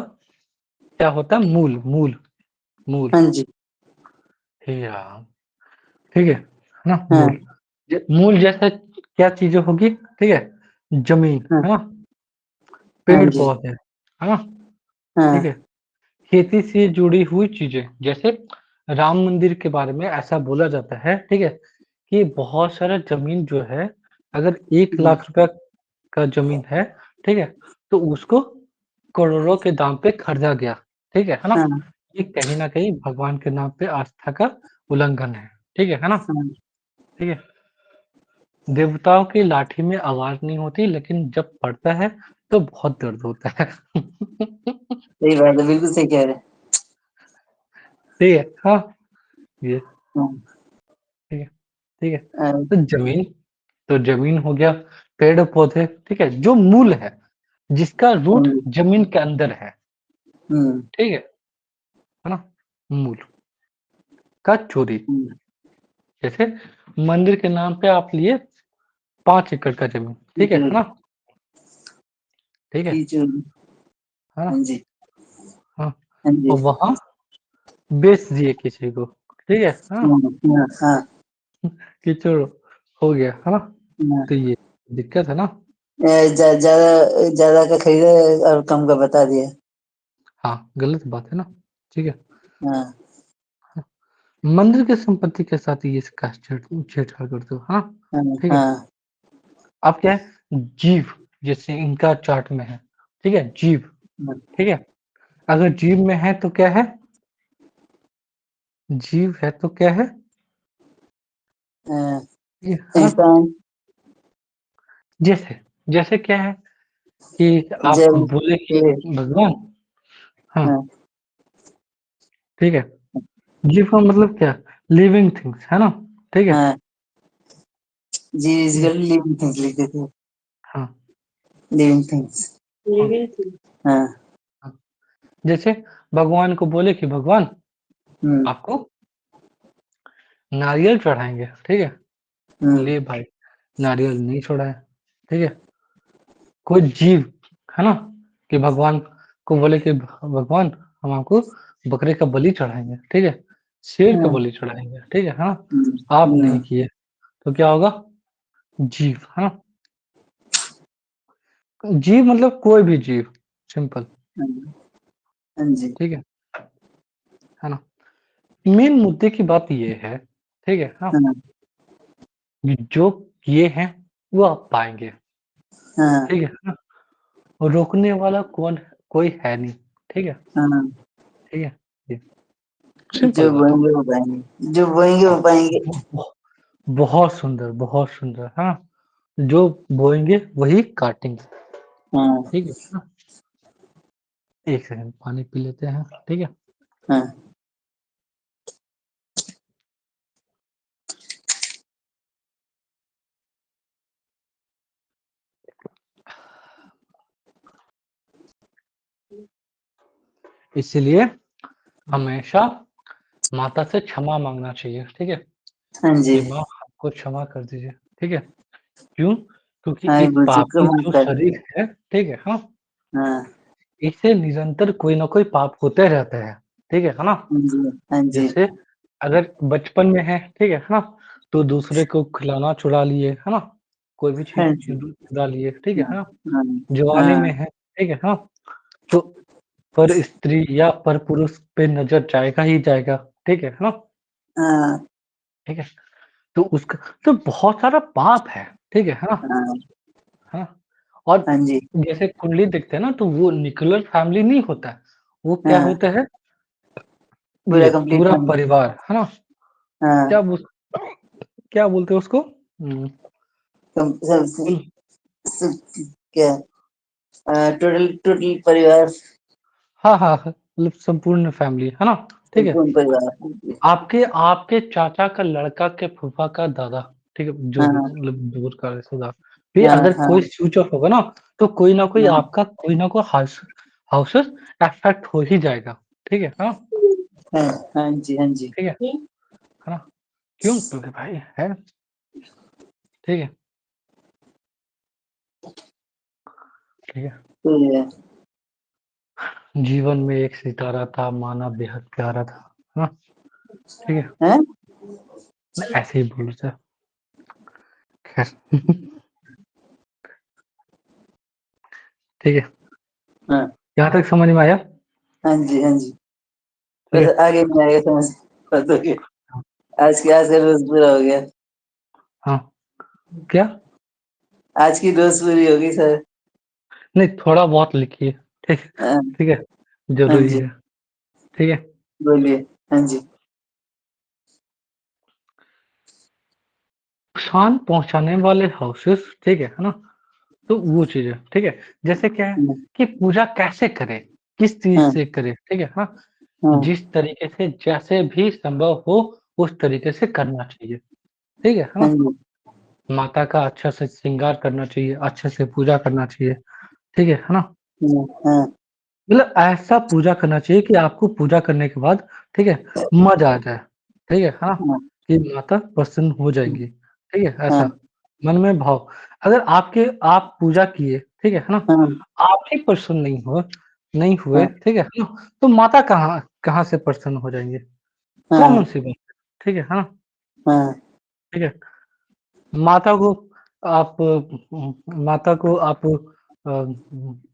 Speaker 1: क्या होता है? मूल, मूल, मूल।
Speaker 2: हाँ जी।
Speaker 1: हे राम! ठीक है ना?
Speaker 2: हाँ
Speaker 1: मूल। मूल जैसे क्या चीजें होगी? ठीक है, जमीन,
Speaker 2: हाँ
Speaker 1: है ना?
Speaker 2: हाँ जी।
Speaker 1: पेड़-पौधे, है ना? ठीक
Speaker 2: हाँ
Speaker 1: है, खेती से जुड़ी हुई चीजें, जैसे राम मंदिर के बारे में ऐसा बोला जाता है, ठीक है, कि बहुत सारा ज़मीन जो है, अगर 1
Speaker 2: हम्म,
Speaker 1: लाख रुपया का ज़मीन है, ठीक है, तो उसको करोड़ों के दाम पे खरीदा गया, ठीक है ना?
Speaker 2: हाँ
Speaker 1: ये कहीं न कहीं भगवान के नाम पे आस्था का उल्लंघन है, ठीक है ना?
Speaker 2: हाँ।
Speaker 1: ठीक है, देवताओं की लाठी में आवाज़ नहीं होती, लेकिन जब पड़ता है, तो बहुत दर्द होता है।
Speaker 2: सही बात है, बिल्कुल सही कह रहे हैं।
Speaker 1: ठीक है, हाँ, ये
Speaker 2: हाँ,
Speaker 1: ठीक है, ठीक है।
Speaker 2: हाँ,
Speaker 1: तो ज़मीन हो गया, पेड़-पौधे, ठीक है? जो मूल है, जिसका रूट
Speaker 2: हाँ,
Speaker 1: ज़मीन के अंदर है,
Speaker 2: हम्म,
Speaker 1: ठीक है ना? मूल का चोरी,
Speaker 2: हम्म,
Speaker 1: जैसे मंदिर के नाम पे आप लिए 5 एकड़ का ज़मीन, ठीक है
Speaker 2: कीचड़
Speaker 1: ना? ठीक
Speaker 2: कीचड़।
Speaker 1: है ना?
Speaker 2: हाँ जी।
Speaker 1: हाँ,
Speaker 2: हाँ जी।
Speaker 1: और वहाँ बेच दिए किसी को, ठीक है? हाँ,
Speaker 2: हाँ हाँ हाँ
Speaker 1: कीचड़ हो गया, है ना?
Speaker 2: हाँ।
Speaker 1: तो ये दिक्कत है ना?
Speaker 2: ज्यादा ज्यादा का खरीदा और कम का बता दिया।
Speaker 1: हाँ, गलत बात है ना? ठीक है?
Speaker 2: हाँ
Speaker 1: मंदिर की संपत्ति के साथ ये इसका छेड़छाड़ करते हो, हाँ?
Speaker 2: हाँ
Speaker 1: ठीक है?
Speaker 2: हाँ
Speaker 1: अब क्या है? जीव, जैसे इनका चार्ट में है, ठीक है? जीव, ठीक है? अगर जीव में है तो क्या है? जीव है तो क्या है?
Speaker 2: हाँ।
Speaker 1: ये है ना?
Speaker 2: इंसान।
Speaker 1: जैसे जैसे क्या है कि आप
Speaker 2: जल
Speaker 1: बोले कि
Speaker 2: पेड़।
Speaker 1: भगवान, हाँ,
Speaker 2: हाँ
Speaker 1: ठीक है? जीव का मतलब क्या? लिविंग थिंग्स, है ना? ठीक है?
Speaker 2: हाँ। जी
Speaker 1: ठीक है?
Speaker 2: इजकल लिविंग थिंग्स लिखते थे।
Speaker 1: हाँ,
Speaker 2: लिविंग थिंग्स।
Speaker 1: हाँ,
Speaker 3: लिविंग थिंग।
Speaker 2: हाँ।
Speaker 1: हाँ। जैसे भगवान को बोले कि भगवान
Speaker 2: हम्म
Speaker 1: आपको नारियल चढ़ाएँगे, ठीक है?
Speaker 2: हम्म
Speaker 1: ले भाई, नारियल नहीं चढ़ाया, ठीक है? कोई जीव, है ना? कि भगवान को बोले कि भगवान हम आपको बकरे का बलि चढ़ाएँगे, ठीक है? शेर का
Speaker 2: हाँ,
Speaker 1: बलि चढ़ाएँगे, ठीक है? हाँ,
Speaker 2: हम्म
Speaker 1: आप नहीं
Speaker 2: हम्म,
Speaker 1: किए, तो क्या होगा? जीव, है ना? जीव मतलब कोई भी जीव, सिंपल,
Speaker 2: हाँ हाँ जी।
Speaker 1: ठीक है ना? मेन मुद्दे की बात ये है, ठीक है? हाँ,
Speaker 2: हाँ
Speaker 1: कि जो किए हैं, वो आप पाएँगे,
Speaker 2: हाँ
Speaker 1: ठीक है ना? और रोकने वाला कोई है नहीं, ठीक है?
Speaker 2: हाँ।
Speaker 1: ठीक है? ये सिंपल
Speaker 2: जो
Speaker 1: बात है।
Speaker 2: बोएंगे वो पाएंगे, जो बोएंगे
Speaker 1: हाँ,
Speaker 2: वो पाएंगे।
Speaker 1: बहुत सुंदर, बहुत सुंदर, हाँ। जो बोएँगे वही काटेंगे,
Speaker 2: हाँ
Speaker 1: ठीक है ना? 1 सेकंड पानी पी लेते हैं, ठीक है?
Speaker 2: हाँ
Speaker 1: इसीलिए हमेशा माता से क्षमा माँगना चाहिए, ठीक है?
Speaker 2: हाँ जी।
Speaker 1: कि माँ हमको क्षमा कर दीजिए, ठीक है? क्यों? क्योंकि
Speaker 2: हाँ,
Speaker 1: एक
Speaker 2: भूल चूक का
Speaker 1: पापी
Speaker 2: माफ
Speaker 1: जो
Speaker 2: कर।
Speaker 1: शरीर है, ठीक है? हाँ,
Speaker 2: हाँ
Speaker 1: इससे निरंतर कोई न कोई पाप होते रहते हैं, ठीक है ना?
Speaker 2: हाँ जी। हाँ जी।
Speaker 1: जैसे अगर बचपन में है, ठीक है ना? तो दूसरे को खिलौना चुरा लिए, है ना? कोई भी चीज़
Speaker 2: हाँ जी।
Speaker 1: चुरा लिए, ठीक है
Speaker 2: हाँ
Speaker 1: ना?
Speaker 2: हाँ
Speaker 1: जवानी
Speaker 2: हाँ
Speaker 1: में है, ठीक है ना? तो पर स्त्री या पर पुरुष पे नज़र जाएगा ही जाएगा, ठीक है ना?
Speaker 2: हाँ
Speaker 1: ठीक है? तो उसका तो बहुत सारा पाप है, ठीक है ना?
Speaker 2: हाँ
Speaker 1: हाँ, और
Speaker 2: हाँ जी।
Speaker 1: जैसे कुंडली देखते हैं ना तो वो न्यूक्लियर फैमिली नहीं होता है, वो क्या
Speaker 2: हाँ,
Speaker 1: होता है?
Speaker 2: पूरा
Speaker 1: ये
Speaker 2: कंप्लीट
Speaker 1: पूरा
Speaker 2: फैमिली।
Speaker 1: परिवार, है ना?
Speaker 2: हाँ,
Speaker 1: क्या बोल क्या बोलते हैं उसको?
Speaker 2: सब
Speaker 1: कुल
Speaker 2: सब क्या, टोटल टोटल परिवार।
Speaker 1: हाँ, हाँ, हाँ, मतलब संपूर्ण फैमिली, है ना? ठीक है?
Speaker 2: संपूर्ण परिवार।
Speaker 1: आपके आपके चाचा का लड़का के फूफा का दादा, ठीक है? जो भी
Speaker 2: हाँ
Speaker 1: मतलब दूर का रिश्तेदार, फिर
Speaker 2: हाँ
Speaker 1: अगर
Speaker 2: हाँ
Speaker 1: कोई स्विच ऑफ होगा ना, तो कोई ना कोई
Speaker 2: हाँ
Speaker 1: आपका कोई ना कोई हाउसेस अफ़ेक्ट हो ही जाएगा, ठीक है? हाँ,
Speaker 2: हाँ हाँ जी। हाँ जी।
Speaker 1: ठीक है ना? क्यों? क्योंकि भाई है, ठीक है? ठीक है?
Speaker 2: तो ये है।
Speaker 1: जीवन में एक सितारा था, माना बेहद प्यारा था। हाँ, ठीक है?
Speaker 2: हैं?
Speaker 1: मैं ऐसे ही बोलूँ सर। खैर ठीक है,
Speaker 2: हाँ
Speaker 1: यहाँ तक समझ में आया?
Speaker 2: हाँ जी, हाँ जी।
Speaker 1: ठीक
Speaker 2: बस
Speaker 1: है?
Speaker 2: आगे नहीं आएगा समझ। बस हो गया। आज का रोज पूरा हो गया।
Speaker 1: हाँ, क्या?
Speaker 2: आज की डोज पूरी होगी सर।
Speaker 1: नहीं, थोड़ा बहुत लिखिए, ठीक?
Speaker 2: हाँ
Speaker 1: ठीक है,
Speaker 2: हाँ
Speaker 1: ज़रूरी
Speaker 2: जी,
Speaker 1: है, ठीक है?
Speaker 2: बोलिए। हाँ जी।
Speaker 1: नुकसान पहुँचाने वाले हाउसेस, ठीक है ना? तो वो चीज़ है, ठीक है? जैसे क्या है कि पूजा कैसे करें, किस चीज़
Speaker 2: हाँ
Speaker 1: से करें, ठीक है? हाँ,
Speaker 2: हाँ
Speaker 1: जिस तरीके से जैसे भी संभव हो उस तरीके से करना चाहिए, ठीक है
Speaker 2: हाँ
Speaker 1: ना?
Speaker 2: जी।
Speaker 1: माता का अच्छा से श्रृंगार करना चाहिए, अच्छे से पूजा करना चाहिए, ठीक है ना?
Speaker 2: हाँ हाँ
Speaker 1: मतलब ऐसा पूजा करना चाहिए कि आपको पूजा करने के बाद, ठीक है, मज़ा आ जाए, ठीक है? हाँ,
Speaker 2: हाँ
Speaker 1: कि माता प्रसन्न हो जाएँगी, ठीक है?
Speaker 2: हाँ
Speaker 1: ऐसा, मन में भाव। अगर आप पूजा किए, ठीक है ना?
Speaker 2: हाँ
Speaker 1: आप ही प्रसन्न नहीं हुए,
Speaker 2: हाँ
Speaker 1: ठीक है ना? तो माता कहाँ कहाँ से प्रसन्न हो जाएँगे? कॉमन सी बात है, ठीक है? हाँ,
Speaker 2: हाँ
Speaker 1: ठीक है? माता को माता को आप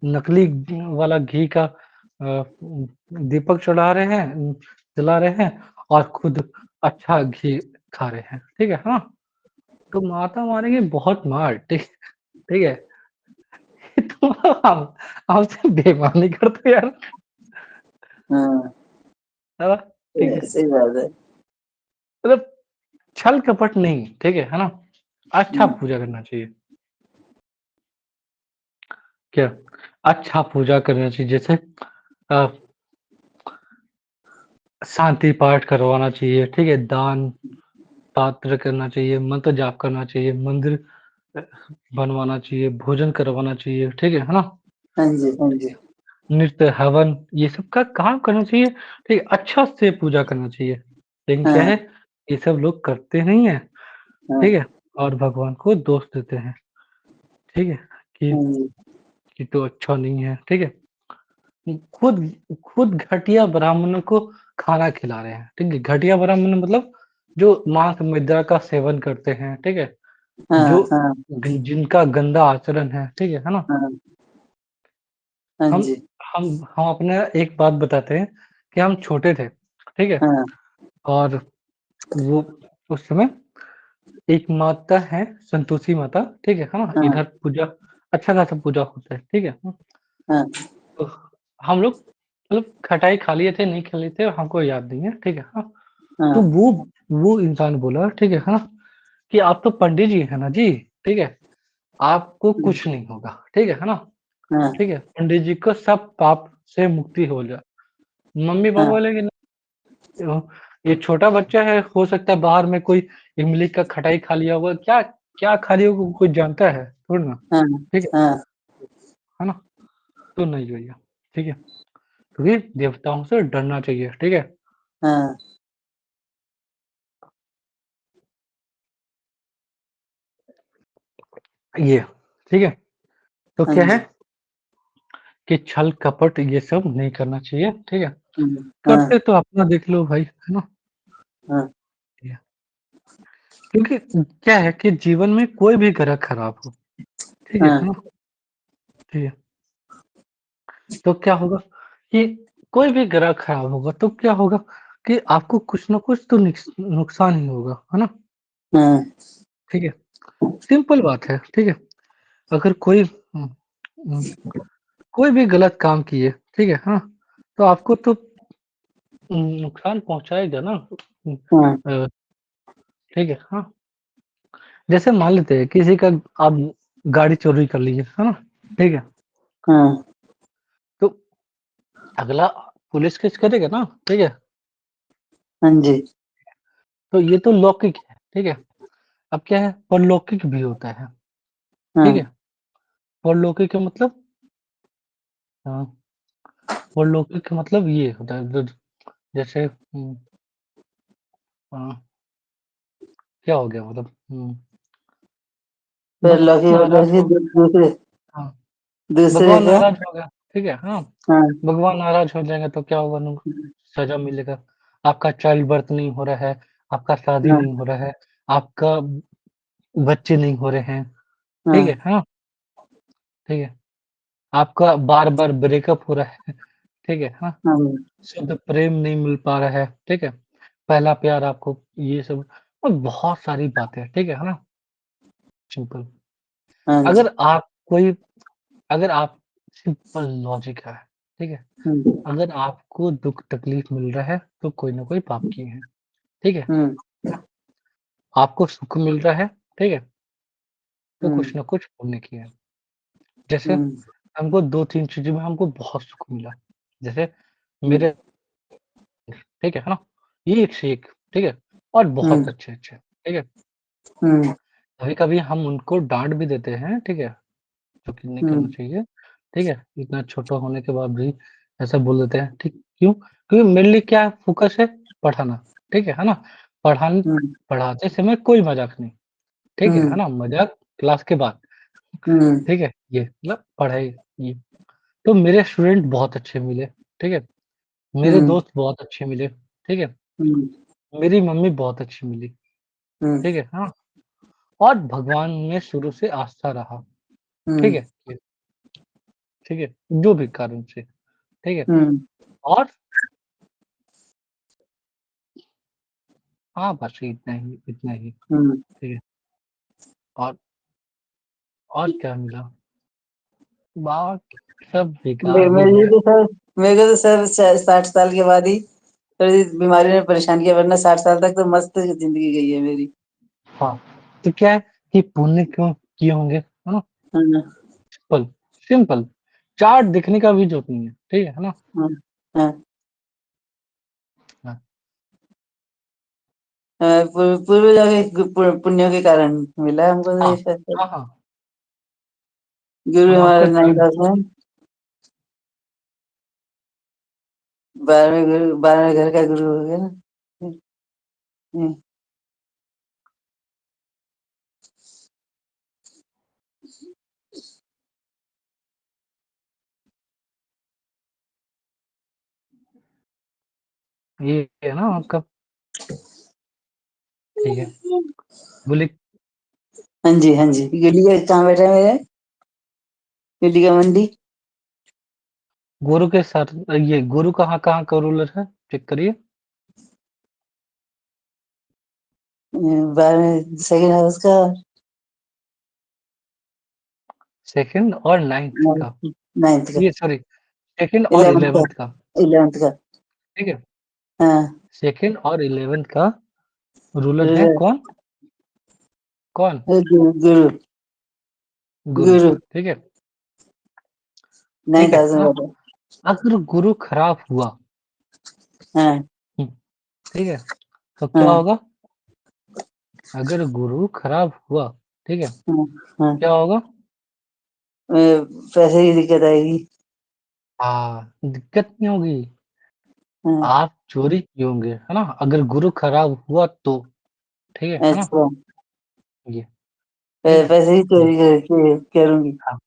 Speaker 1: नकली वाला घी का दीपक चढ़ा रहे हैं, जला रहे हैं और खुद अच्छा घी खा रहे हैं, ठीक है? हाँ, तो माता मारेंगी बहुत मार, ठीक ठीक है? तो आप हमसे बेईमानी करते हो यार,
Speaker 2: हाँ।
Speaker 1: है ना? ठीक है?
Speaker 2: सही बात है।
Speaker 1: मतलब छल कपट नहीं, ठीक है ना? अच्छा
Speaker 2: हम्म,
Speaker 1: पूजा करना चाहिए। क्या? अच्छा पूजा करना चाहिए, जैसे अ, शांति पाठ करवाना चाहिए, ठीक है? दान पात्र करना चाहिए, मंत्र जाप करना चाहिए, मंदिर अ, बनवाना चाहिए, भोजन करवाना चाहिए, ठीक है ना?
Speaker 2: हाँ जी, हाँ जी।
Speaker 1: नृत्य, हवन ये सब का काम करना चाहिए, ठीक है? अच्छा से पूजा करना चाहिए। लेकिन क्या
Speaker 2: हाँ
Speaker 1: है, ये सब लोग करते नहीं हैं,
Speaker 2: हाँ
Speaker 1: ठीक है? और भगवान को दोष देते हैं, ठीक है? कि
Speaker 2: हाँ जी।
Speaker 1: कि तो अच्छा नहीं है, ठीक है? खुद खुद घटिया ब्राह्मणों को खाना खिला रहे हैं, ठीक है? घटिया ब्राह्मण मतलब जो मांस मदिरा का सेवन करते हैं, ठीक है?
Speaker 2: हाँ
Speaker 1: जो
Speaker 2: हाँ
Speaker 1: जिनका गंदा आचरण है, ठीक है ना?
Speaker 2: हाँ हाँ
Speaker 1: हम
Speaker 2: जी।
Speaker 1: हम अपना एक बात बताते हैं कि हम छोटे थे, ठीक है?
Speaker 2: हाँ
Speaker 1: और वो उस समय एक माता है संतोषी माता, ठीक है ना?
Speaker 2: हाँ
Speaker 1: इधर पूजा अच्छा खासा पूजा होता है, ठीक है?
Speaker 2: हाँ
Speaker 1: तो हम लोग मतलब खटाई खा लिए थे, नहीं खा लिए थे, हमको याद नहीं है, ठीक है? हाँ, तो
Speaker 2: हाँ
Speaker 1: वो इंसान बोला, ठीक है हाँ, कि आप तो पंडित जी हैं ना जी, ठीक है? आपको कुछ नहीं होगा, ठीक है ना?
Speaker 2: हाँ
Speaker 1: ठीक है? पंडित जी को सब पाप से मुक्ति हो जाए। मम्मी-पापा
Speaker 2: हाँ
Speaker 1: बोले कि अ, ये छोटा बच्चा है, हो सकता है बाहर में कोई इमली का खटाई खा लिया होगा, क्या क्या खा लिया होगा कोई जानता है, थोड़ी ना,
Speaker 2: हाँ
Speaker 1: ठीक है?
Speaker 2: हाँ
Speaker 1: है ना? तो नहीं भैया, ठीक है? क्योंकि देवताओं से डरना चाहिए, ठीक है?
Speaker 2: हाँ
Speaker 1: ये, ठीक है? तो
Speaker 2: हाँ
Speaker 1: क्या है
Speaker 2: जी।
Speaker 1: कि छल कपट ये सब नहीं करना चाहिए, ठीक है?
Speaker 2: हाँ
Speaker 1: करते तो अपना देख लो भाई, है ना?
Speaker 2: हाँ
Speaker 1: ये क्योंकि क्या है कि जीवन में कोई भी ग्रह खराब हो, ठीक है
Speaker 2: हाँ
Speaker 1: ना? ठीक है? तो क्या होगा कि कोई भी ग्रह खराब होगा तो क्या होगा कि आपको कुछ ना कुछ तो नुकसान ही होगा, है ना?
Speaker 2: हाँ
Speaker 1: ठीक है? सिंपल बात है, ठीक है? अगर उम, कोई भी गलत काम किए, ठीक है? हाँ, तो आपको तो नुकसान पहुँचाएगा ना।
Speaker 2: हाँ
Speaker 1: अ, ठीक है? हाँ, जैसे मान लेते हैं किसी का आप गाड़ी चोरी कर लिए, है ना? ठीक है?
Speaker 2: हाँ
Speaker 1: तो अगला पुलिस केस करेगा ना, ठीक है?
Speaker 2: हाँ जी।
Speaker 1: तो ये तो लौकिक है, ठीक है? अब क्या है परलौकिक भी होता है, ठीक
Speaker 2: हाँ
Speaker 1: है? परलौकिक का मतलब अ, परलौकिक का मतलब ये होता है ज जैसे अ, क्या हो गया मतलब
Speaker 2: फिर
Speaker 1: भगवान
Speaker 2: लकी होता है
Speaker 1: नाराज़
Speaker 2: कि
Speaker 1: हो
Speaker 2: दूसरे
Speaker 1: हाँ,
Speaker 2: दूसरे
Speaker 1: भगवान
Speaker 2: का।
Speaker 1: नाराज़ हो गया, ठीक है? हाँ,
Speaker 2: हाँ,
Speaker 1: भगवान नाराज़ हो जाएँगे तो क्या होगा नु सज़ा मिलेगा। आपका चाइल्ड बर्थ नहीं हो रहा है, आपका शादी
Speaker 2: हाँ,
Speaker 1: नहीं हो रहा है, आपका बच्चे नहीं हो रहे हैं, ठीक
Speaker 2: हाँ,
Speaker 1: है? हाँ, ठीक है? आपका बार-बार ब्रेकअप हो रहा है, ठीक है? हाँ,
Speaker 2: हाँ,
Speaker 1: शुद्ध प्रेम नहीं मिल पा रहा है, ठीक है? पहला प्यार आपको ये सब और बहुत सारी बातें, ठीक है ना? सिंपल।
Speaker 2: हाँ जी।
Speaker 1: अगर आप कोई अगर आप सिंपल लॉजिक है, ठीक है?
Speaker 2: हुँ,
Speaker 1: अगर आपको दुःख तकलीफ मिल रहा है, तो कोई ना कोई पाप किए हैं, ठीक है?
Speaker 2: हुँ,
Speaker 1: आपको सुख मिल रहा है, ठीक है? तो
Speaker 2: हुँ,
Speaker 1: कुछ ना कुछ पुण्य किए हैं। जैसे
Speaker 2: हुँ,
Speaker 1: हमको 2-3 चीज़ों में हमको बहुत सुख मिला। जैसे
Speaker 2: हुँ,
Speaker 1: मेरे ठीक है ना? ये एक से एक, ठीक है? और
Speaker 2: हुँ,
Speaker 1: बहुत अच्छे-अच्छे, ठीक है?
Speaker 2: हुँ,
Speaker 1: कभी-कभी हम उनको डाँट भी देते हैं, ठीक है? जो कि नहीं
Speaker 2: हुँ,
Speaker 1: करना चाहिए, ठीक है? इतना छोटा होने के बाद भी ऐसा बोल देते हैं, ठीक क्यों? क्योंकि मेरे लिए क्या फ़ोकस है? पढ़ाना, ठीक है ना? पढ़ान
Speaker 2: हुँ,
Speaker 1: पढ़ाते समय कोई मज़ाक नहीं, ठीक है
Speaker 2: हुँ,
Speaker 1: ना? मज़ाक क्लास के बाद,
Speaker 2: हुँ,
Speaker 1: ठीक है? ये मतलब पढ़ाई ये। तो मेरे स्टूडेंट बहुत अच्छे मिले, ठीक है? मेरे
Speaker 2: हुँ,
Speaker 1: दोस्त बहुत अच्छे मिले, ठीक है?
Speaker 2: हुँ,
Speaker 1: मेरी मम्मी बहुत अच्छी मिली,
Speaker 2: हुँ,
Speaker 1: ठीक है? हाँ, और भगवान में शुरू से आस्था रहा, ठीक
Speaker 2: हुँ,
Speaker 1: है? ये ठीक है? जो भी कारण से, ठीक है?
Speaker 2: हुँ,
Speaker 1: और हाँ, बस इतना ही,
Speaker 2: हुँ।
Speaker 1: ठीक है? और और क्या मिला? बाकी सब बेकार ही
Speaker 2: मेरे
Speaker 1: है।
Speaker 2: को तो मेरे को तो सर 60 साल के बाद ही थोड़ी बीमारी ने परेशान किया, वरना 60 साल तक तो मस्त ज़िंदगी गई है मेरी।
Speaker 1: हाँ, तो क्या है कि पुण्य क्यों किए होंगे, है ना?
Speaker 2: हाँ,
Speaker 1: सिंपल, सिंपल, चार्ट देखने का भी ज़रूरत नहीं है, ठीक है ना?
Speaker 2: हाँ, हाँ।
Speaker 1: हाँ,
Speaker 2: पूर्वजों के पुण्यों के कारण मिला है हमको तो
Speaker 1: हाँ,
Speaker 2: ये शायद।
Speaker 1: हाँ, हाँ,
Speaker 2: गुरु
Speaker 1: हम
Speaker 2: हमारा
Speaker 1: आपका
Speaker 2: 9
Speaker 1: चार्ट
Speaker 2: क्लास में 12वें घर का गुरु हो गया ना। हुँ,
Speaker 1: ये है ना आपका, ठीक है? बोले
Speaker 2: हाँ जी, हाँ जी। गुलिया कहाँ बैठा है मेरा? गुलिया मंडी।
Speaker 1: गुरु के साथ ये गुरु कहाँ-कहाँ का रूलर है? चेक करिए।
Speaker 2: 12वें सेकंड हाउस का।
Speaker 1: सेकंड और 9th का,
Speaker 2: 9th का।
Speaker 1: ये सॉरी सेकंड और
Speaker 2: 11th का।
Speaker 1: 11th का,
Speaker 2: 11th का।
Speaker 1: ठीक है?
Speaker 2: हाँ।
Speaker 1: सेकंड और 11th का रूलर है
Speaker 2: गुरु
Speaker 1: कौन? कौन?
Speaker 2: गुरु
Speaker 1: गुरु,
Speaker 2: गुरु
Speaker 1: ठीक है? ठीक
Speaker 2: 9th
Speaker 1: है,
Speaker 2: हाउस में
Speaker 1: हाँ?
Speaker 2: बैठा है।
Speaker 1: अगर गुरु खराब हुआ,
Speaker 2: हाँ,
Speaker 1: हुँ, ठीक है? तो क्या
Speaker 2: हाँ,
Speaker 1: होगा? अगर गुरु खराब हुआ, ठीक है?
Speaker 2: हाँ, हाँ।
Speaker 1: क्या होगा?
Speaker 2: पैसे की दिक्कत आएगी।
Speaker 1: हाँ, दिक्कत नहीं होगी,
Speaker 2: हाँ,
Speaker 1: आप चोरी किए होंगे, है ना? अगर गुरु खराब हुआ तो, ठीक है ना?
Speaker 2: अच्छा।
Speaker 1: ये, ठीक है?
Speaker 2: पैसे की
Speaker 1: ये,
Speaker 2: चोरी करके करूँगी।
Speaker 1: हाँ,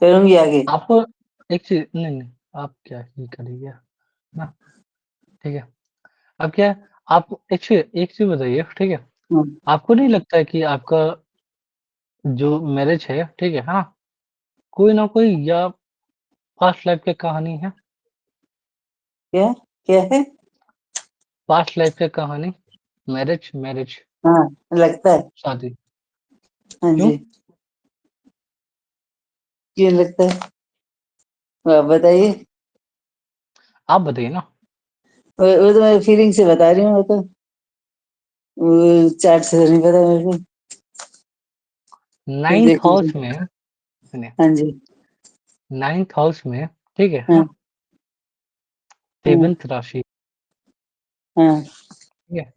Speaker 2: करूँगी आगे।
Speaker 1: आप एक चीज़ नहीं, आप क्या ही करिए, ना, ठीक है? अब क्या है, आप एक चीज़ बताइए, ठीक है?
Speaker 2: हाँ,
Speaker 1: आपको नहीं लगता है कि आपका जो मैरिज है, ठीक है ना? कोई ना कोई या पास्ट लाइफ़ की कहानी है,
Speaker 2: क्या? क्या है?
Speaker 1: पास्ट लाइफ़ की कहानी, मैरिज मैरिज,
Speaker 2: हाँ, लगता है।
Speaker 1: शादी,
Speaker 2: हाँ
Speaker 1: क्यों?
Speaker 2: जी। क्यों लगता है? आप बताइए।
Speaker 1: आप बताइए ना,
Speaker 2: वो तो मैं फीलिंग से बता रही हूँ, वो तो वो चार्ट से नहीं पता मेरे को। फिर
Speaker 1: 9th
Speaker 2: देख लीजिए।
Speaker 1: हाउस में सुनिए,
Speaker 2: हाँ जी।
Speaker 1: 9th हाउस में, ठीक है
Speaker 2: हाँ,
Speaker 1: ना?
Speaker 2: हाँ,
Speaker 1: 7th राशि,
Speaker 2: हाँ,
Speaker 1: ठीक है?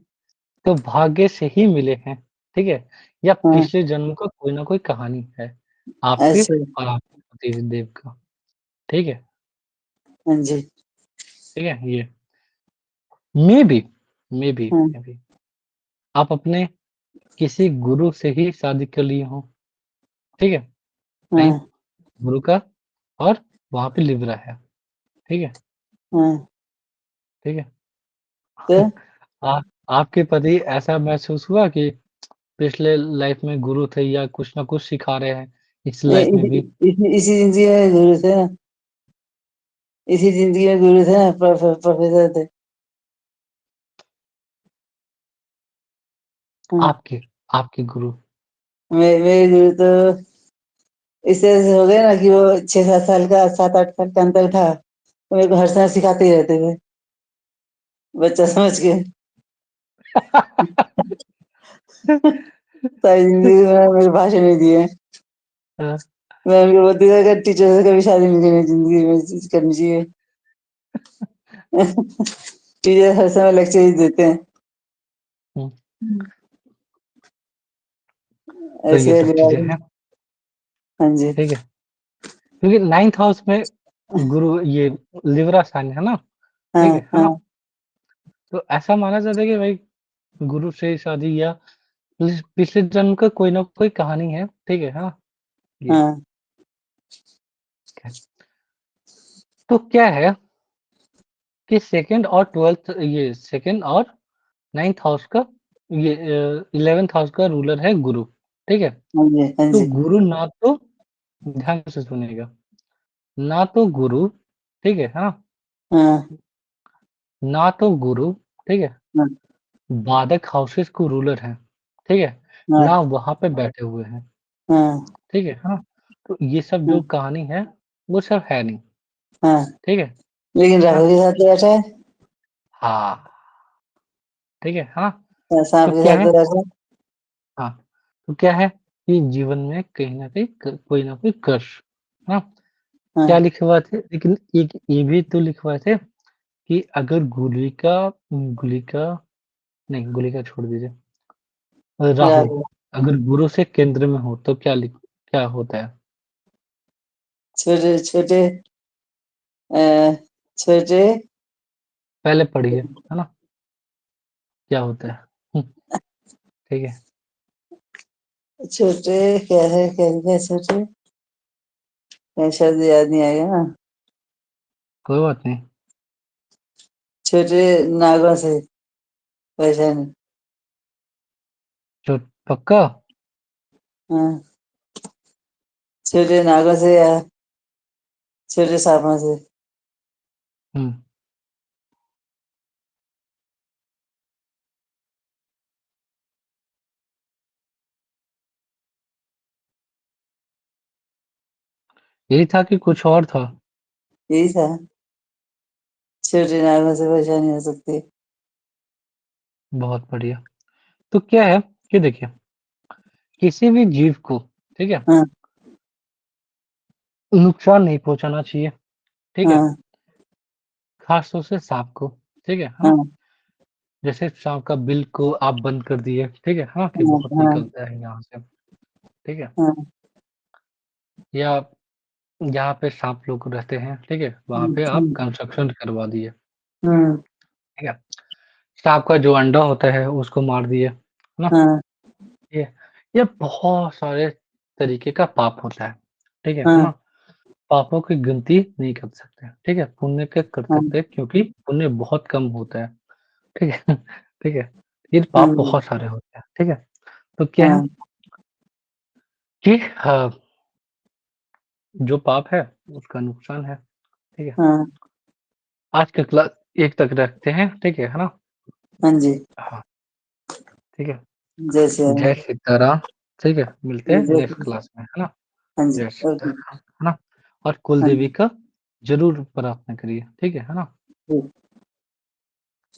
Speaker 1: तो भाग्य से ही मिले हैं, ठीक है? या
Speaker 2: हाँ।
Speaker 1: पिछले जन्म का कोई ना कोई कहानी है, आपके
Speaker 2: अच्छा।
Speaker 1: और आपके पति देव का, ठीक है?
Speaker 2: हाँ जी।
Speaker 1: ठीक है? ये मेबी मेबी
Speaker 2: हाँ,
Speaker 1: मेबी आप अपने किसी गुरु से ही शादी कर लिए हों, ठीक है? नहीं
Speaker 2: हाँ,
Speaker 1: गुरु का और वहाँ पे लिब्रा है, ठीक है?
Speaker 2: हाँ,
Speaker 1: ठीक है?
Speaker 2: तो
Speaker 1: आ आपके प्रति ऐसा महसूस हुआ कि पिछले लाइफ में गुरु थे या कुछ ना कुछ सिखा रहे हैं, इस लाइफ में भी?
Speaker 2: इसी ज़िंदगी में गुरु थे ना, इसी ज़िंदगी में गुरु थे ना, प्रोफ़ेसर थे। हाँ,
Speaker 1: आपके आपके गुरु?
Speaker 2: मेरे गुरु तो इस तरह से हो गए ना कि वो 6-7 साल का 7-8 साल का अंतर था, तो मेरे को हर समय सिखाते ही रहते थे, बच्चा समझ के। सारी ज़िंदगी में मेरे भाषण नहीं दिए।
Speaker 1: हाँ,
Speaker 2: मैं उनको बोलती थी अगर टीचर से कभी शादी नहीं करनी ज़िंदगी में चीज़ करनी चाहिए। टीचर हर समय लेक्चर ही देते हैं।
Speaker 1: हुँ, तो ये
Speaker 2: ऐसे
Speaker 1: सब
Speaker 2: वाली
Speaker 1: चीज़ें
Speaker 2: बात है।
Speaker 1: हैं,
Speaker 2: हाँ जी।
Speaker 1: ठीक है? क्योंकि 9th हाउस में गुरु ये लिब्रा साइन है ना,
Speaker 2: हाँ,
Speaker 1: ठीक है ना?
Speaker 2: हाँ,
Speaker 1: तो ऐसा माना जाता है कि भाई गुरु से शादी या पिछले जन्म का कोई ना कोई कहानी है, ठीक है ना? ये
Speaker 2: हाँ,
Speaker 1: है। तो क्या है कि 2nd और 12th ये 2nd और 9th हाउस का ये 11th हाउस का रूलर है गुरु, ठीक है?
Speaker 2: हाँ जी, हाँ
Speaker 1: तो
Speaker 2: जी।
Speaker 1: गुरु ना तो ध्यान से सुनिएगा, ना तो गुरु, ठीक है, हाँ?
Speaker 2: हाँ,
Speaker 1: ना तो गुरु, ठीक है,
Speaker 2: हाँ,
Speaker 1: बाधक हाउसेस को रूलर हैं, ठीक है?
Speaker 2: हाँ,
Speaker 1: ना वहाँ पे बैठे हुए हैं,
Speaker 2: हाँ,
Speaker 1: ठीक है, हाँ? तो ये सब
Speaker 2: हाँ,
Speaker 1: जो कहानी है, वो सब है नहीं,
Speaker 2: हाँ।
Speaker 1: ठीक है?
Speaker 2: लेकिन
Speaker 1: हाँ,
Speaker 2: राहु के साथ तो बैठा है,
Speaker 1: हाँ, ठीक है, हाँ?
Speaker 2: सांप
Speaker 1: तो
Speaker 2: के
Speaker 1: क्या
Speaker 2: साथ
Speaker 1: है
Speaker 2: तो बैठा है।
Speaker 1: हाँ, तो क्या है कि जीवन में कहीं न कहीं क कोई ना कोई कष्ट, हाँ? क्या
Speaker 2: हाँ,
Speaker 1: लिखे हुए थे? लेकिन एक ये भी तो लिखे हुए थे कि अगर गुलिका छोड़ दीजिए। राहु
Speaker 2: राहु।
Speaker 1: अगर गुरु से केंद्र में हो तो क्या होता है?
Speaker 2: छोटे-छोटे छोटे
Speaker 1: पहले पढ़िए, है ना? क्या होता है? ठीक है,
Speaker 2: छोटे क्या है, क्या छोटे? शब्द याद नहीं आएगा ना।
Speaker 1: कोई बात नहीं।
Speaker 2: छोटे नागों से परेशानी।
Speaker 1: जो पक्का?
Speaker 2: हाँ, छोटे नागों से या छोटे सांपों से।
Speaker 1: हुँ, यही था कि कुछ और था?
Speaker 2: यही था, छोटे नागों से परेशानी हो सकती है।
Speaker 1: बहुत बढ़िया। तो क्या है कि देखिए, किसी भी जीव को, ठीक है,
Speaker 2: हाँ,
Speaker 1: नुकसान नहीं पहुँचाना चाहिए, ठीक है?
Speaker 2: हाँ,
Speaker 1: खास तौर से साँप को, ठीक है ना?
Speaker 2: हाँ,
Speaker 1: जैसे सांप का बिल को आप बंद कर दिए, ठीक है? हाँ, कि
Speaker 2: हाँ,
Speaker 1: बहुत
Speaker 2: हाँ,
Speaker 1: निकलता है यहाँ से, ठीक है?
Speaker 2: हाँ,
Speaker 1: या जहाँ पे सांप लोग रहते हैं, ठीक है? वहाँ
Speaker 2: हुँ,
Speaker 1: पे आप
Speaker 2: हुँ,
Speaker 1: कंस्ट्रक्शन करवा दिए,
Speaker 2: हुँ,
Speaker 1: ठीक है? सांप का जो अंडा होता है उसको मार दिए, है ना?
Speaker 2: हाँ,
Speaker 1: ये ये बहुत सारे तरीके का पाप होता है, ठीक है
Speaker 2: हाँ,
Speaker 1: ना? पापों की गिनती नहीं कर सकते, ठीक है? पुण्य के कर
Speaker 2: हाँ,
Speaker 1: सकते हैं क्योंकि पुण्य बहुत कम होता है, ठीक है? ठीक है? लेकिन
Speaker 2: हाँ
Speaker 1: पाप
Speaker 2: जी,
Speaker 1: बहुत सारे होते हैं, ठीक है? तो क्या है
Speaker 2: हाँ,
Speaker 1: कि जो पाप है उसका नुकसान है, ठीक है?
Speaker 2: हाँ,
Speaker 1: आज का क्लास 1 तक रखते हैं, ठीक है ना?
Speaker 2: हाँ जी,
Speaker 1: हाँ, ठीक है।
Speaker 2: जय श्री राम।
Speaker 1: जय सीताराम, ठीक है? मिलते हैं
Speaker 2: जय
Speaker 1: नेक्स्ट क्लास में, है ना?
Speaker 2: हाँ जी,
Speaker 1: जय
Speaker 2: ओके,
Speaker 1: सीताराम, है ना? और कुल
Speaker 2: हाँ
Speaker 1: देवी का ज़रूर प्रार्थना करिए, ठीक है ना?
Speaker 2: जी।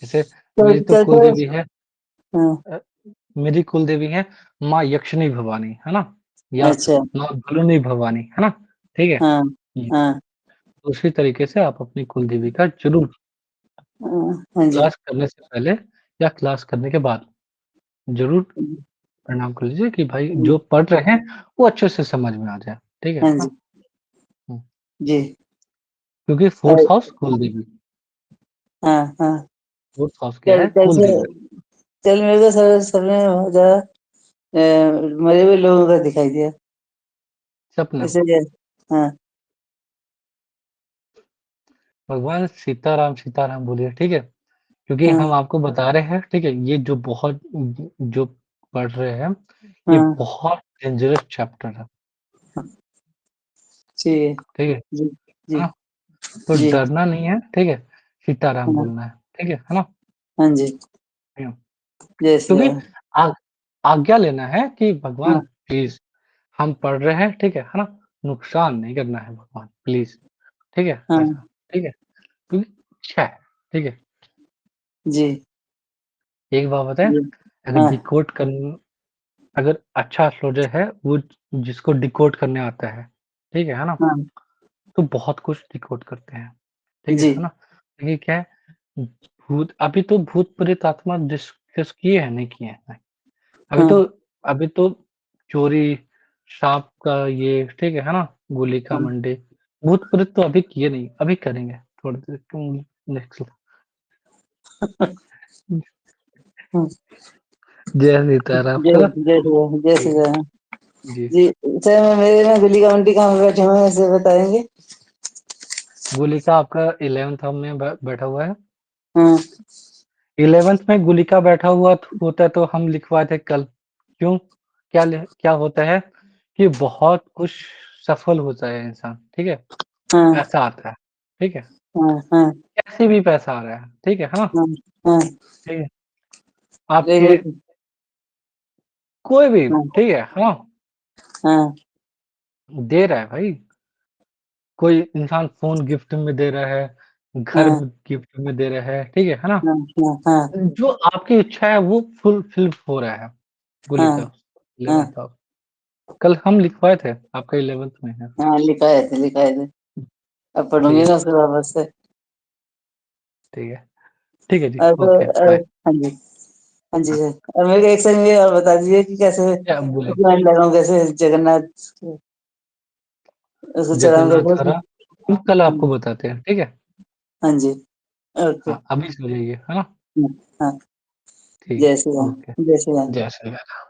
Speaker 1: जैसे
Speaker 2: तो
Speaker 1: मेरी तो कुल देवी है
Speaker 2: हाँ,
Speaker 1: अ, मेरी कुल देवी है माँ यक्षिणी भवानी, है ना? या
Speaker 2: अच्छा,
Speaker 1: माँ भलुनी भवानी, है ना? ठीक है?
Speaker 2: हाँ,
Speaker 1: ये
Speaker 2: हाँ,
Speaker 1: उसी तरीके से आप अपनी कुल देवी का ज़रूर
Speaker 2: हाँ जी,
Speaker 1: क्लास करने से पहले या क्लास करने के बाद ज़रूर प्रणाम कर लीजिए कि भाई जो पढ़ रहे हैं वो अच्छे से समझ में आ जाए, ठीक है?
Speaker 2: हाँ जी,
Speaker 1: हाँ, हुँ,
Speaker 2: जी,
Speaker 1: क्योंकि 4th हाउस कुल देवी,
Speaker 2: हाँ, हाँ।
Speaker 1: 4th हाउस क्या
Speaker 2: कल
Speaker 1: है?
Speaker 2: कल
Speaker 1: कुल
Speaker 2: से
Speaker 1: देवी,
Speaker 2: कल मेरे को सपने में बहुत ज़्यादा मरे हुए लोगों का दिखाई दिया।
Speaker 1: सपना।
Speaker 2: इसलिए हाँ।
Speaker 1: भगवान सीताराम बोलिए, ठीक है? क्योंकि
Speaker 2: हाँ
Speaker 1: हम आपको बता रहे हैं, ठीक है? ये जो बहुत जो पढ़ रहे हैं, ये
Speaker 2: हाँ
Speaker 1: बहुत डेंजरस चैप्टर है,
Speaker 2: ठीक
Speaker 1: ठीक है?
Speaker 2: है जी जी
Speaker 1: है ना? तो
Speaker 2: जी
Speaker 1: डरना नहीं है, ठीक है? सीताराम
Speaker 2: हाँ
Speaker 1: बोलना है, ठीक है ना?
Speaker 2: हाँ जी
Speaker 1: ठीक है।
Speaker 2: जय श्री
Speaker 1: क्योंकि
Speaker 2: राम
Speaker 1: आ आज्ञा लेना है कि भगवान
Speaker 2: हाँ
Speaker 1: प्लीज़ हम पढ़ रहे हैं, ठीक है ना? नुकसान नहीं करना है भगवान प्लीज़, ठीक है?
Speaker 2: हाँ
Speaker 1: ऐसा, ठीक है? क्योंकि इच्छा है, ठीक है?
Speaker 2: जी
Speaker 1: एक बात बताएँ,
Speaker 2: जी
Speaker 1: अगर
Speaker 2: हाँ
Speaker 1: डिकोड करन अगर अच्छा एस्ट्रोलजर है, वो जिसको डिकोड करने आता है, ठीक है ना?
Speaker 2: हाँ
Speaker 1: तो बहुत कुछ डिकोड करते हैं, ठीक
Speaker 2: जी
Speaker 1: है ना? देखिए क्या है, अभी तो भूत-प्रेत आत्मा डिस्कस किए हैं, नहीं किए हैं? अभी
Speaker 2: हाँ
Speaker 1: तो अभी तो चोरी, साँप का ये, ठीक है ना? गोली का
Speaker 2: हाँ
Speaker 1: मंडे, भूत-प्रेत तो अभी किए नहीं, अभी करेंगे थोड़ी देर नेक्स्ट
Speaker 2: हाँ
Speaker 1: जय सीताराम,
Speaker 2: जय
Speaker 1: है ना?
Speaker 2: जय श्री राम जय श्री
Speaker 1: जी,
Speaker 2: राम
Speaker 1: जी।
Speaker 2: जी सर मेरे ना गुली का मंडी कहाँ पे बैठे हुए हैं ऐसे बताएंगे
Speaker 1: गुलिका आपका 11th हाउस में बैठा हुआ है।
Speaker 2: हाँ
Speaker 1: 11th में गुलिका बैठा हुआ होता तो हम लिखवाए थे कल। क्यों? क्या होता है कि बहुत कुछ सफल होता है इंसान, ठीक है?
Speaker 2: हाँ
Speaker 1: पैसा आता है, ठीक है?
Speaker 2: हाँ हाँ
Speaker 1: कैसे भी पैसा आ रहा है, ठीक है ना?
Speaker 2: हाँ हाँ
Speaker 1: ठीक है? आपके
Speaker 2: लेकिन
Speaker 1: कोई भी,
Speaker 2: हाँ
Speaker 1: ठीक है ना?
Speaker 2: हाँ
Speaker 1: दे रहा है भाई। कोई इंसान फ़ोन गिफ्ट में दे रहा है, घर
Speaker 2: हाँ
Speaker 1: गिफ्ट में दे रहा है, ठीक है ना?
Speaker 2: हाँ हाँ हाँ
Speaker 1: जो आपकी इच्छा है वो फुलफिल हो रहा है।
Speaker 2: हाँ
Speaker 1: गुलिका
Speaker 2: हाँ
Speaker 1: 11th हाउस। कल हम लिखवाए थे, आपका 11th में है।
Speaker 2: हाँ लिखाए थे अब
Speaker 1: ठीक
Speaker 2: पढ़ूंगी
Speaker 1: है,
Speaker 2: ना उसके वापस से
Speaker 1: ठीक है। ठीक है जी,
Speaker 2: अब
Speaker 1: ओके, बाय।
Speaker 2: हाँ जी हाँ जी
Speaker 1: हाँ,
Speaker 2: सर अब मेरे को एक सेकंड ये और बता दीजिए कि कैसे
Speaker 1: क्या बोले?
Speaker 2: प्लान लगाऊं कैसे जगन्नाथ उसको चढ़ाऊं
Speaker 1: जगन्नाथ
Speaker 2: कैसे
Speaker 1: हरा हम कल आपको बताते हैं, ठीक है?
Speaker 2: हाँ जी ओके
Speaker 1: हाँ, अभी सो जाइए, है ना?
Speaker 2: हाँ
Speaker 1: ठीक
Speaker 2: जय
Speaker 1: है,
Speaker 2: श्री राम
Speaker 1: ओके।
Speaker 2: जय श्री राम
Speaker 1: जय श्री राम।